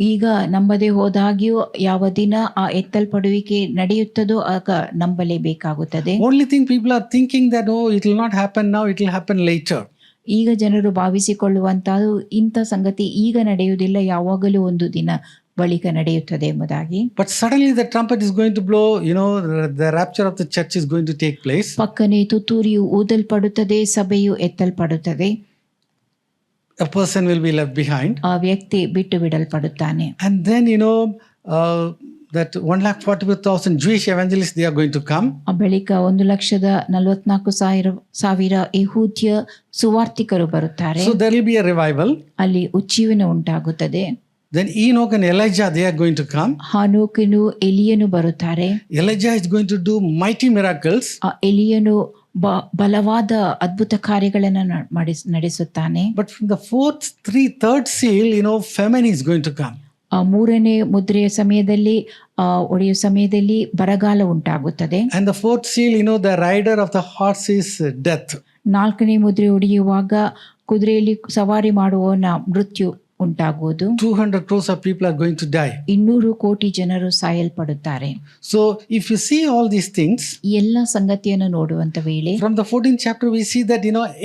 E: ಈಗ ನಂಬದೆ ಹೋದಾಗ್ಯೂ ಯಾವ ದಿನ ಆ ಎತ್ತಲ್ಪಡುವಿಕೆ ನಡೆಯುತ್ತದೋ ಆಗ ನಂಬಲೇಬೇಕಾಗುತ್ತದೆ.
A: Only thing people are thinking that, oh, it will not happen now, it will happen later.
E: ಈಗ ಜನರು ಭಾವಿಸಿಕೊಳ್ಳುವಂತಹದ್ದು ಇಂಥ ಸಂಗತಿ ಈಗ ನಡೆಯುವುದಿಲ್ಲ, ಯಾವಾಗಲೂ ಒಂದು ದಿನ ಬಳಿಕ ನಡೆಯುತ್ತದೆ ಎಂಬುದಾಗಿ.
A: But suddenly the trumpet is going to blow, the rapture of the church is going to take place.
E: ಪಕ್ಕನೆ ತುತ್ತೂರಿಯು ಊದಲ್ಪಡುತ್ತದೆ, ಸಭೆಯು ಎತ್ತಲ್ಪಡುತ್ತದೆ,
A: A person will be left behind.
E: ಆ ವ್ಯಕ್ತಿ ಬಿಟ್ಟು ಬಿಡಲ್ಪಡುತ್ತಾನೆ.
A: And then, that 1,44,000 Jewish evangelists, they are going to come.
E: ಆ ಬಳಿಕ 1,44,000 ಯಹೂದ್ಯ ಸುವಾರ್ತಿಕರು ಬರುತ್ತಾರೆ.
A: So there will be a revival.
E: ಅಲ್ಲಿ ಉಜ್ಜೀವನ ಉಂಟಾಗುತ್ತದೆ.
A: Then Enoch and Elijah, they are going to come.
E: ಹಾನೋಕನು, ಎಲಿಯನು ಬರುತ್ತಾರೆ.
A: Elijah is going to do mighty miracles.
E: ಆ ಎಲಿಯನು ಬಲವಾದ ಅದ್ಭುತ ಕಾರ್ಯಗಳನ್ನು ನಡೆಸುತ್ತಾನೆ.
A: But from the third seal, famine is going to come.
E: ಆ ಮೂರನೇ ಮುದ್ರೆಯ ಸಮಯದಲ್ಲಿ ಒಡೆಯುವ ಸಮಯದಲ್ಲಿ ಬರಗಾಲ ಉಂಟಾಗುತ್ತದೆ.
A: And the fourth seal, the rider of the horse is death.
E: ನಾಲ್ಕನೇ ಮುದ್ರೆ ಒಡೆಯುವಾಗ ಕುದುರೆಯಲ್ಲಿ ಸವಾರಿ ಮಾಡುವವನ ಮೃತ್ಯು ಉಂಟಾಗುವುದು.
A: 200 crores of people are going to die.
E: 200 ಕೋಟಿ ಜನರು ಸಾಯಲ್ಪಡುತ್ತಾರೆ.
A: So if you see all these things,
E: ಈ ಎಲ್ಲ ಸಂಗತಿಯನ್ನು ನೋಡುವಂತ ವೇಳೆ
A: from the 14th chapter we see that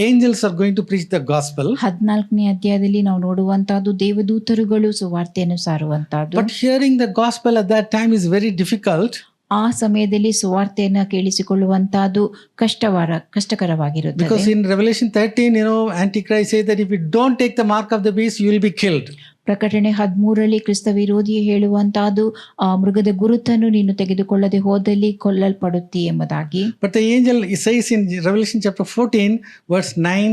A: angels are going to preach the gospel.
E: 14ನೇ ಅಧ್ಯಾಯದಲ್ಲಿ ನಾವು ನೋಡುವಂತಹದ್ದು ದೇವದೂತರುಗಳು ಸುವಾರ್ತೆಯನ್ನು ಸಾರುವಂತಹದ್ದು.
A: But hearing the gospel at that time is very difficult.
E: ಆ ಸಮಯದಲ್ಲಿ ಸುವಾರ್ತೆಯನ್ನ ಕೇಳಿಸಿಕೊಳ್ಳುವಂತಹದ್ದು ಕಷ್ಟಕರವಾಗಿರುತ್ತದೆ.
A: Because in Revelation 13, Antichrist says that if you don't take the mark of the beast, you will be killed.
E: ಪ್ರಕಟಣೆ 13ರಲ್ಲಿ ಕ್ರಿಸ್ತ ವಿರೋಧಿ ಹೇಳುವಂತಹದ್ದು ಆ ಮೃಗದ ಗುರುತನ್ನು ನೀನು ತೆಗೆದುಕೊಳ್ಳದೆ ಹೋದಲ್ಲಿ ಕೊಲ್ಲಲ್ಪಡುತ್ತಿ ಎಂಬುದಾಗಿ.
A: But the angel says in Revelation chapter 14, verse 9,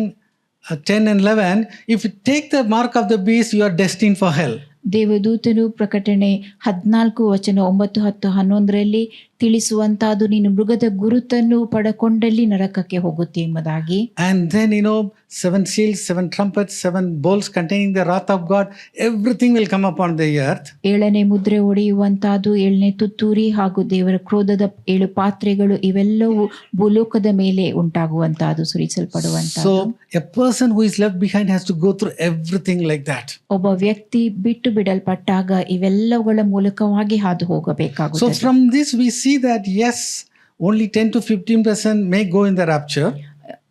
A: 10 and 11, if you take the mark of the beast, you are destined for hell.
E: ದೇವದೂತನು ಪ್ರಕಟಣೆ 14 ವಚನ 9, 10, 11ರಲ್ಲಿ ತಿಳಿಸುವಂತಹದ್ದು ನೀನು ಮೃಗದ ಗುರುತನ್ನು ಪಡಕೊಂಡಲ್ಲಿ ನರಕಕ್ಕೆ ಹೋಗುತ್ತೆ ಎಂಬುದಾಗಿ.
A: And then 7 seals, 7 trumpets, 7 bowls containing the wrath of God, everything will come upon the earth.
E: 7ನೇ ಮುದ್ರೆ ಒಡೆಯುವಂತಹದ್ದು, 7ನೇ ತುತ್ತೂರಿ ಹಾಗೂ ದೇವರ ಕ್ರೋಧದ 7 ಪಾತ್ರೆಗಳು ಇವೆಲ್ಲವೂ ಭೂಲೋಕದ ಮೇಲೆ ಉಂಟಾಗುವಂತಹದ್ದು, ಸುರಿಸಲ್ಪಡುವಂತಹದ್ದು.
A: So a person who is left behind has to go through everything like that.
E: ಒಬ್ಬ ವ್ಯಕ್ತಿ ಬಿಟ್ಟು ಬಿಡಲ್ಪಟ್ಟಾಗ ಇವೆಲ್ಲವುಗಳ ಮೂಲಕವಾಗಿ ಹಾದು
A: So
E: ಹೋಗಬೇಕಾಗುತ್ತದೆ.
A: from this we see that yes, only 10 to 15% may go in the rapture.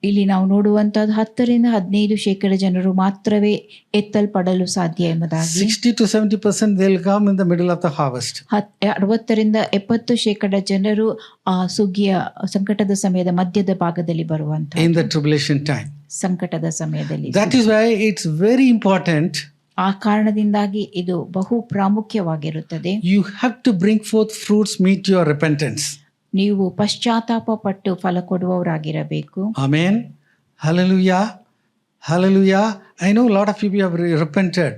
E: ಇಲ್ಲಿ ನಾವು ನೋಡುವಂತಹದ್ದು 10-15% ಜನರು ಮಾತ್ರವೇ ಎತ್ತಲ್ಪಡಲು ಸಾಧ್ಯ ಎಂಬುದಾಗಿ.
A: 60 to 70% they'll come in the middle of the harvest.
E: 60-70% ಜನರು ಆ ಸುಗ್ಗಿಯ ಸಂಕಟದ ಸಮಯದ ಮಧ್ಯದ ಭಾಗದಲ್ಲಿ ಬರುವಂತ
A: In the tribulation time.
E: ಸಂಕಟದ ಸಮಯದಲ್ಲಿ.
A: That is why it's very important.
E: ಆ ಕಾರಣದಿಂದಾಗಿ ಇದು ಬಹು ಪ್ರಾಮುಖ್ಯವಾಗಿರುತ್ತದೆ.
A: You have to bring forth fruits meet your repentance.
E: ನೀವು ಪಶ್ಚಾತ್ತಾಪ ಪಟ್ಟು ಫಲ ಕೊಡುವವರಾಗಿರಬೇಕು.
A: Amen. Hallelujah. Hallelujah. I know a lot of people have repented.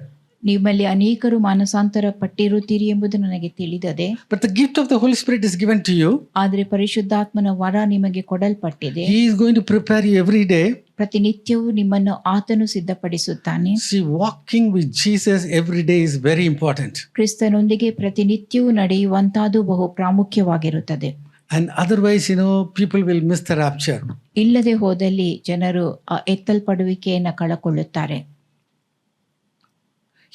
E: ನಿಮ್ಮಲ್ಲಿ ಅನೇಕರು ಮಾನಸಾಂತರ ಪಟ್ಟಿರುತ್ತೀರಿ ಎಂಬುದು ನನಗೆ ತಿಳಿದದೆ.
A: But the gift of the Holy Spirit is given to you.
E: ಆದರೆ ಪರಿಶುದ್ಧಾತ್ಮನ ವರ ನಿಮಗೆ ಕೊಡಲ್ಪಟ್ಟಿದೆ.
A: He is going to prepare you every day.
E: ಪ್ರತಿನಿತ್ಯವೂ ನಿಮ್ಮನ್ನು ಆತನು ಸಿದ್ಧಪಡಿಸುತ್ತಾನೆ.
A: See, walking with Jesus every day is very important.
E: ಕ್ರಿಸ್ತನೊಂದಿಗೆ ಪ್ರತಿನಿತ್ಯವೂ ನಡೆಯುವಂತಹದ್ದು ಬಹು ಪ್ರಾಮುಖ್ಯವಾಗಿರುತ್ತದೆ.
A: And otherwise, people will miss the rapture.
E: ಇಲ್ಲದೆ ಹೋದಲ್ಲಿ ಜನರು ಆ ಎತ್ತಲ್ಪಡುವಿಕೆಯನ್ನು ಕಳಕೊಳ್ಳುತ್ತಾರೆ.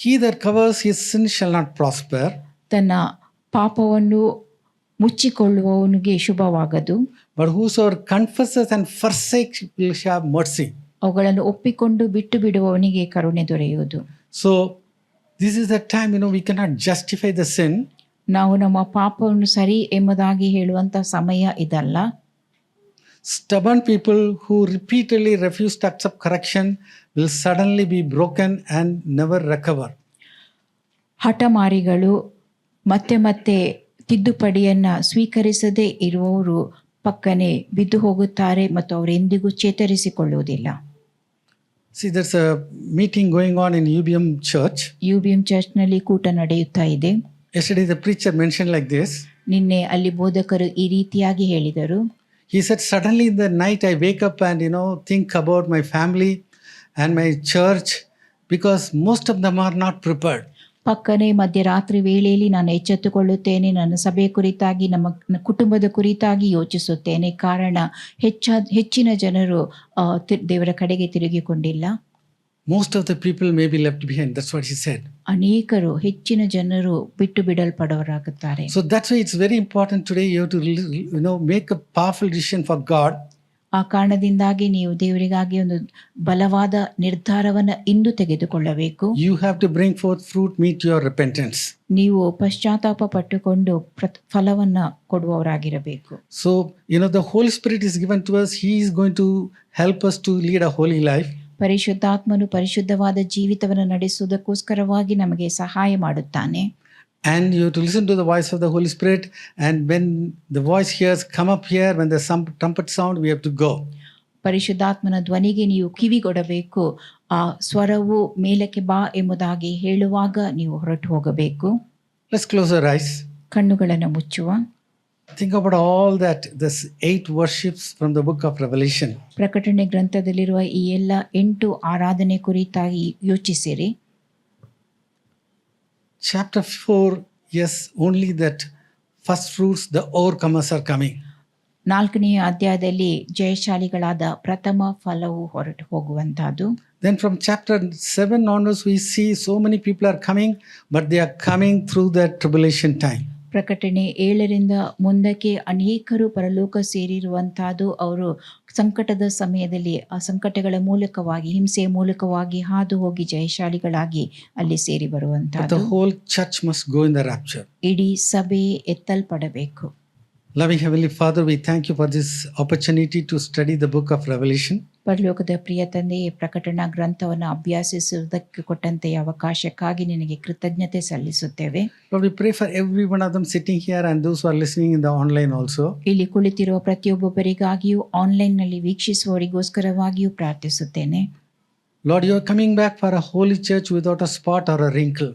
A: He that covers his sin shall not prosper.
E: ತನ್ನ ಪಾಪವನ್ನು ಮುಚ್ಚಿಕೊಳ್ಳುವವನಿಗೆ ಶುಭವಾಗದು.
A: But whosoever confesses and forsakes will have mercy.
E: ಅವುಗಳನ್ನು ಒಪ್ಪಿಕೊಂಡು ಬಿಟ್ಟು ಬಿಡುವವನಿಗೆ ಕರುಣೆ ದೊರೆಯುವುದು.
A: So this is the time, we cannot justify the sin.
E: ನಾವು ನಮ್ಮ ಪಾಪವನ್ನು ಸರಿ ಎಂಬುದಾಗಿ ಹೇಳುವಂತ ಸಮಯ ಇದಲ್ಲ.
A: Stubborn people who repeatedly refuse to accept correction will suddenly be broken and never recover.
E: ಹಠಮಾರಿಗಳು ಮತ್ತೆ ಮತ್ತೆ ತಿದ್ದುಪಡಿಯನ್ನ ಸ್ವೀಕರಿಸದೇ ಇರುವವರು ಪಕ್ಕನೆ ಬಿದ್ದು ಹೋಗುತ್ತಾರೆ ಮತ್ತು ಅವರು ಎಂದಿಗೂ ಚೇತರಿಸಿಕೊಳ್ಳುವುದಿಲ್ಲ.
A: See, there's a meeting going on in UBM church.
E: UBM ಚರ್ಚ್ನಲ್ಲಿ ಕೂಟ ನಡೆಯುತ್ತಾ ಇದೆ.
A: Yesterday the preacher mentioned like this.
E: ನಿನ್ನೆ ಅಲ್ಲಿ ಬೋಧಕರು ಈ ರೀತಿಯಾಗಿ ಹೇಳಿದರು.
A: He said, suddenly in the night I wake up and think about my family and my church because most of them are not prepared.
E: ಪಕ್ಕನೆ ಮಧ್ಯರಾತ್ರಿ ವೇಳೆಯಲ್ಲಿ ನಾನು ಎಚ್ಚೆತ್ತುಕೊಳ್ಳುತ್ತೇನೆ, ನನ್ನ ಸಭೆ ಕುರಿತಾಗಿ, ನಮ್ಮ ಕುಟುಂಬದ ಕುರಿತಾಗಿ ಯೋಚಿಸುತ್ತೇನೆ. ಕಾರಣ ಹೆಚ್ಚಿನ ಜನರು ದೇವರ ಕಡೆಗೆ ತಿರುಗಿಕೊಂಡಿಲ್ಲ.
A: Most of the people may be left behind. That's what he said.
E: ಅನೇಕರು, ಹೆಚ್ಚಿನ ಜನರು ಬಿಟ್ಟು ಬಿಡಲ್ಪಡವರಾಗುತ್ತಾರೆ.
A: So that's why it's very important today you have to make a powerful decision for God.
E: ಆ ಕಾರಣದಿಂದಾಗಿ ನೀವು ದೇವರಿಗಾಗಿ ಒಂದು ಬಲವಾದ ನಿರ್ಧಾರವನ್ನು ಇಂದು ತೆಗೆದುಕೊಳ್ಳಬೇಕು.
A: You have to bring forth fruit, meet your repentance.
E: ನೀವು ಪಶ್ಚಾತ್ತಾಪ ಪಟ್ಟುಕೊಂಡು ಫಲವನ್ನು ಕೊಡುವವರಾಗಿರಬೇಕು.
A: So, the Holy Spirit is given to us. He is going to help us to lead a holy life.
E: ಪರಿಶುದ್ಧಾತ್ಮನು ಪರಿಶುದ್ಧವಾದ ಜೀವಿತವನ್ನು ನಡೆಸುವುದಕ್ಕೋಸ್ಕರವಾಗಿ ನಮಗೆ ಸಹಾಯ ಮಾಡುತ್ತಾನೆ.
A: And you have to listen to the voice of the Holy Spirit. And when the voice hears, come up here. When there's some trumpet sound, we have to go.
E: ಪರಿಶುದ್ಧಾತ್ಮನ ಧ್ವನಿಗೆ ನೀವು ಕಿವಿಗೊಡಬೇಕು. ಆ ಸ್ವರವು ಮೇಲಕ್ಕೆ ಬಾ ಎಂಬುದಾಗಿ ಹೇಳುವಾಗ ನೀವು ಹೊರಟು ಹೋಗಬೇಕು.
A: Let's close our eyes.
E: ಕಣ್ಣುಗಳನ್ನು ಮುಚ್ಚುವ.
A: Think about all that, this 8 worships from the book of Revelation.
E: ಪ್ರಕಟಣೆ ಗ್ರಂಥದಲ್ಲಿರುವ ಈ ಎಲ್ಲ 8 ಆರಾಧನೆ ಕುರಿತಾಗಿ ಯೋಚಿಸಿರಿ.
A: Chapter 4, yes, only that first fruits, the overcomers are coming.
E: 4ನೆಯ ಅಧ್ಯಾಯದಲ್ಲಿ ಜಯಶಾಲಿಗಳಾದ ಪ್ರಥಮ ಫಲವು ಹೊರಟು ಹೋಗುವಂತಹದ್ದು.
A: Then from chapter 7 onwards, we see so many people are coming, but they are coming through that tribulation time.
E: ಪ್ರಕಟಣೆ 7ರಿಂದ ಮುಂದಕ್ಕೆ ಅನೇಕರು ಪರಲೋಕ ಸೇರಿರುವಂತಹದ್ದು ಅವರು ಸಂಕಟದ ಸಮಯದಲ್ಲಿ ಆ ಸಂಕಟಗಳ ಮೂಲಕವಾಗಿ ಹಿಂಸೆಯ ಮೂಲಕವಾಗಿ ಹಾದು ಹೋಗಿ ಜಯಶಾಲಿಗಳಾಗಿ ಅಲ್ಲಿ ಸೇರಿ
A: But
E: ಬರುವಂತಹದ್ದು.
A: the whole church must go in the rapture.
E: ಇಡೀ ಸಭೆ ಎತ್ತಲ್ಪಡಬೇಕು.
A: Loving Heavenly Father, we thank you for this opportunity to study the book of Revelation.
E: ಪರಲೋಕದ ಪ್ರಿಯ ತಂದೆಯೇ, ಪ್ರಕಟಣಾ ಗ್ರಂಥವನ್ನು ಅಭ್ಯಾಸಿಸುವುದಕ್ಕೆ ಕೊಟ್ಟಂತೆ ಅವಕಾಶಕ್ಕಾಗಿ ನಿನಗೆ ಕೃತಜ್ಞತೆ ಸಲ್ಲಿಸುತ್ತೇವೆ.
A: Lord, we pray for every one of them sitting here and those who are listening in the online also.
E: ಇಲ್ಲಿ ಕುಳಿತಿರುವ ಪ್ರತಿಯೊಬ್ಬೊಬ್ಬರಿಗಾಗಿಯೂ ಆನ್ಲೈನ್ನಲ್ಲಿ ವೀಕ್ಷಿಸುವವರಿಗೋಸ್ಕರವಾಗಿಯೂ ಪ್ರಾರ್ಥಿಸುತ್ತೇನೆ.
A: Lord, you are coming back for a holy church without a spot or a wrinkle.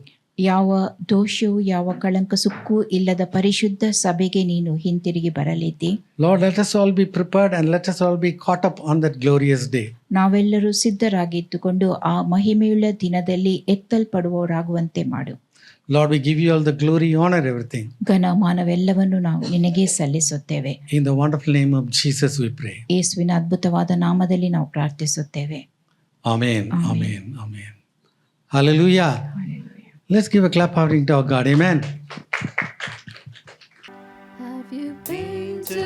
E: ಯಾವ ದೋಷವೂ ಯಾವ ಕಳಂಕ ಸುಕ್ಕೂ ಇಲ್ಲದ ಪರಿಶುದ್ಧ ಸಭೆಗೆ ನೀನು ಹಿಂತಿರುಗಿ ಬರಲಿದ್ದಿ.
A: Lord, let us all be prepared and let us all be caught up on that glorious day.
E: ನಾವೆಲ್ಲರೂ ಸಿದ್ಧರಾಗಿದ್ದುಕೊಂಡು ಆ ಮಹಿಮೆಯುಳ್ಳ ದಿನದಲ್ಲಿ ಎತ್ತಲ್ಪಡುವವರಾಗುವಂತೆ ಮಾಡು.
A: Lord, we give you all the glory, honor, everything.
E: ಘನ ಮಾನವೆಲ್ಲವನ್ನು ನಾವು ನಿನಗೆ ಸಲ್ಲಿಸುತ್ತೇವೆ.
A: In the wonderful name of Jesus we pray.
E: ಯೇಸುವಿನ ಅದ್ಭುತವಾದ ನಾಮದಲ್ಲಿ ನಾವು ಪ್ರಾರ್ಥಿಸುತ್ತೇವೆ.
A: Amen. Amen. Amen. Hallelujah. Let's give a clap offering to our God. Amen.
G: Have you been to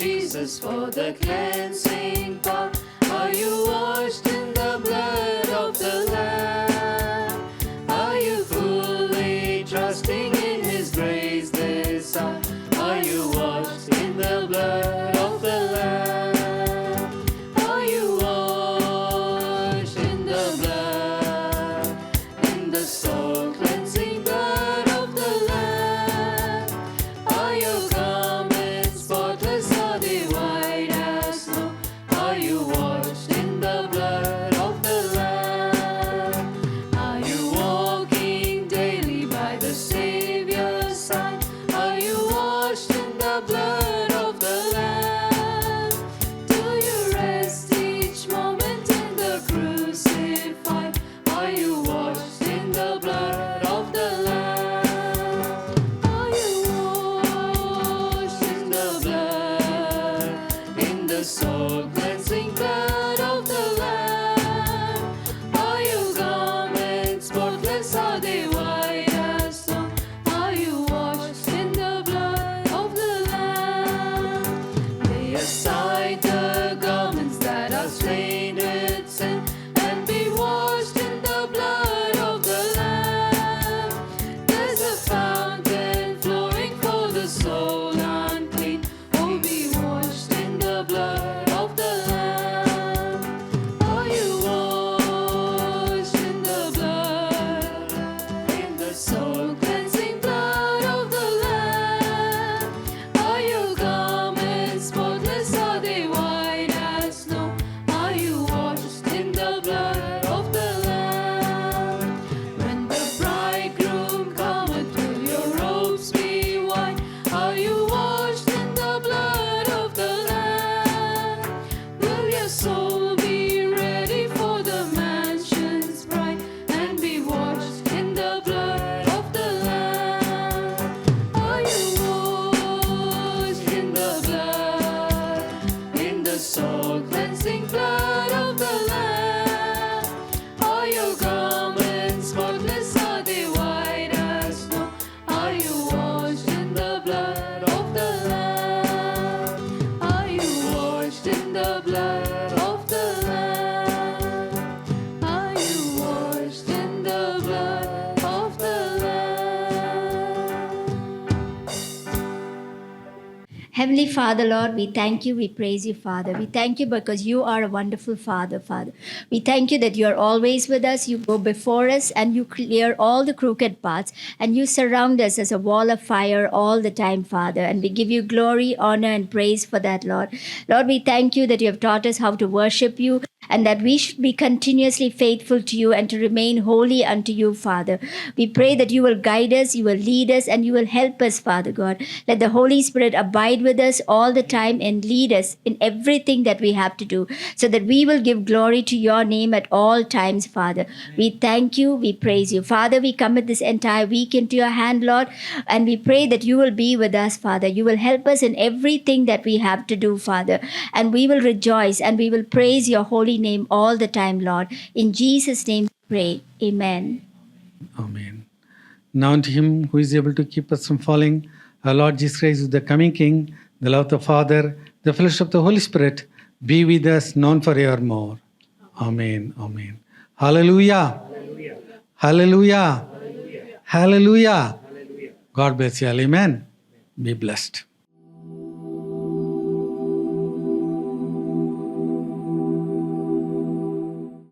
G: Jesus for the cleansing power? Are you washed in the blood of the Lamb? Are you fully trusting in His grace this hour? Are you washed in the blood of the Lamb? Are you washed in the blood, in the soul cleansing blood of the Lamb? Are your garments spotless? Are they white as snow? Are you washed in the blood
H: Heavenly Father, Lord, we thank you, we praise you, Father. We thank you because you are a wonderful Father, Father. We thank you that you are always with us, you go before us, and you clear all the crooked paths, and you surround us as a wall of fire all the time, Father. And we give you glory, honor, and praise for that, Lord. Lord, we thank you that you have taught us how to worship you, and that we should be continuously faithful to you and to remain holy unto you, Father. We pray that you will guide us, you will lead us, and you will help us, Father God. Let the Holy Spirit abide with us all the time and lead us in everything that we have to do, so that we will give glory to your name at all times, Father. We thank you, we praise you. Father, we commit this entire week into your hand, Lord, and we pray that you will be with us, Father. You will help us in everything that we have to do, Father, and we will rejoice and we will praise your holy name all the time, Lord. In Jesus' name we pray. Amen.
A: Amen. Now unto him who is able to keep us from falling, our Lord Jesus Christ, is the coming King, the love of the Father, the fellowship of the Holy Spirit, be with us now and forevermore. Amen. Amen. Hallelujah. Hallelujah. Hallelujah. God bless you all. Amen. Be blessed.